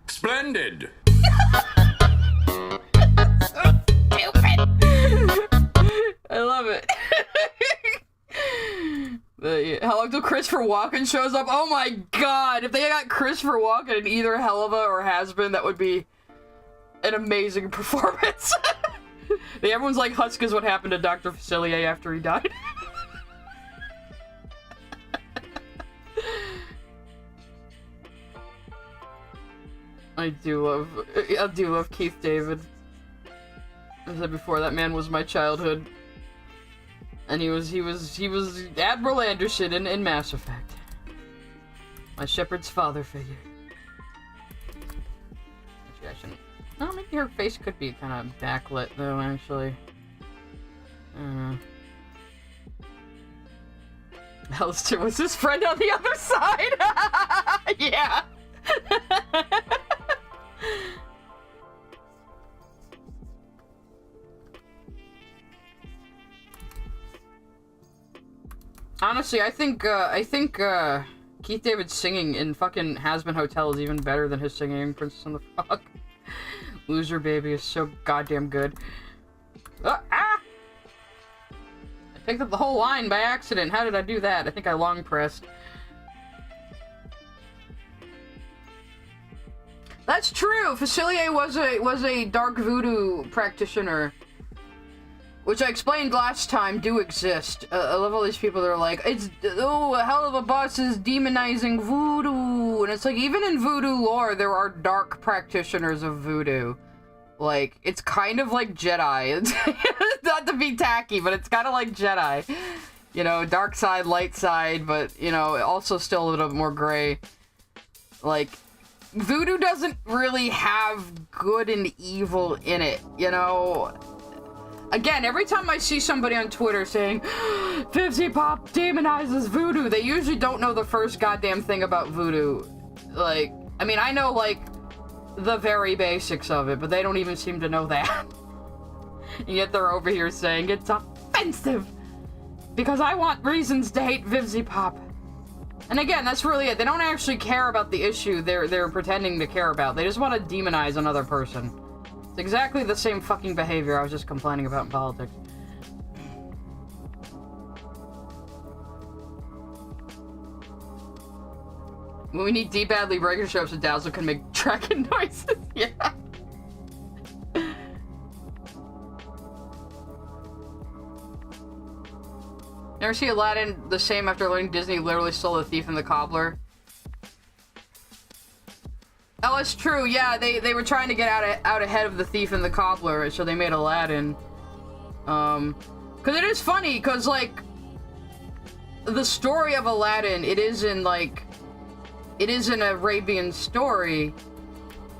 Splendid! I love it. How long till Christopher Walken shows up? Oh my god! If they got Christopher Walken in either Helluva or Has-Been, that would be an amazing performance. Everyone's like, Husk is what happened to Dr. Facilier after he died. I do love Keith David. As I said before, that man was my childhood. And he was Admiral Anderson in Mass Effect. My Shepard's father figure. Actually, I shouldn't. No, maybe her face could be kind of backlit though, actually. Alistair was his friend on the other side! Yeah! Honestly, I think Keith David's singing in fucking Has-Been Hotel is even better than his singing in Princess and the Frog. Loser Baby is so goddamn good. I picked up the whole line by accident. How did I do that? I think I long pressed. That's true. Facilier was a dark voodoo practitioner, which I explained last time do exist. I love all these people that are like, a hell of a boss is demonizing voodoo, and it's like, even in voodoo lore, there are dark practitioners of voodoo. Like, it's kind of like Jedi. It's not to be tacky, but it's kind of like Jedi. You know, dark side, light side, but, you know, also still a little bit more gray. Like, voodoo doesn't really have good and evil in it, you know? Again, every time I see somebody on Twitter saying, Fifty Pop demonizes voodoo, they usually don't know the first goddamn thing about voodoo. Like, I mean, I know, like, the very basics of it, but they don't even seem to know that. And yet they're over here saying it's offensive because I want reasons to hate Vivzy Pop. And again, that's really it. They don't actually care about the issue they're pretending to care about. They just want to demonize another person. It's exactly the same fucking behavior I was just complaining about in politics. When we need D-Badly regular shows so Dazzle can make dragon noises. Yeah. Never see Aladdin the same after learning Disney literally stole the thief and the cobbler? Oh, it's true. Yeah, they were trying to get out ahead of the thief and the cobbler, so they made Aladdin. Cause it is funny, cause like the story of Aladdin, it is an Arabian story,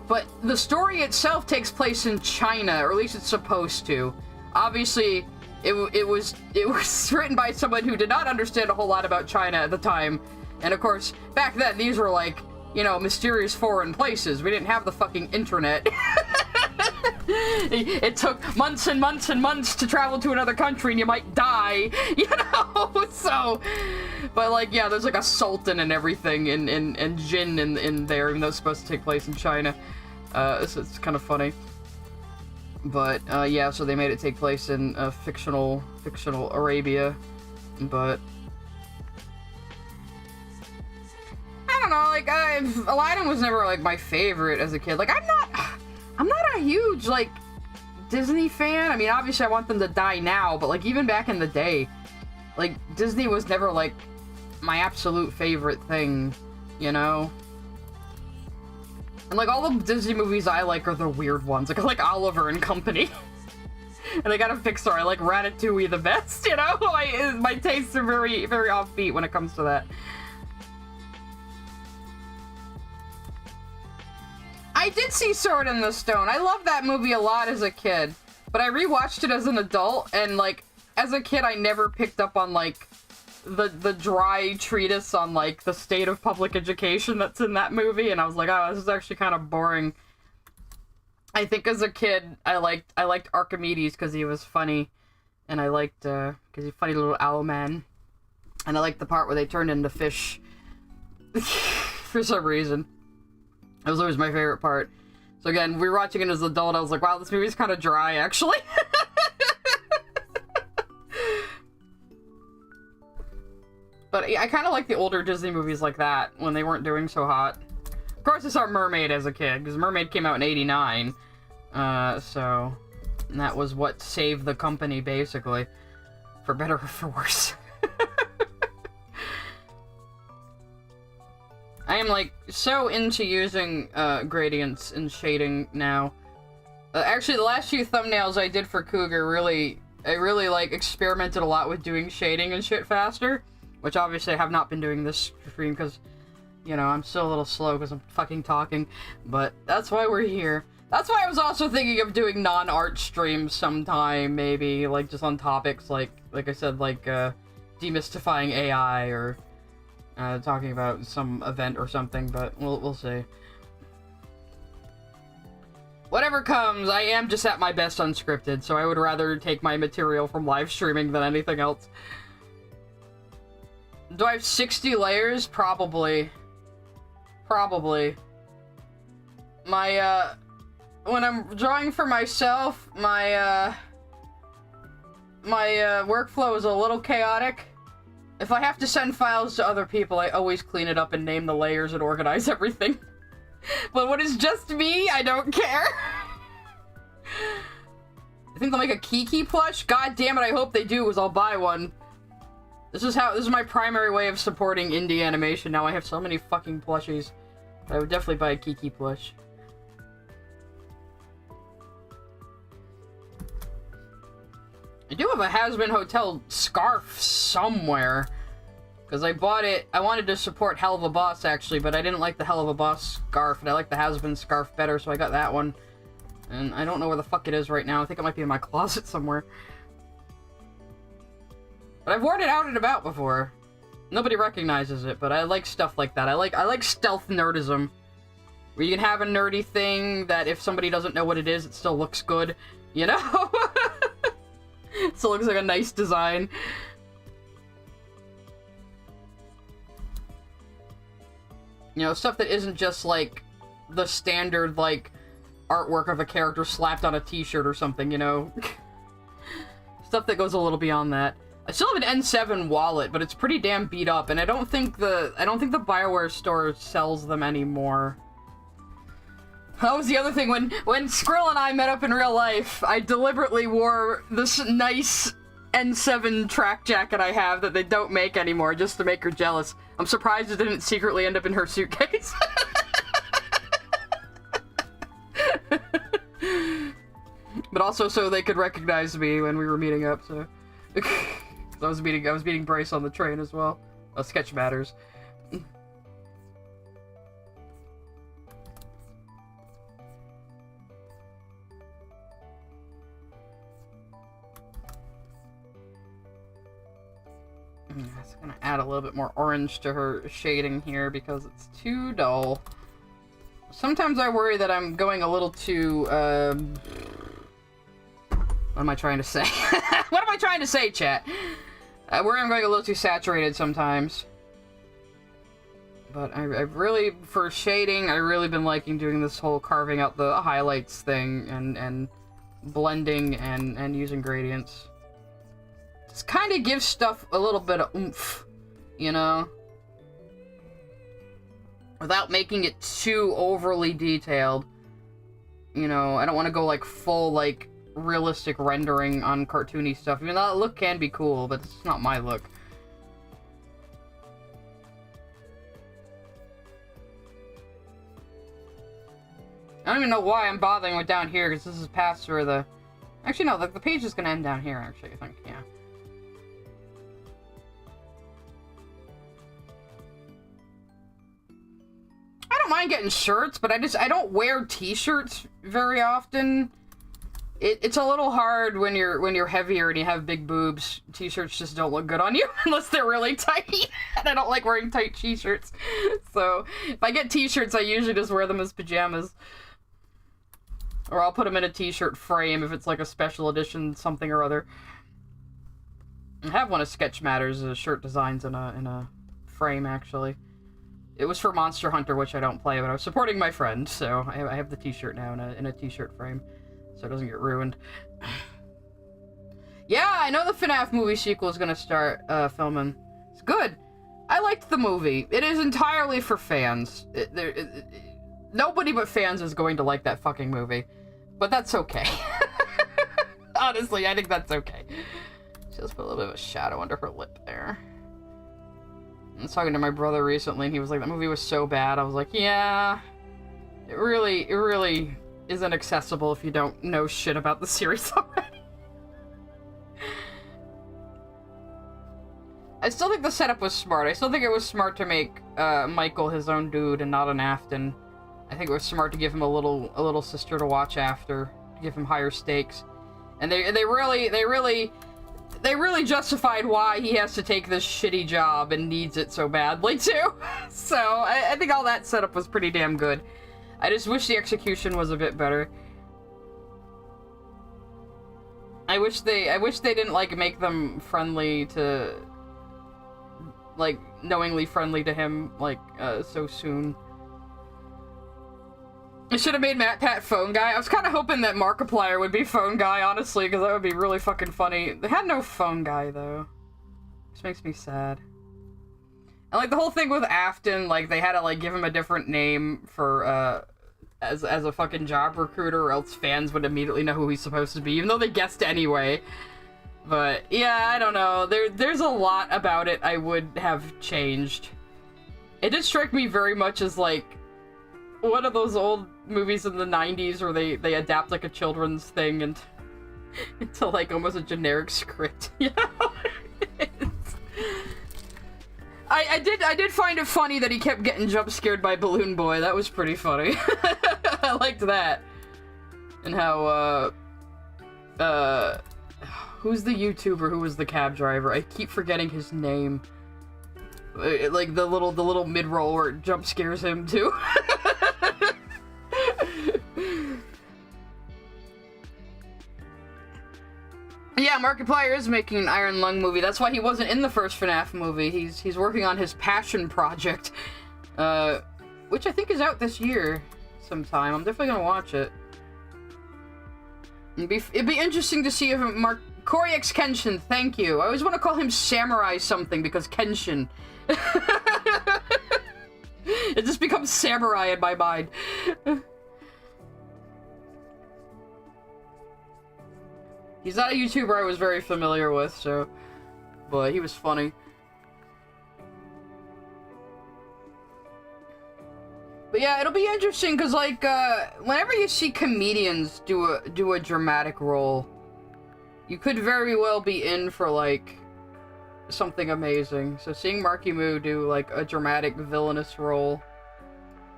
but the story itself takes place in China, or at least it's supposed to. Obviously, it was written by someone who did not understand a whole lot about China at the time, and of course, back then these were like, you know, mysterious foreign places. We didn't have the fucking internet. It took months and months and months to travel to another country and you might die, you know? So, but like, yeah, there's like a sultan and everything and Jin in there, even though it's supposed to take place in China. So it's kind of funny. But, yeah, so they made it take place in fictional Arabia, but I don't know, like, Aladdin was never, like, my favorite as a kid. Like, I'm not a huge, like, Disney fan. I mean, obviously I want them to die now, but, like, even back in the day, like, Disney was never, like, my absolute favorite thing, you know? And, like, all the Disney movies I like are the weird ones. Like, I like Oliver and Company. And I gotta Pixar. I like Ratatouille the best, you know? My tastes are very, very offbeat when it comes to that. I did see Sword in the Stone. I loved that movie a lot as a kid. But I rewatched it as an adult, and, like, as a kid I never picked up on, like, the dry treatise on, like, the state of public education that's in that movie, and I was like, oh, this is actually kind of boring. I think as a kid, I liked Archimedes because he was funny, and I liked, because he's a funny little owl man. And I liked the part where they turned into fish. For some reason. That was always my favorite part. So again, rewatching it as an adult, I was like, wow, this movie's kind of dry, actually. But I kind of like the older Disney movies like that, when they weren't doing so hot. Of course, I saw Mermaid as a kid, because Mermaid came out in '89. So that was what saved the company, basically. For better or for worse. I am, like, so into using gradients and shading now. Actually, the last few thumbnails I did for Cougar I really, like, experimented a lot with doing shading and shit faster. Which, obviously, I have not been doing this stream because, you know, I'm still a little slow because I'm fucking talking. But that's why we're here. That's why I was also thinking of doing non-art streams sometime, maybe. Like, just on topics like I said, like, demystifying AI or... talking about some event or something, but we'll see. Whatever comes, I am just at my best unscripted, so I would rather take my material from live streaming than anything else. Do I have 60 layers? Probably. Probably. My, when I'm drawing for myself, my workflow is a little chaotic. If I have to send files to other people, I always clean it up and name the layers and organize everything. But when it's just me, I don't care. I think they'll make a Kiki plush? God damn it, I hope they do, because I'll buy one. This is my primary way of supporting indie animation. Now I have so many fucking plushies. I would definitely buy a Kiki plush. I do have a Has-Been Hotel scarf somewhere. Because I bought it, I wanted to support Hell of a Boss actually, but I didn't like the Hell of a Boss scarf, and I like the Has-Been scarf better, so I got that one. And I don't know where the fuck it is right now. I think it might be in my closet somewhere. But I've worn it out and about before. Nobody recognizes it, but I like stuff like that. I like stealth nerdism. Where you can have a nerdy thing that if somebody doesn't know what it is, it still looks good. You know? It still looks like a nice design. You know, stuff that isn't just, like, the standard, like, artwork of a character slapped on a t-shirt or something, you know? Stuff that goes a little beyond that. I still have an N7 wallet, but it's pretty damn beat up, and I don't think the BioWare store sells them anymore. That was the other thing, when Skrill and I met up in real life, I deliberately wore this nice N7 track jacket I have that they don't make anymore, just to make her jealous. I'm surprised it didn't secretly end up in her suitcase. But also so they could recognize me when we were meeting up, so... I was meeting Bryce on the train as well. Oh, sketch matters. It's gonna add a little bit more orange to her shading here because it's too dull. Sometimes I worry that I'm going a little too, what am I trying to say? What am I trying to say, chat? I worry I'm going a little too saturated sometimes. But I've really, for shading, I've really been liking doing this whole carving out the highlights thing and blending and using gradients. Just kind of gives stuff a little bit of oomph, you know? Without making it too overly detailed. You know, I don't want to go like full, like, realistic rendering on cartoony stuff. I mean, that look can be cool, but it's not my look. I don't even know why I'm bothering with down here, because this is past where the... Actually, no, the page is going to end down here, actually, I think, yeah. I don't mind getting shirts, but I don't wear t-shirts very often. It's a little hard when you're heavier and you have big boobs. T-shirts just don't look good on you unless they're really tight. And I don't like wearing tight t-shirts. So if I get t-shirts, I usually just wear them as pajamas. Or I'll put them in a t-shirt frame if it's like a special edition something or other. I have one of Sketch Matters' shirt designs in a frame, actually. It was for Monster Hunter, which I don't play, but I was supporting my friend, so I have the t-shirt now in a t-shirt frame, so it doesn't get ruined. Yeah, I know the FNAF movie sequel is gonna start filming. It's good. I liked the movie. It is entirely for fans. Nobody but fans is going to like that fucking movie. But that's okay. Honestly, I think that's okay. She just put a little bit of a shadow under her lip there. I was talking to my brother recently, and he was like, that movie was so bad. I was like, yeah, it really isn't accessible if you don't know shit about the series already. I still think the setup was smart. I still think it was smart to make Michael his own dude and not an Afton. I think it was smart to give him a little sister to watch after, to give him higher stakes. And they really justified why he has to take this shitty job and needs it so badly too. So I think all that setup was pretty damn good. I just wish the execution was a bit better. I wish they didn't like make them friendly to, like, knowingly friendly to him like so soon. I should have made Pat Phone Guy. I was kind of hoping that Markiplier would be Phone Guy, honestly, because that would be really fucking funny. They had no Phone Guy, though. Which makes me sad. And, like, the whole thing with Afton, like, they had to, like, give him a different name for, as a fucking job recruiter, or else fans would immediately know who he's supposed to be, even though they guessed anyway. But, yeah, I don't know. There's a lot about it I would have changed. It did strike me very much as, like, one of those old movies in the 90s where they adapt like a children's thing and into like almost a generic script, you know? I did find it funny that he kept getting jump scared by Balloon Boy. That was pretty funny. I liked that. And how who's the YouTuber who was the cab driver? I keep forgetting his name. Like the little mid-roll where it jump scares him too. Yeah, Markiplier is making an Iron Lung movie. That's why he wasn't in the first FNAF movie. He's working on his passion project, which I think is out this year sometime. I'm definitely gonna watch it. It'd be interesting to see if Corey X Kenshin, thank you. I always want to call him Samurai something because Kenshin. It just becomes Samurai in my mind. He's not a YouTuber I was very familiar with, so... But he was funny. But yeah, it'll be interesting, because, like, whenever you see comedians do a dramatic role, you could very well be in for, like, something amazing. So seeing Marky Moo do, like, a dramatic villainous role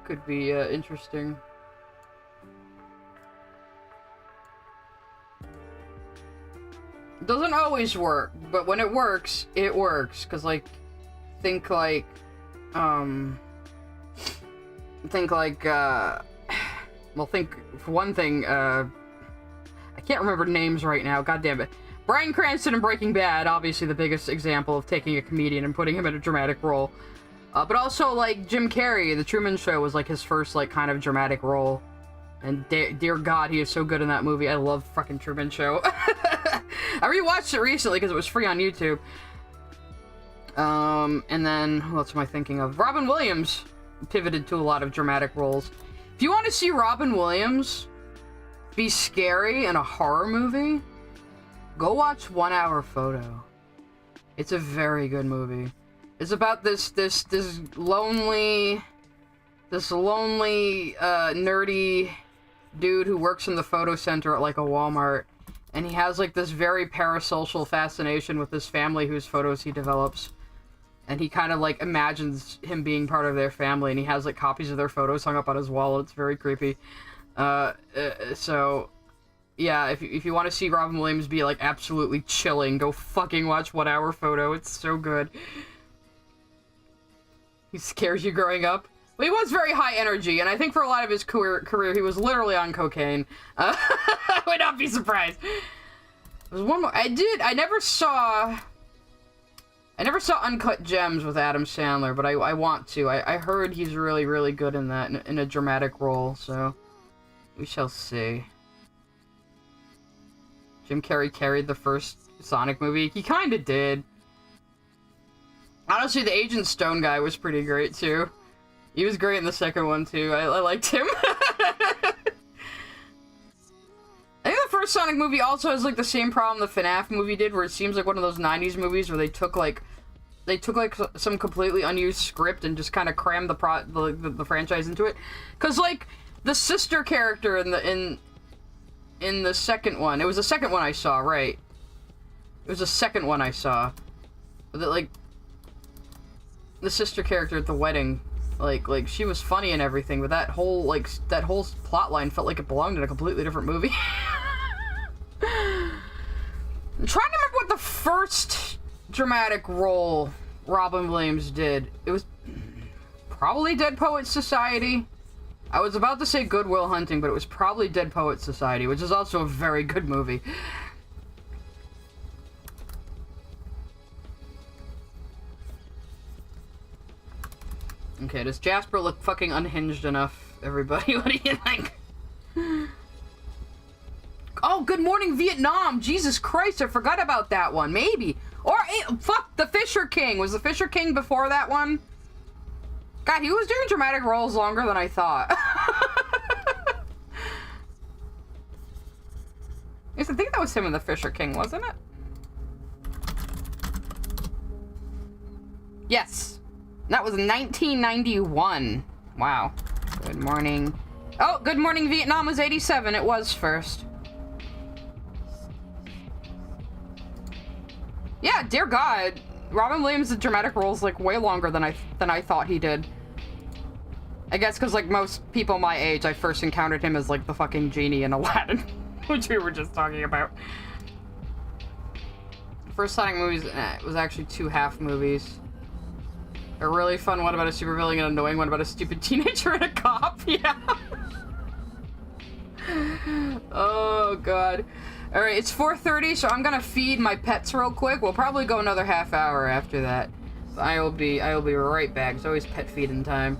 could be, interesting. It doesn't always work, but when it works, because, like, think like, Well, think, for one thing, I can't remember names right now, god damn it. Bryan Cranston in Breaking Bad, obviously the biggest example of taking a comedian and putting him in a dramatic role. But also, like, Jim Carrey, The Truman Show was, like, his first, like, kind of dramatic role. And dear God, he is so good in that movie. I love fucking Truman Show. I rewatched it recently because it was free on YouTube. And then, who else am I thinking of? Robin Williams pivoted to a lot of dramatic roles. If you want to see Robin Williams be scary in a horror movie, go watch 1 Hour Photo. It's a very good movie. It's about this lonely, nerdy dude who works in the photo center at, like, a Walmart, and he has, like, this very parasocial fascination with this family whose photos he develops, and he kind of, like, imagines him being part of their family, and he has, like, copies of their photos hung up on his wall, and it's very creepy. So, yeah, if you want to see Robin Williams be, like, absolutely chilling, go fucking watch 1 Hour Photo. It's so good. He scares you growing up. Well, he was very high energy, and I think for a lot of his career he was literally on cocaine. I would not be surprised. There's one more. I never saw Uncut Gems with Adam Sandler, but I want to. I heard he's really, really good in that, in a dramatic role, so we shall see. Jim Carrey carried the first Sonic movie. He kinda did. Honestly, the Agent Stone guy was pretty great, too. He was great in the second one, too. I liked him. I think the first Sonic movie also has, like, the same problem the FNAF movie did, where it seems like one of those 90s movies where they took some completely unused script and just kind of crammed the franchise into it. Because, like, the sister character in the second one, it was the second one I saw, right? It was the second one I saw. That, like, the sister character at the wedding, like she was funny and everything, but that whole plot line felt like it belonged in a completely different movie. I'm trying to remember what the first dramatic role Robin Williams did. It was probably Dead Poets Society. I was about to say Good Will Hunting, but it was probably Dead Poets Society, which is also a very good movie. Okay, does Jasper look fucking unhinged enough, everybody? What do you think? Oh, Good Morning Vietnam! Jesus Christ, I forgot about that one. Maybe. Or, fuck, The Fisher King. Was The Fisher King before that one? God, he was doing dramatic roles longer than I thought. Yes, I think that was him in The Fisher King, wasn't it? Yes. That was 1991. Wow. Good morning. Oh, Good Morning Vietnam was 87. It was first. Yeah, dear God. Robin Williams did dramatic roles, like, way longer than I thought he did. I guess because, like, most people my age, I first encountered him as, like, the fucking genie in Aladdin, which we were just talking about. First Sonic movies was actually 2 half movies. A really fun one about a supervillain and an annoying one about a stupid teenager and a cop. Yeah. Oh, God. Alright, it's 4:30, so I'm gonna feed my pets real quick. We'll probably go another half hour after that. I will be right back. It's always pet feeding time.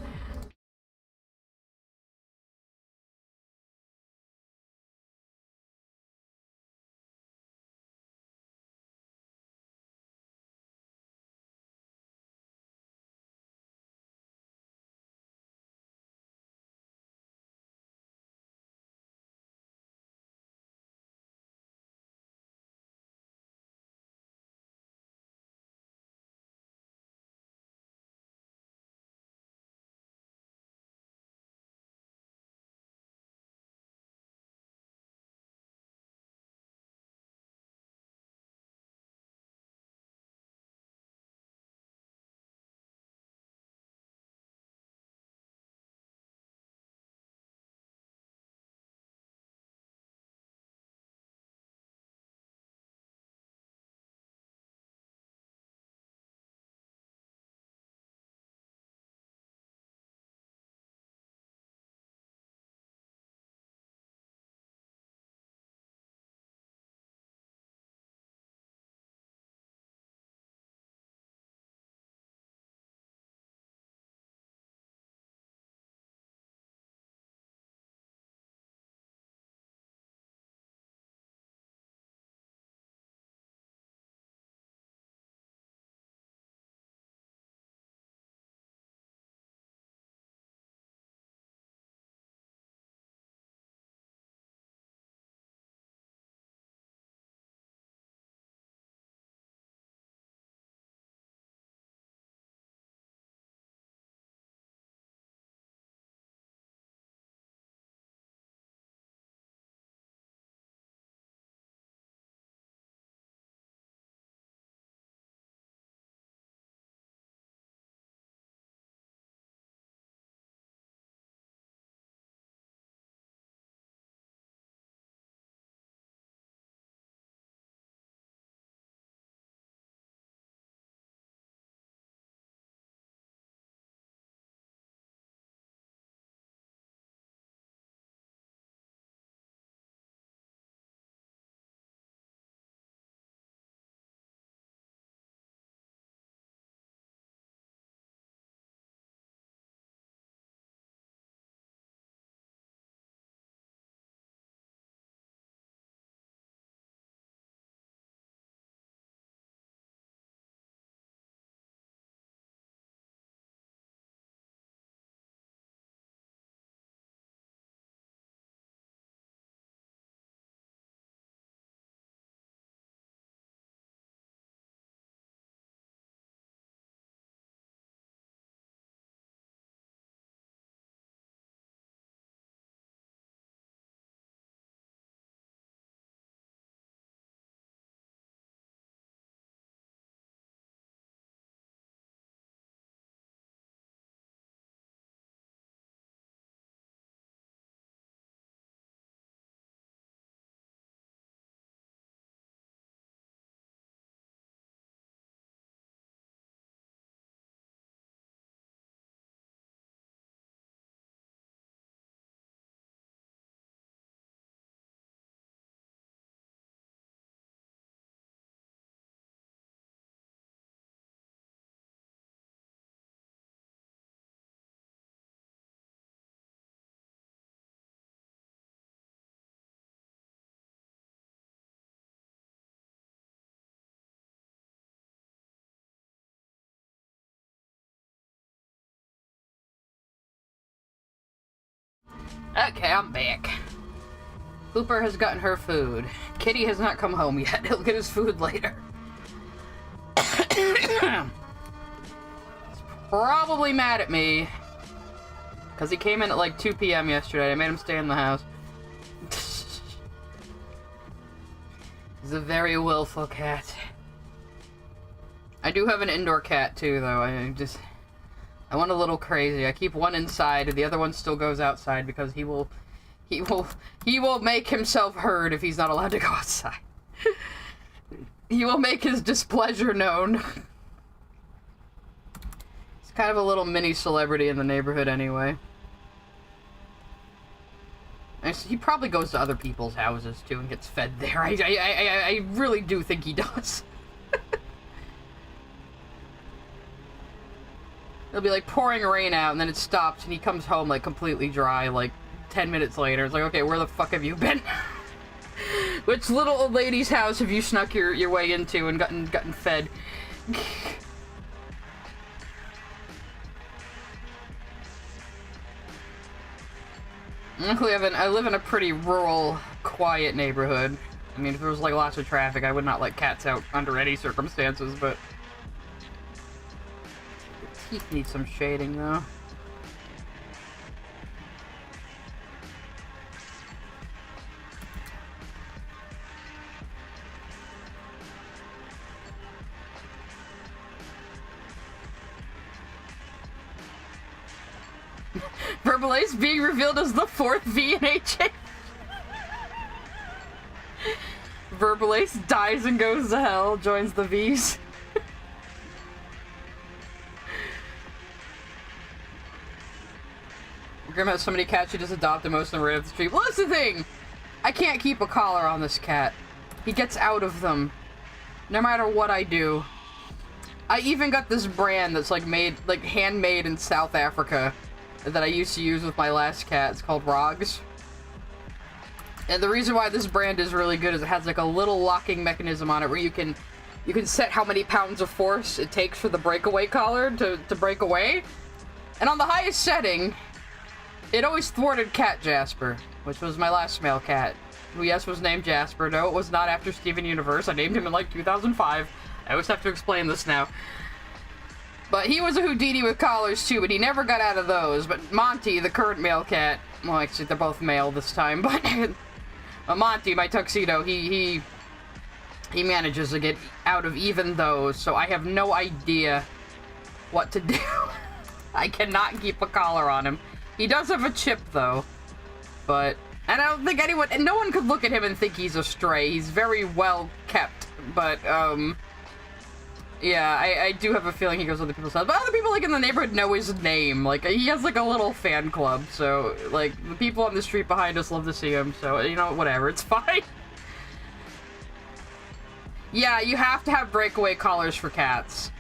Okay, I'm back. Hooper has gotten her food. Kitty has not come home yet. He'll get his food later. He's probably mad at me. Because he came in at like 2 p.m. yesterday. I made him stay in the house. He's a very willful cat. I do have an indoor cat too, though. I went a little crazy. I keep one inside, and the other one still goes outside because he will make himself heard if he's not allowed to go outside. He will make his displeasure known. He's kind of a little mini celebrity in the neighborhood anyway. He probably goes to other people's houses too and gets fed there. I really do think he does. It'll be like pouring rain out and then it stops and he comes home like completely dry like 10 minutes later. It's like, okay, where the fuck have you been? Which little old lady's house have you snuck your way into and gotten fed? Luckily, I live in a pretty rural, quiet neighborhood. I mean, if there was like lots of traffic, I would not let cats out under any circumstances, but... The teeth need some shading, though. Verbal Ace being revealed as the 4th V in HA. Verbal Ace dies and goes to hell, joins the Vs. Grim has so many cats, she just adopted most of them right off the street. Well, that's the thing! I can't keep a collar on this cat. He gets out of them. No matter what I do. I even got this brand that's like handmade in South Africa that I used to use with my last cat. It's called Rogs. And the reason why this brand is really good is it has like a little locking mechanism on it where you can set how many pounds of force it takes for the breakaway collar to break away. And on the highest setting, it always thwarted Cat Jasper, which was my last male cat, who yes was named Jasper. No, it was not after Steven Universe. I named him in like 2005. I always have to explain this now. But he was a Houdini with collars too, but he never got out of those. But Monty, the current male cat, well actually they're both male this time, but Monty, my tuxedo, he manages to get out of even those, so I have no idea what to do. I cannot keep a collar on him. He does have a chip though, but, and I don't think anyone, and no one could look at him and think he's a stray. He's very well kept, but, yeah, I do have a feeling he goes to other people's house. But other people, like, in the neighborhood know his name. Like, he has, like, a little fan club. So, like, the people on the street behind us love to see him. So, you know, whatever. It's fine. Yeah, you have to have breakaway collars for cats.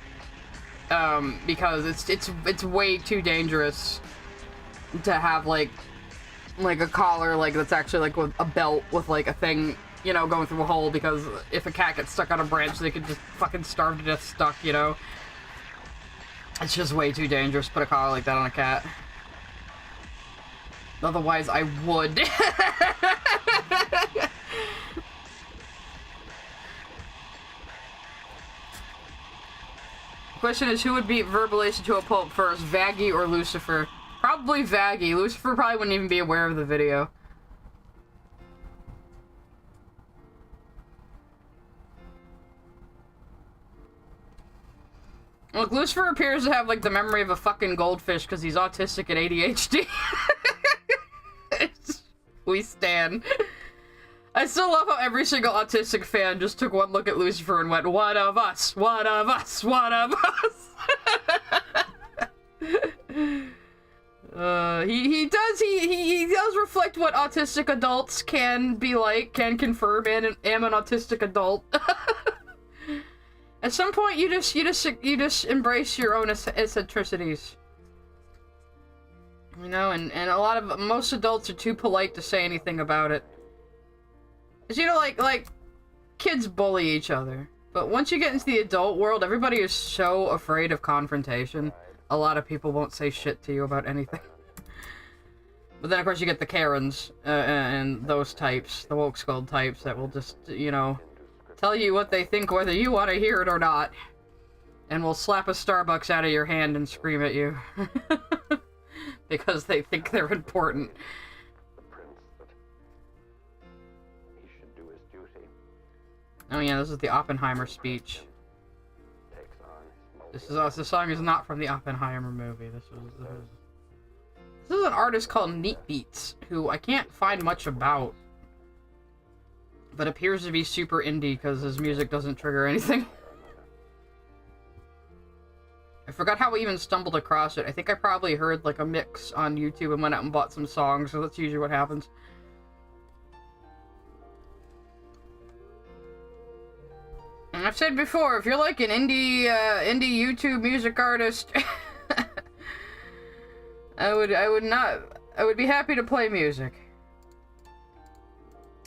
Because it's way too dangerous to have, like a collar, like, that's actually, like, with a belt with, like, a thing, you know, going through a hole, because if a cat gets stuck on a branch, they could just fucking starve to death stuck, you know? It's just way too dangerous to put a collar like that on a cat. Otherwise, I would. Question is, who would beat Verbalation to a pulp first, Vaggie or Lucifer? Probably Vaggie. Lucifer probably wouldn't even be aware of the video. Look, Lucifer appears to have, like, the memory of a fucking goldfish because he's autistic and ADHD. We stan. I still love how every single autistic fan just took one look at Lucifer and went, one of us, one of us, one of us. He does reflect what autistic adults can be like, can confirm, and am an autistic adult. At some point, you just embrace your own eccentricities. You know, and most adults are too polite to say anything about it. 'Cause, you know, like, kids bully each other. But once you get into the adult world, everybody is so afraid of confrontation. A lot of people won't say shit to you about anything. But then, of course, you get the Karens and those types, the woke skull types, that will just, you know, tell you what they think, whether you want to hear it or not. And will slap a Starbucks out of your hand and scream at you. Because they think they're important. Oh yeah, this is the Oppenheimer speech. This song is not from the Oppenheimer movie. This is an artist called Neat Beats, who I can't find much about, but appears to be super indie because his music doesn't trigger anything. I forgot how I even stumbled across it. I think I probably heard like a mix on YouTube and went out and bought some songs, so that's usually what happens. And I've said before, if you're like an indie YouTube music artist, I would be happy to play music.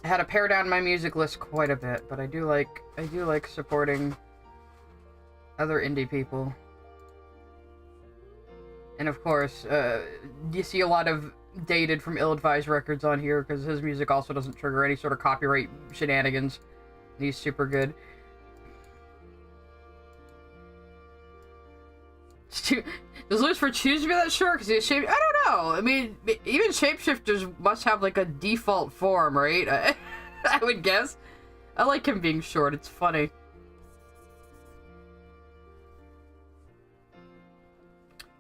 I had to pare down my music list quite a bit, but I do like supporting other indie people. And of course, you see a lot of Dated from Ill-Advised Records on here, because his music also doesn't trigger any sort of copyright shenanigans. He's super good. Does Lucifer choose to be that short? Because he's shape. I don't know. I mean, even shapeshifters must have like a default form, right? I would guess. I like him being short. It's funny.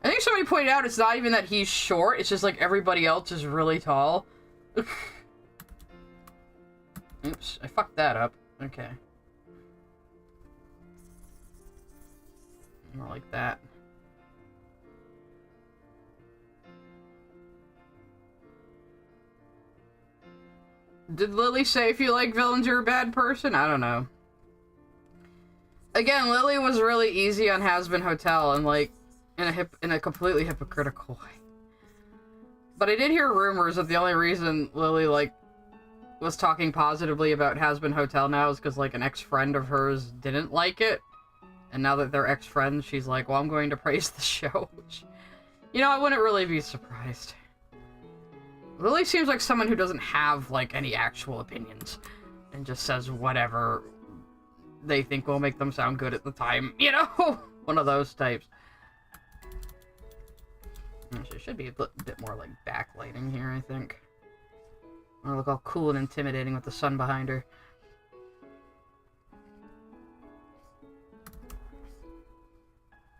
I think somebody pointed out it's not even that he's short. It's just like everybody else is really tall. Oops, I fucked that up. Okay. More like that. Did Lily say if you like villains, you're a bad person? I don't know. Again, Lily was really easy on Has Been Hotel and like in a completely hypocritical way. But I did hear rumors that the only reason Lily like was talking positively about Has Been Hotel now is because like an ex-friend of hers didn't like it. And now that they're ex-friends, she's like, well, I'm going to praise the show. Which, you know, I wouldn't really be surprised. Lily seems like someone who doesn't have, like, any actual opinions. And just says whatever they think will make them sound good at the time. You know? One of those types. There should be a bit more, like, backlighting here, I think. I look all cool and intimidating with the sun behind her.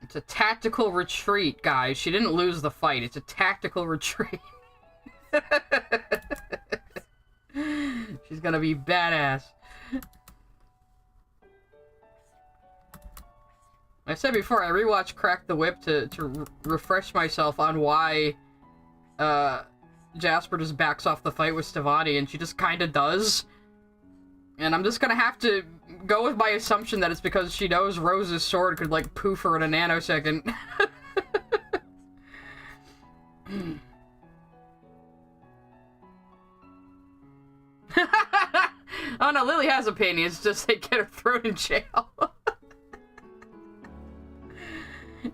It's a tactical retreat, guys. She didn't lose the fight. It's a tactical retreat. She's gonna be badass. I said before, I rewatched Crack the Whip to refresh myself on why Jasper just backs off the fight with Stevani, and she just kinda does. And I'm just gonna have to go with my assumption that it's because she knows Rose's sword could, like, poof her in a nanosecond. Oh no, Lily has opinions, just they get her thrown in jail.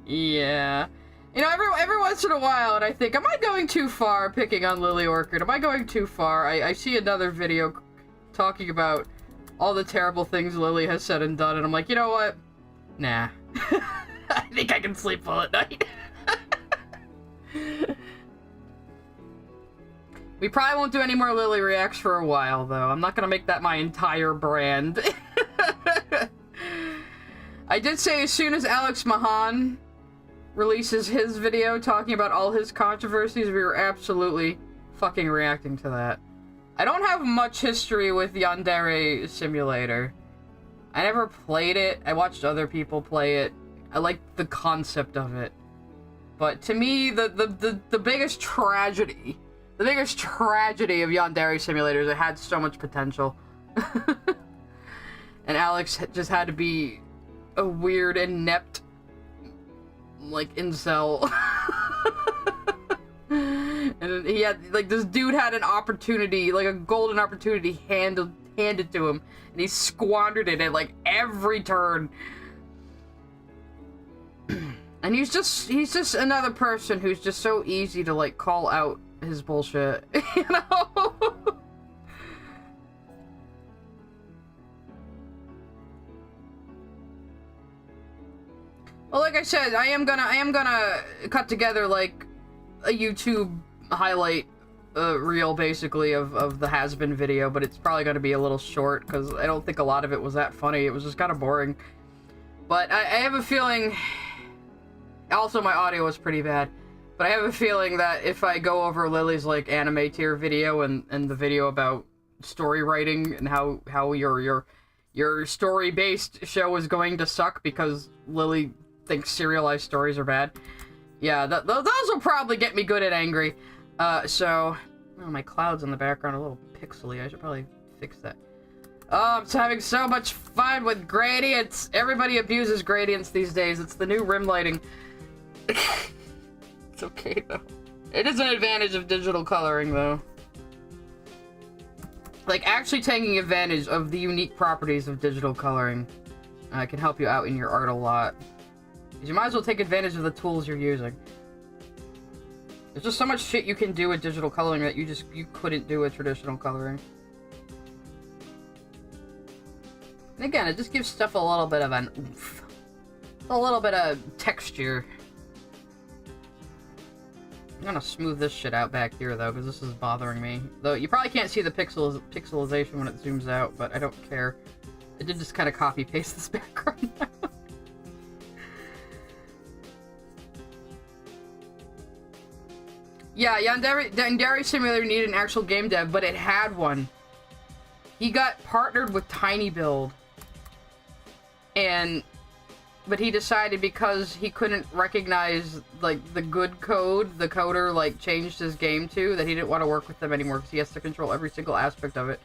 Yeah. You know, every once in a while, and I think, am I going too far picking on Lily Orchard? Am I going too far? I see another video talking about all the terrible things Lily has said and done, and I'm like, you know what? Nah. I think I can sleep well at night. We probably won't do any more Lily reacts for a while, though. I'm not gonna make that my entire brand. I did say as soon as Alex Mahan releases his video talking about all his controversies, we were absolutely fucking reacting to that. I don't have much history with Yandere Simulator. I never played it. I watched other people play it. I like the concept of it. But to me, the biggest tragedy... The biggest tragedy of Yandere Simulator is it had so much potential. And Alex just had to be a weird, inept, like, incel. And he had, like, this dude had an opportunity, like a golden opportunity handed to him, and he squandered it at, like, every turn. And he's just another person who's just so easy to, like, call out his bullshit, you know? Well, like I said, I am gonna cut together like a YouTube highlight reel basically of the has-been video, but it's probably gonna be a little short because I don't think a lot of it was that funny. It was just kind of boring. But I have a feeling. Also, my audio was pretty bad, but I have a feeling that if I go over Lily's like anime tier video and the video about story writing and how your story-based show is going to suck because Lily thinks serialized stories are bad. Yeah, those will probably get me good and angry. So, oh, my cloud's in the background, a little pixely. I should probably fix that. Oh, I'm having so much fun with gradients. Everybody abuses gradients these days. It's the new rim lighting. It's okay, though. It is an advantage of digital coloring, though. Like, actually taking advantage of the unique properties of digital coloring can help you out in your art a lot. You might as well take advantage of the tools you're using. There's just so much shit you can do with digital coloring that you couldn't do with traditional coloring. And again, it just gives stuff a little bit of an oomph. A little bit of texture. I'm gonna smooth this shit out back here, though, because this is bothering me. Though, you probably can't see the pixelization when it zooms out, but I don't care. I did just kind of copy-paste this background now. Yeah, Yandere Simulator needed an actual game dev, but it had one. He got partnered with Tiny Build. But he decided because he couldn't recognize, like, the good code, the coder, like, changed his game to, that he didn't want to work with them anymore because he has to control every single aspect of it.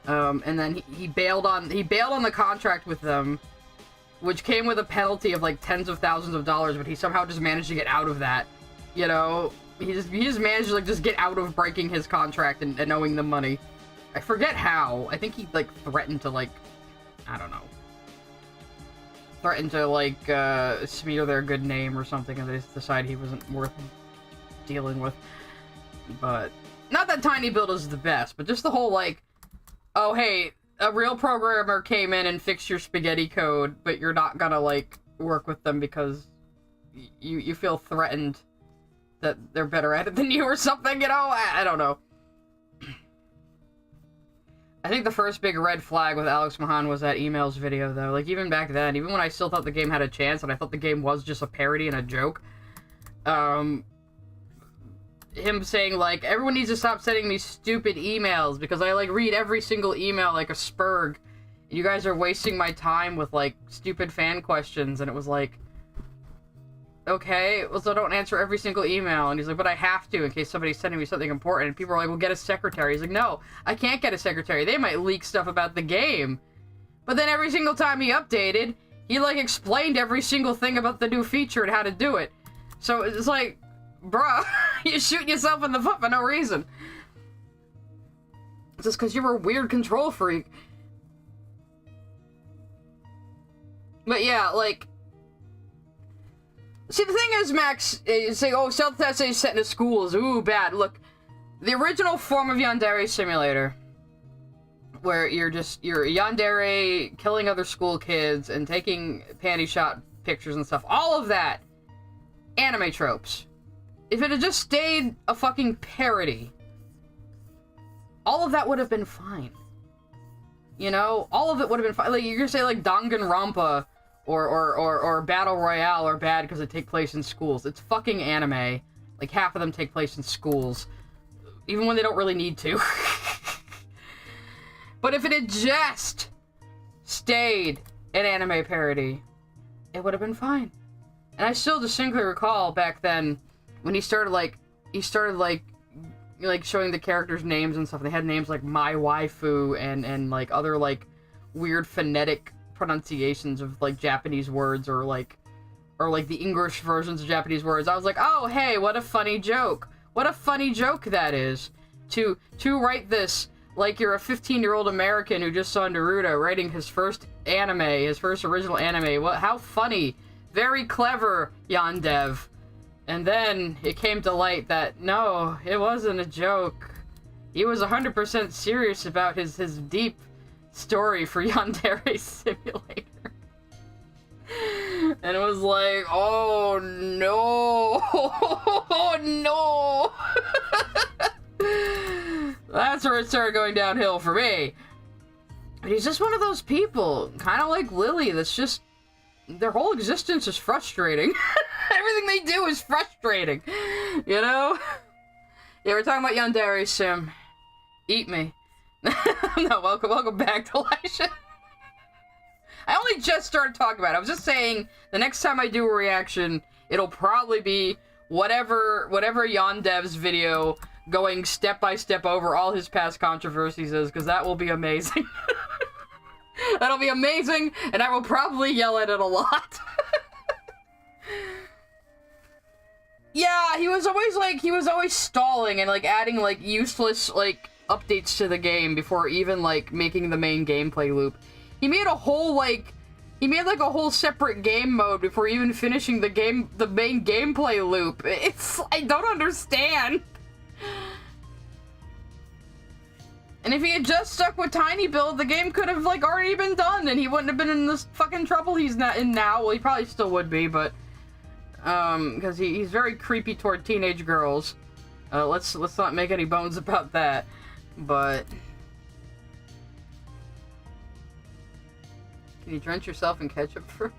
And then he bailed on the contract with them, which came with a penalty of, like, tens of thousands of dollars, but he somehow just managed to get out of that, you know? He just managed to, like, just get out of breaking his contract and owing them money. I forget how. I think he, like, threatened to, like, I don't know. Threatened to, like, smear their good name or something, and they just decided he wasn't worth dealing with. But, not that Tiny Build is the best, but just the whole, like, oh, hey, a real programmer came in and fixed your spaghetti code, but you're not gonna, like, work with them because you feel threatened that they're better at it than you or something, you know? I don't know. I think the first big red flag with Alex Mahan was that emails video, though. Like, even back then, even when I still thought the game had a chance, and I thought the game was just a parody and a joke, him saying, like, everyone needs to stop sending me stupid emails, because I, like, read every single email like a spurg. You guys are wasting my time with, like, stupid fan questions, and it was like, okay, well, so don't answer every single email. And he's like, but I have to in case somebody's sending me something important. And people are like, well, get a secretary. He's like, no, I can't get a secretary. They might leak stuff about the game. But then every single time he updated, he, like, explained every single thing about the new feature and how to do it. So it's like, bruh, you're shooting yourself in the foot for no reason. It's just because you're a weird control freak. But yeah, like, see, the thing is, Max, is saying, oh, self-test set into schools. Ooh, bad. Look, the original form of Yandere Simulator, where you're Yandere killing other school kids and taking panty shot pictures and stuff, all of that, anime tropes. If it had just stayed a fucking parody, all of that would have been fine. You know? All of it would have been fine. Like, you're gonna say, like, Danganronpa or Battle Royale are bad because they take place in schools. It's fucking anime. Like, half of them take place in schools. Even when they don't really need to. But if it had just stayed an anime parody, it would have been fine. And I still distinctly recall back then when he started showing the characters' names and stuff. They had names like My Waifu and like other like weird phonetic pronunciations of like Japanese words or like the English versions of Japanese words. I was like, oh hey, what a funny joke. What a funny joke that is. To write this like you're a 15-year-old American who just saw Naruto writing his first anime, his first original anime. How funny. Very clever, Yandev. And then it came to light that, no, it wasn't a joke. He was 100% serious about his deep story for Yandere Simulator. And it was like, oh no, oh no. That's where it started going downhill for me. But he's just one of those people, kind of like Lily, that's just, their whole existence is frustrating. Everything they do is frustrating, you know? Yeah, we're talking about Yandere Sim. Eat me. No, welcome back to Elisha. I only just started talking about it. I was just saying, the next time I do a reaction, it'll probably be whatever Yandev's video going step by step over all his past controversies is, because that will be amazing. That'll be amazing, and I will probably yell at it a lot. Yeah, he was always stalling and like adding like useless like updates to the game before even like making the main gameplay loop. He made a whole a whole separate game mode before even finishing the main gameplay loop. I don't understand. And if he had just stuck with Tiny Build, the game could have like already been done and he wouldn't have been in this fucking trouble he's not in now. Well, he probably still would be, but because he's very creepy toward teenage girls. Let's not make any bones about that. But can you drench yourself in ketchup for?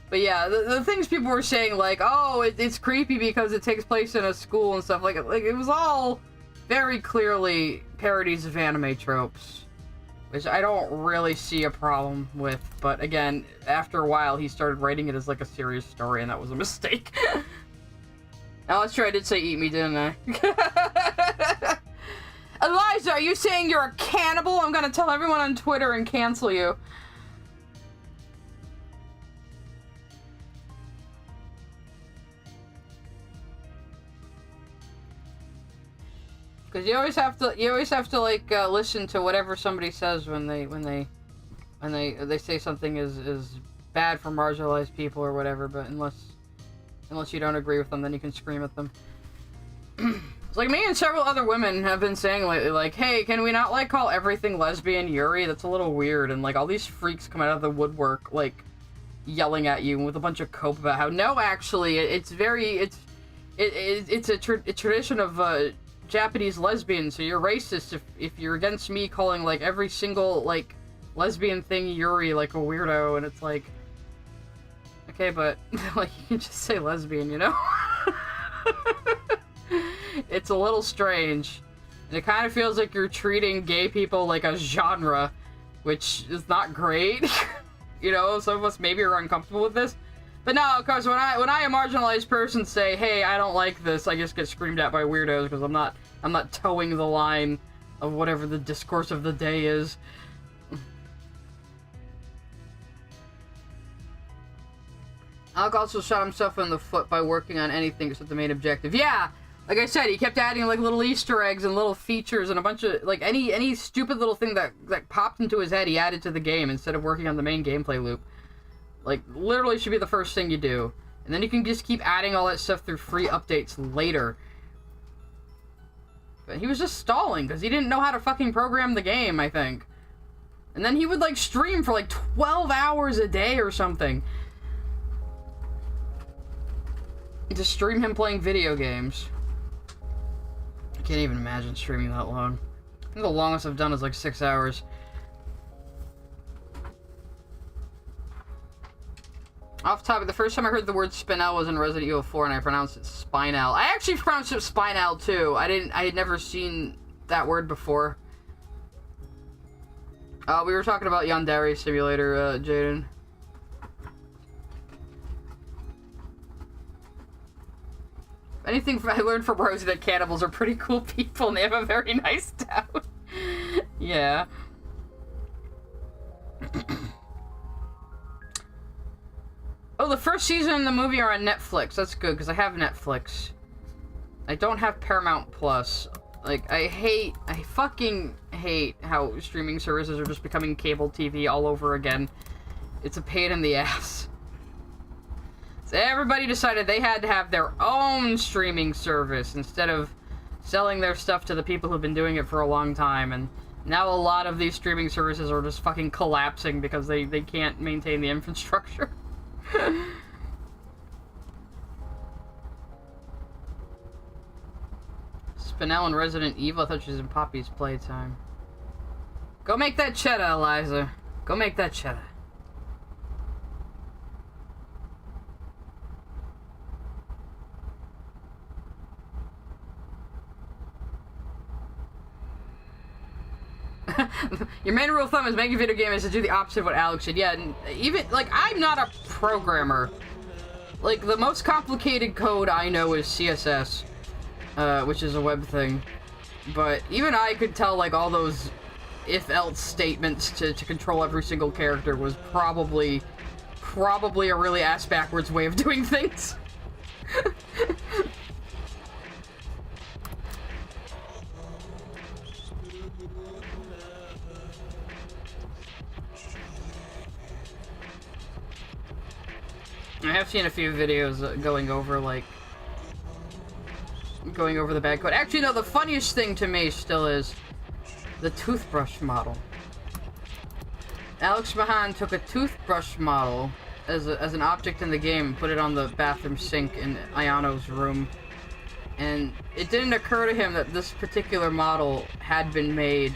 But yeah, the things people were saying, like, oh, it's creepy because it takes place in a school and stuff, like it was all very clearly parodies of anime tropes, which I don't really see a problem with. But again, after a while, he started writing it as like a serious story, and that was a mistake. Now, that's true, I did say eat me, didn't I? Eliza, are you saying you're a cannibal? I'm gonna tell everyone on Twitter and cancel you. Because you always have to like listen to whatever somebody says when they say something is bad for marginalized people or whatever. But unless you don't agree with them, then you can scream at them. It's like me and several other women have been saying lately, like, hey, can we not like call everything lesbian Yuri? That's a little weird. And like all these freaks come out of the woodwork like yelling at you with a bunch of cope about how no, actually it's a tradition of Japanese lesbians, so you're racist if you're against me calling like every single like lesbian thing Yuri like a weirdo. And it's like, okay, but like you can just say lesbian, you know? It's a little strange. And it kind of feels like you're treating gay people like a genre, which is not great. You know, some of us maybe are uncomfortable with this. But no, of course, when I a marginalized person say, hey, I don't like this, I just get screamed at by weirdos because I'm not towing the line of whatever the discourse of the day is. Alec also shot himself in the foot by working on anything except the main objective. Yeah, like I said, he kept adding like little Easter eggs and little features and a bunch of like any stupid little thing that popped into his head, he added to the game instead of working on the main gameplay loop. Like, literally should be the first thing you do. And then you can just keep adding all that stuff through free updates later. But he was just stalling, because he didn't know how to fucking program the game, I think. And then he would, like, stream for, like, 12 hours a day or something. To stream him playing video games. I can't even imagine streaming that long. I think the longest I've done is, like, 6 hours. Off topic, the first time I heard the word Spinel was in Resident Evil 4 and I pronounced it Spinel. I actually pronounced it Spinel too. I had never seen that word before. We were talking about Yandere Simulator, Jaden. Anything I learned from Rosie that cannibals are pretty cool people and they have a very nice town. Yeah. Oh, the first season and the movie are on Netflix. That's good, because I have Netflix. I don't have Paramount Plus. Like, I fucking hate how streaming services are just becoming cable TV all over again. It's a pain in the ass. So everybody decided they had to have their own streaming service instead of selling their stuff to the people who've been doing it for a long time, and now a lot of these streaming services are just fucking collapsing because they can't maintain the infrastructure. Spinell and Resident Evil, I thought she was in Poppy's playtime. Go make that cheddar, Eliza. Go make that cheddar. Your main rule of thumb is making a video game is to do the opposite of what Alex did. Yeah, and even, like, I'm not a programmer. Like, the most complicated code I know is CSS, which is a web thing. But even I could tell, like, all those if-else statements to control every single character was probably a really ass-backwards way of doing things. I have seen a few videos going over the bad code. Actually, no, the funniest thing to me still is the toothbrush model. Alex Mahan took a toothbrush model as an object in the game and put it on the bathroom sink in Ayano's room. And it didn't occur to him that this particular model had been made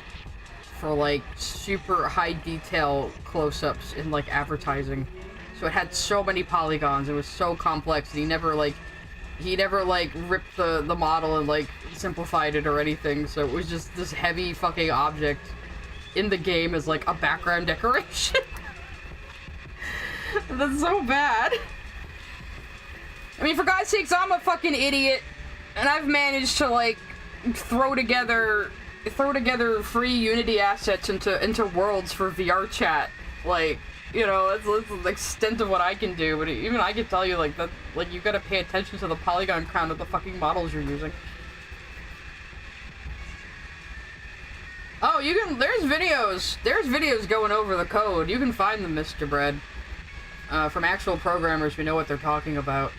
for, like, super high detail close-ups in, like, advertising. So it had so many polygons, it was so complex, and he never ripped the model and, like, simplified it or anything, so it was just this heavy fucking object in the game as, like, a background decoration. That's so bad. I mean, for God's sakes, I'm a fucking idiot, and I've managed to, like, throw together free Unity assets into worlds for VR chat, like, you know, that's the extent of what I can do, but even I can tell you, like, that, like, you gotta pay attention to the polygon count of the fucking models you're using. Oh, you can, there's videos going over the code. You can find them, Mr. Bread. From actual programmers who know what they're talking about.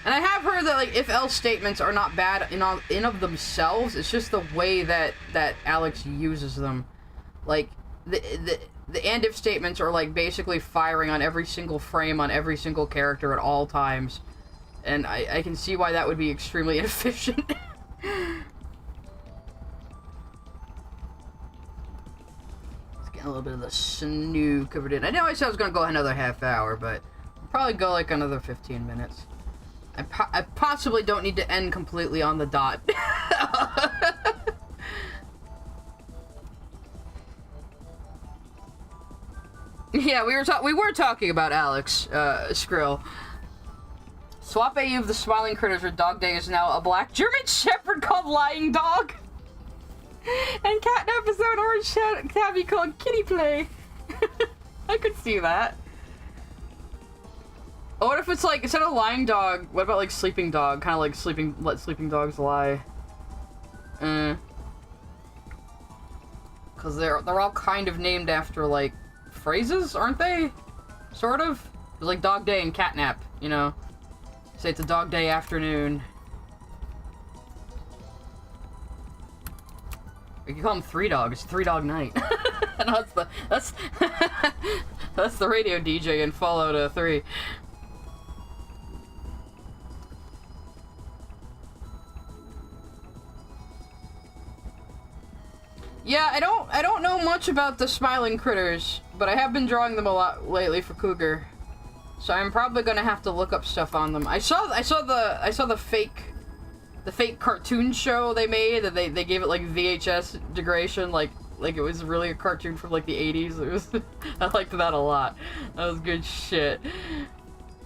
And I have heard that, like, if-else statements are not bad in of themselves, it's just the way that Alex uses them. Like, the and if statements are, like, basically firing on every single frame on every single character at all times. And I can see why that would be extremely inefficient. Let's get a little bit of the snoo covered in. I know I said I was going to go another half hour, but I'll probably go, like, another 15 minutes. I possibly don't need to end completely on the dot. Yeah, we were talking about Alex, Skrill. Swap AU of the Smiling Critters for Dog Day is now a black German Shepherd called Lying Dog. And Catnap is an orange tabby called Kitty Play. I could see that. Oh, what if it's like, instead of Lying Dog, what about like Sleeping Dog? Kind of like let sleeping dogs lie. Because they're all kind of named after, like, phrases, aren't they? Sort of? It's like Dog Day and Catnap, you know? Say it's a dog day afternoon. You can call them 3 Dogs. 3 Dog Night. No, that's the radio DJ in Fallout 3. Yeah, I don't know much about the Smiling Critters, but I have been drawing them a lot lately for Cougar. So I'm probably gonna have to look up stuff on them. I saw the fake cartoon show they made, that they gave it like VHS degradation, like it was really a cartoon from like the 80s. It was I liked that a lot. That was good shit.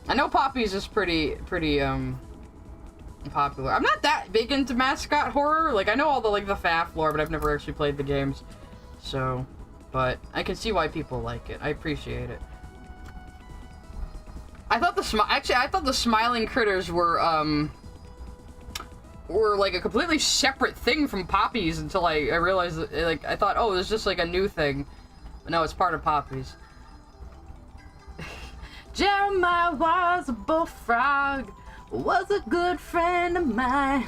I know Poppy's is pretty popular. I'm not that big into mascot horror. Like, I know all the like the FAF lore, but I've never actually played the games. So, but I can see why people like it. I appreciate it. I thought the Smiling Critters were like a completely separate thing from Poppy's until I realized that, like, I thought, oh, it's just like a new thing. But no, it's part of Poppy's. Jeremiah was a bullfrog, was a good friend of mine.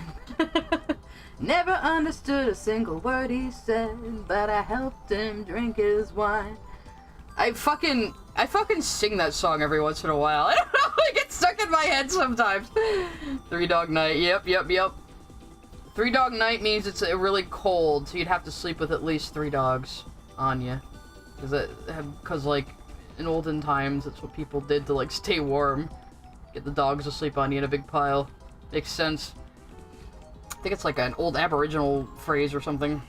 Never understood a single word he said, but I helped him drink his wine. I fucking sing that song every once in a while. I don't know, it gets stuck in my head sometimes. Three Dog Night, yep. Three Dog Night means it's really cold, so you'd have to sleep with at least 3 dogs on you. Because like, in olden times, that's what people did to like stay warm. Get the dogs to sleep on you in a big pile. Makes sense. I think it's like an old Aboriginal phrase or something.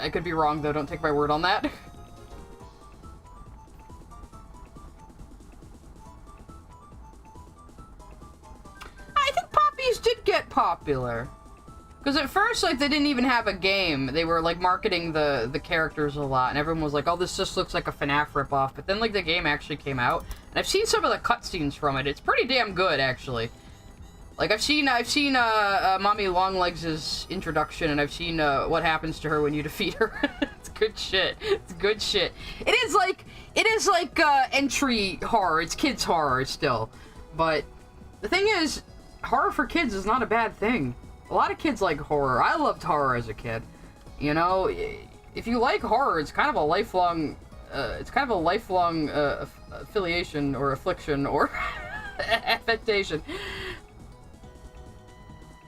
I could be wrong though, don't take my word on that. I think poppies did get popular. Because at first, like, they didn't even have a game. They were, like, marketing the characters a lot, and everyone was like, oh, this just looks like a FNAF ripoff. But then, like, the game actually came out, and I've seen some of the cutscenes from it. It's pretty damn good, actually. Like, I've seen Mommy Longlegs' introduction, and I've seen what happens to her when you defeat her. It's good shit. It's good shit. It is like entry horror. It's kids horror still. But the thing is, horror for kids is not a bad thing. A lot of kids like horror. I loved horror as a kid. You know, if you like horror, it's kind of a lifelong, affiliation or affliction or affectation.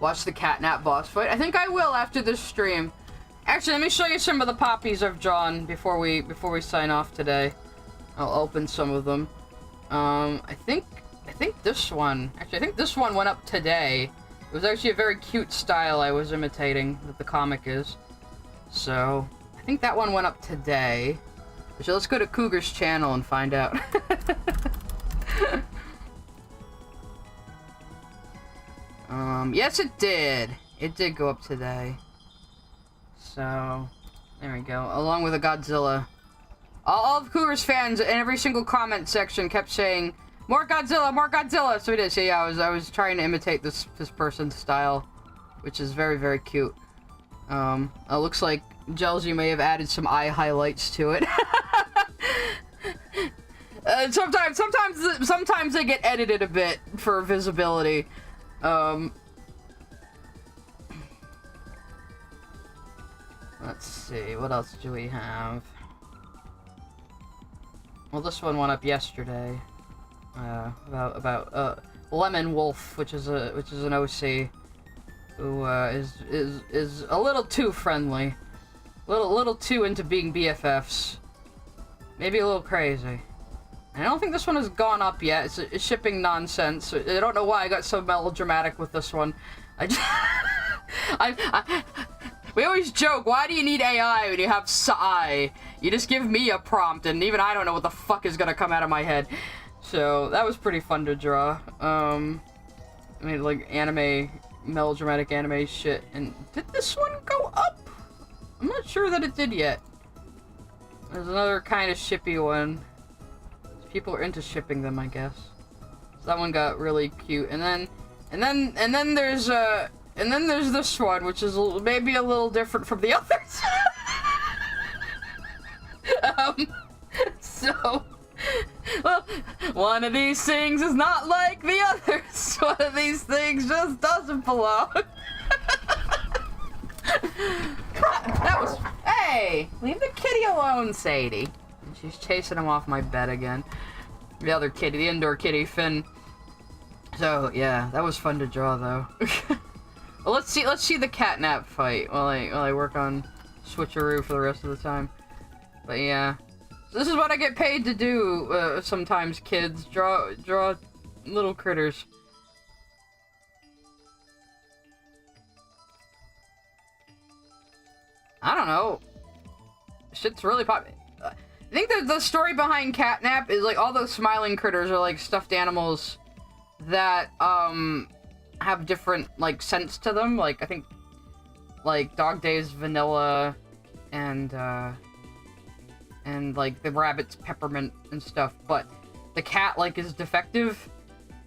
Watch the catnap boss fight. I think I will after this stream. Actually, let me show you some of the poppies I've drawn before we sign off today. I'll open some of them. I think this one. Actually, I think this one went up today. It was actually a very cute style I was imitating, that the comic is. So, I think that one went up today. So let's go to Cougar's channel and find out. Yes it did. It did go up today. So, there we go. Along with a Godzilla. All of Cougar's fans in every single comment section kept saying, more Godzilla, more Godzilla! So it is, yeah, I was trying to imitate this person's style, which is very, very cute. It looks like Jelzy may have added some eye highlights to it. Sometimes they get edited a bit for visibility. Let's see, what else do we have? Well, this one went up yesterday. About Lemon Wolf, which is an OC who is a little too friendly, little too into being BFFs, maybe a little crazy. I don't think this one has gone up yet. It's shipping nonsense. I don't know why I got so melodramatic with this one. We always joke, why do you need AI when you have Sai? You just give me a prompt, and even I don't know what the fuck is gonna come out of my head. So, that was pretty fun to draw. I mean, like, melodramatic anime shit. And did this one go up? I'm not sure that it did yet. There's another kind of shippy one. People are into shipping them, I guess. So that one got really cute. And then there's this one, which is maybe a little different from the others. Well, one of these things is not like the others. One of these things just doesn't belong. That was... Hey! Leave the kitty alone, Sadie. And she's chasing him off my bed again. The other kitty, the indoor kitty, Finn. So, yeah, that was fun to draw, though. Well, let's see the catnap fight while I work on Switcheroo for the rest of the time. But, yeah. This is what I get paid to do, sometimes, kids. Draw little critters. I don't know. Shit's really popular. I think that the story behind catnap is, like, all those smiling critters are, like, stuffed animals that, have different, like, scents to them. Like, I think, like, Dog Days vanilla, and like the rabbit's peppermint and stuff, but the cat like is defective,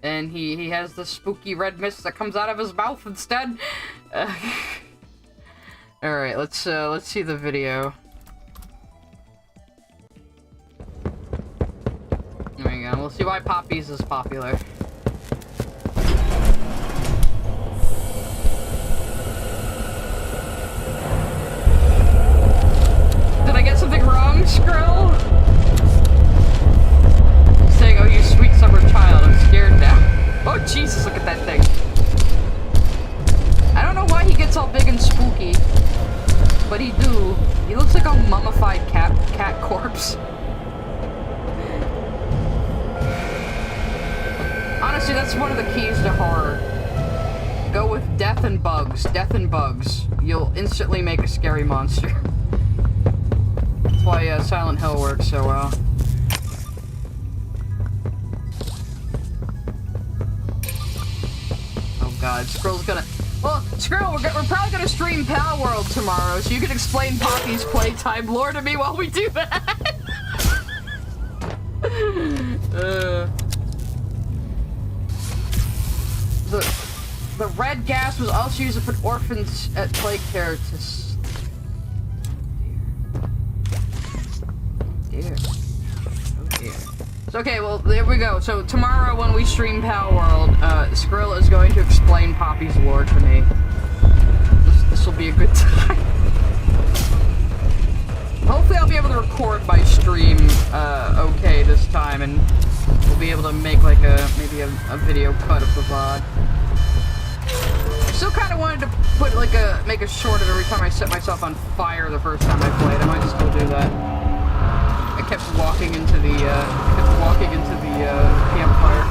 and he has the spooky red mist that comes out of his mouth instead. All right, let's see the video. There we go. we'll see why Poppies is popular. Did I get something wrong, Skrill? Saying, oh, you sweet summer child, I'm scared now. Oh, Jesus, look at that thing. I don't know why he gets all big and spooky, but he do. He looks like a mummified cat corpse. Honestly, that's one of the keys to horror. Go with death and bugs. Death and bugs. You'll instantly make a scary monster. That's why Silent Hill works so well. Oh god, Skrill's gonna... Well, Skrill, we're probably gonna stream Pal World tomorrow, so you can explain Poppy's playtime lore to me while we do that. The red gas was also used to put orphans at plague care to... Dear. Oh dear. So, okay, well, there we go. So tomorrow when we stream Pal World, Skrill is going to explain Poppy's lore to me. This will be a good time. Hopefully I'll be able to record my stream okay this time, and we'll be able to make like maybe a video cut of the VOD. I still kind of wanted to put like make a short of every time I set myself on fire the first time I played. I might still do that. I kept walking into the campfire.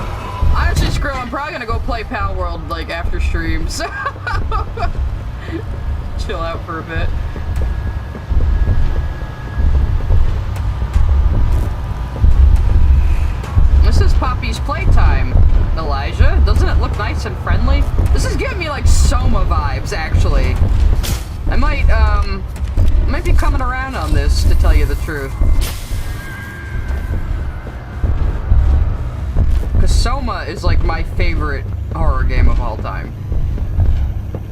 Honestly, Skrill, I'm probably gonna go play Pal World like after stream, so chill out for a bit. This is Poppy's playtime, Elijah. Doesn't it look nice and friendly? This is giving me like Soma vibes, actually. I might be coming around on this, to tell you the truth. Because Soma is like my favorite horror game of all time.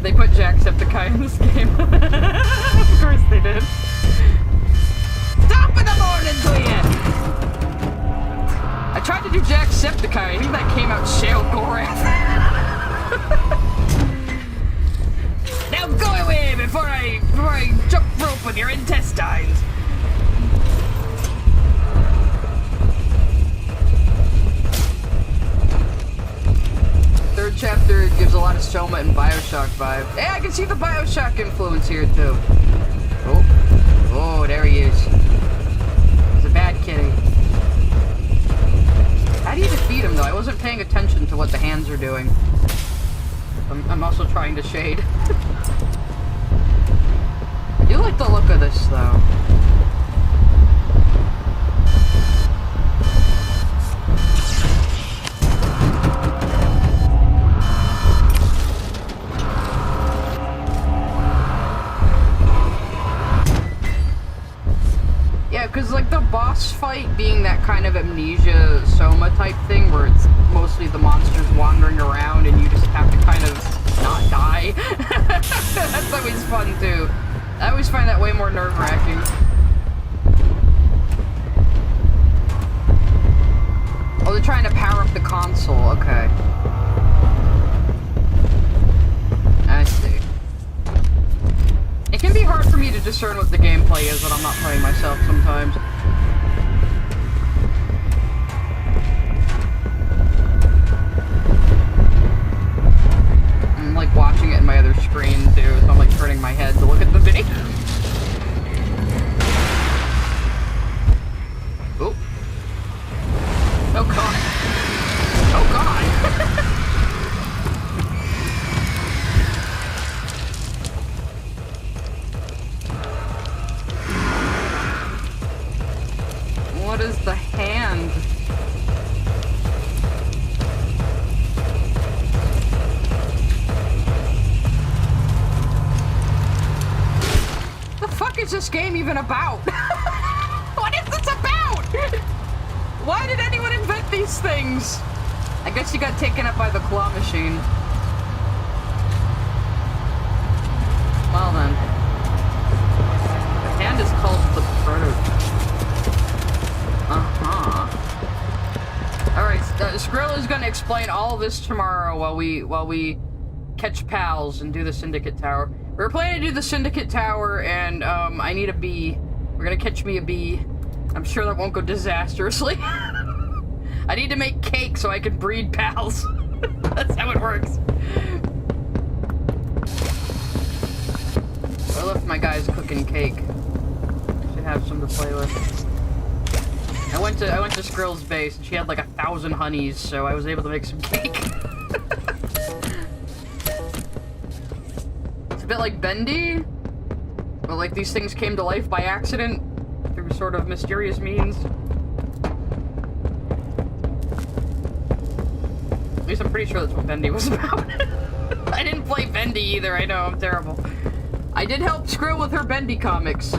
They put Jacksepticeye in this game. Of course they did. Top of the morning to you! I tried to do Jacksepticeye. I think that came out Shale Gorath. Now go away before I jump rope with your intestines. Third chapter gives a lot of Soma and Bioshock vibes. Hey, I can see the Bioshock influence here too. Oh, there he is. He's a bad kitty. How do you defeat him, though? I wasn't paying attention to what the hands are doing. I'm also trying to shade. I do like the look of this, though. Yeah, because like the boss fight being that kind of amnesia Soma type thing where it's mostly the monsters wandering around and you just have to kind of not die. That's always fun too. I always find that way more nerve-wracking. Oh, they're trying to power up the console. Okay. I see. It can be hard for me to discern what the gameplay is when I'm not playing myself sometimes. I'm like watching it in my other screen too, so I'm like turning my head to look at the video. Oh. Oh god. Oh god. What is the hand? The fuck is this game even about? What is this about? Why did anyone invent these things? I guess you got taken up by the claw machine. Well then. The hand is called the prototype. Uh-huh. explain all of this tomorrow while we catch pals and do the Syndicate Tower. We're planning to do the Syndicate Tower, and I need a bee. We're gonna catch me a bee. I'm sure that won't go disastrously. I need to make cake so I can breed pals. That's how it works. I left my guys cooking cake. I should have some to play with. I went to Skrill's base and she had like 1,000 honeys, so I was able to make some cake. It's a bit like Bendy, but like these things came to life by accident through sort of mysterious means. At least I'm pretty sure that's what Bendy was about. I didn't play Bendy either, I know, I'm terrible. I did help Skrill with her Bendy comics.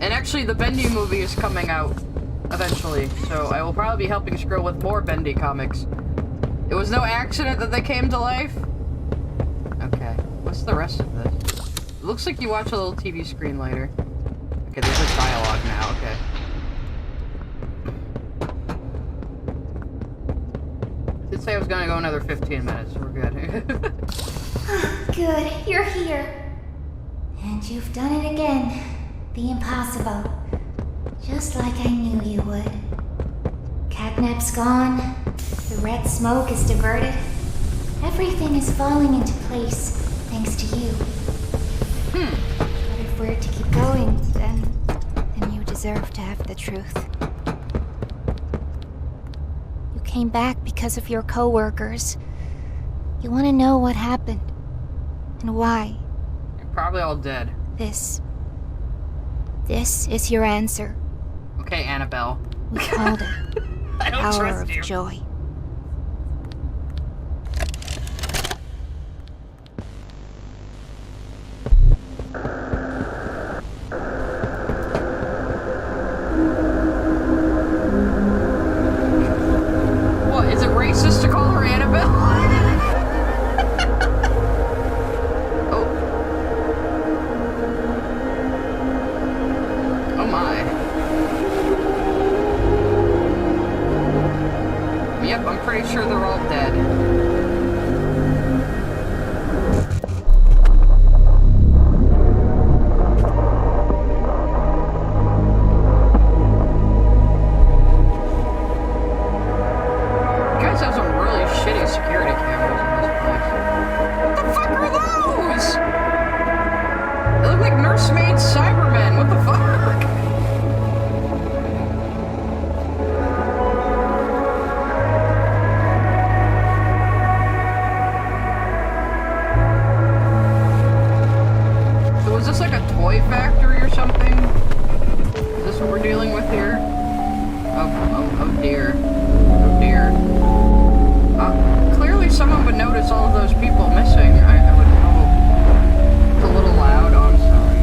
And actually the Bendy movie is coming out eventually, so I will probably be helping Skrill with more Bendy comics. It was no accident that they came to life. Okay, what's the rest of this? It looks like you watch a little TV screen later. Okay, there's like dialogue now, okay. I did say I was gonna go another 15 minutes, so we're good. Good, you're here. And you've done it again. The impossible. Just like I knew you would. Catnap's gone. The red smoke is diverted. Everything is falling into place thanks to you. But if we're to keep going, then you deserve to have the truth. You came back because of your co-workers. You want to know what happened and why. You're probably all dead. This is your answer. Okay, Annabelle. We called it I don't Power trust of you. Joy. What, is it racist to call her Annabelle? Oh. Oh my. Yep, I'm pretty sure they're all dead. You guys have some really shitty security cameras in this place. What the fuck are those? They look like nursemaid Cybermen. What the fuck? So is this like a toy factory or something? Is this what we're dealing with here? Oh dear. Oh dear. Clearly someone would notice all of those people missing. I would hope. It's a little loud. Oh, I'm sorry.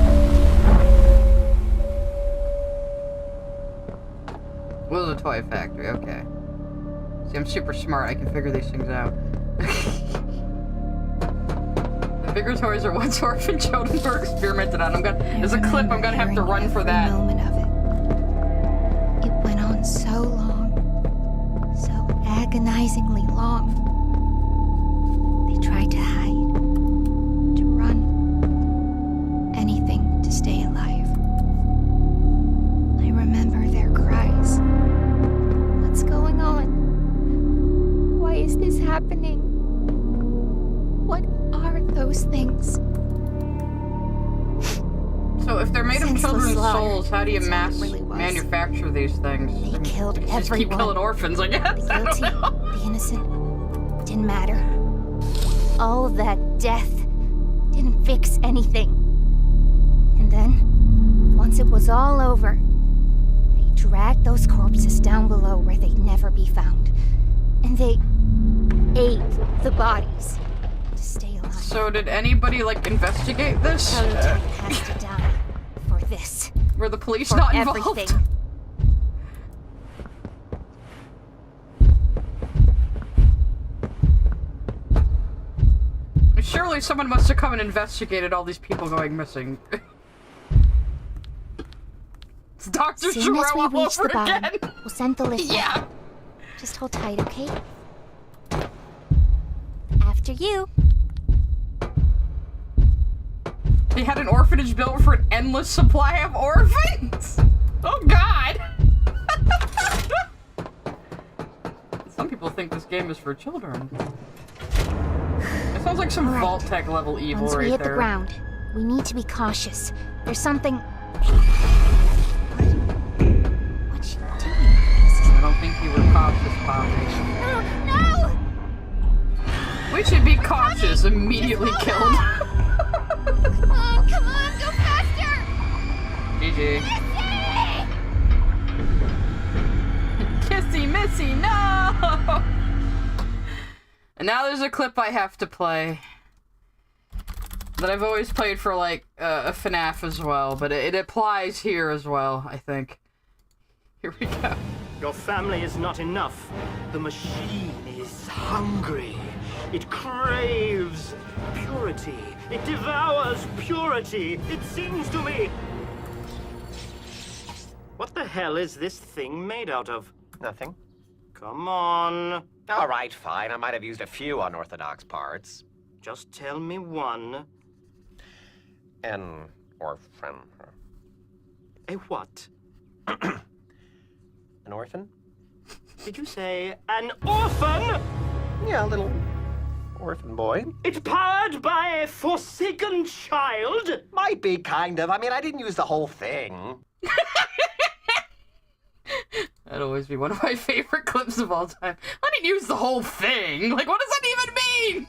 Well, the toy factory. Okay. See, I'm super smart. I can figure these things out. The bigger toys are once orphan children were experimented on. There's a clip. I'm gonna have to run for that. Moment of it. It went on so long, so agonizingly long. They tried to hide, to run, anything to stay alive. I remember their cries. What's going on? Why is this happening? What are those things? So if they're made of Senseless children's slaughter. souls, how do you That's what it really was. manufacture these things? They killed Just keep everyone. killing orphans, I guess. The I don't guilty, know. the innocent, didn't matter. All of that death didn't fix anything. And then, once it was all over, they dragged those corpses down below where they'd never be found. And they ate the bodies to stay alive. So did anybody like investigate this? Prototype has to die for this. Were the police For not involved? everything. Surely someone must have come and investigated all these people going missing. It's Dr. Soon as we Giro all reach over the bottom, again. we'll send the lift. Yeah. Just hold tight, okay? After you. They had an orphanage built for an endless supply of orphans? Oh god! Some people think this game is for children. It sounds like some Vault Tech level evil Once we right hit there. the ground, we need to be cautious. There's something... What's she doing? I don't think you were cautious, Poppy. No! We should be cautious. Immediately killed. Come on, go faster! GG. Kissy Missy, no! And now there's a clip I have to play that I've always played for, like, a FNAF as well, but it applies here as well, I think. Here we go. Your family is not enough. The machine is hungry. It craves purity. It devours purity. It sings to me. What the hell is this thing made out of? Nothing. Come on. All right, fine. I might have used a few unorthodox parts. Just tell me one. An orphan. A what? An orphan? Did you say an orphan? Yeah, a little orphan boy. It's powered by a forsaken child? Might be, kind of. I mean, I didn't use the whole thing. That'd always be one of my favorite clips of all time. I didn't use the whole thing. Like, what does that even mean?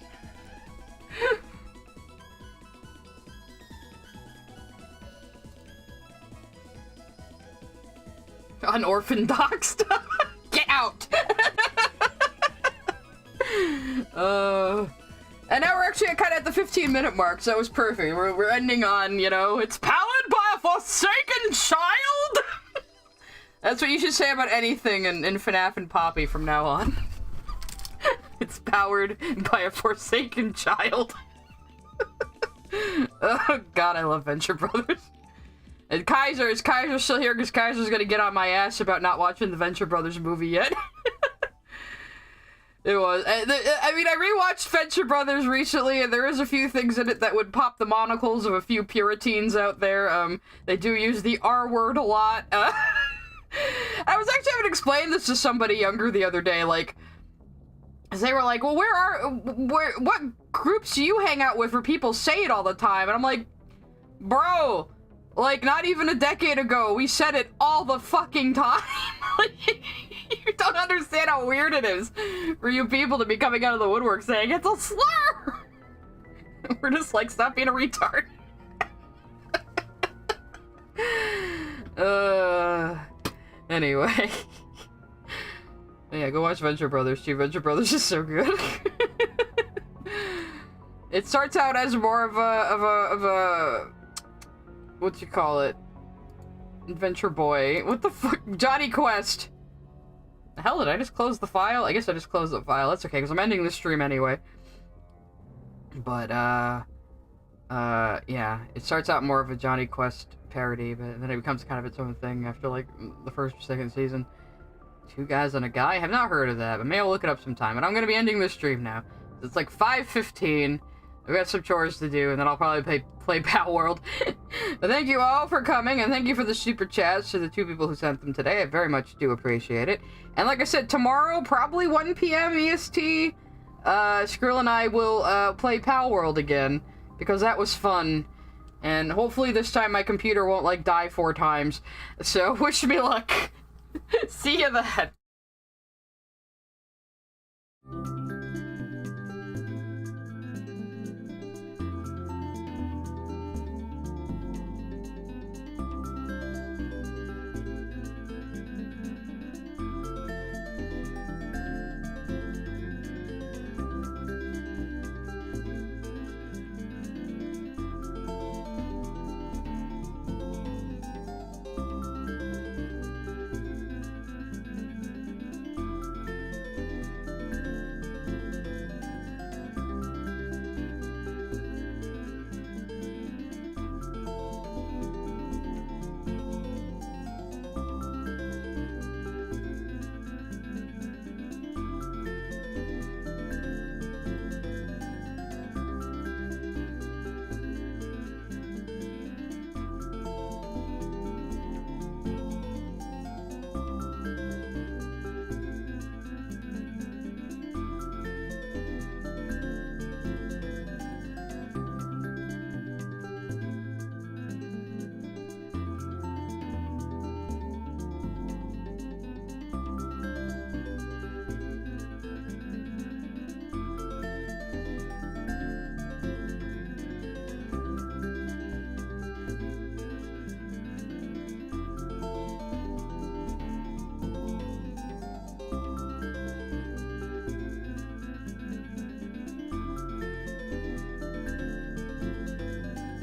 Unorthodox. Get out. And now we're actually kind of at the 15-minute mark, so it was perfect. We're ending on, you know, it's powered by a forsaken child. That's what you should say about anything in FNAF and Poppy from now on. It's powered by a forsaken child. Oh god, I love Venture Brothers. And is Kaiser still here? Because Kaiser's gonna get on my ass about not watching the Venture Brothers movie yet. It was. I mean, I rewatched Venture Brothers recently, and there is a few things in it that would pop the monocles of a few Puritans out there. They do use the R word a lot. I was actually having to explain this to somebody younger the other day, like, they were like, well, what groups do you hang out with where people say it all the time? And I'm like, bro, like, not even a decade ago, we said it all the fucking time. Like, you don't understand how weird it is for you people to be coming out of the woodwork saying it's a slur. We're just like, stop being a retard. Anyway. Yeah, go watch Venture Brothers too. Venture Brothers is so good. It starts out as more of a what you call it? Adventure boy. What the fuck? Johnny Quest. The hell, did I just close the file? I guess I just closed the file. That's okay, because I'm ending the stream anyway. But, yeah. It starts out more of a Johnny Quest parody, but then it becomes kind of its own thing after, like, the first or second season. Two guys and a guy? I have not heard of that, but maybe I'll look it up sometime. And I'm gonna be ending this stream now. It's like 5:15. I've got some chores to do, and then I'll probably play Pal World. But thank you all for coming, and thank you for the super chats to the two people who sent them today. I very much do appreciate it. And like I said, tomorrow, probably 1 p.m. EST, Skrill and I will play Pal World again, because that was fun. And hopefully this time my computer won't, like, die 4 times. So wish me luck. See you then.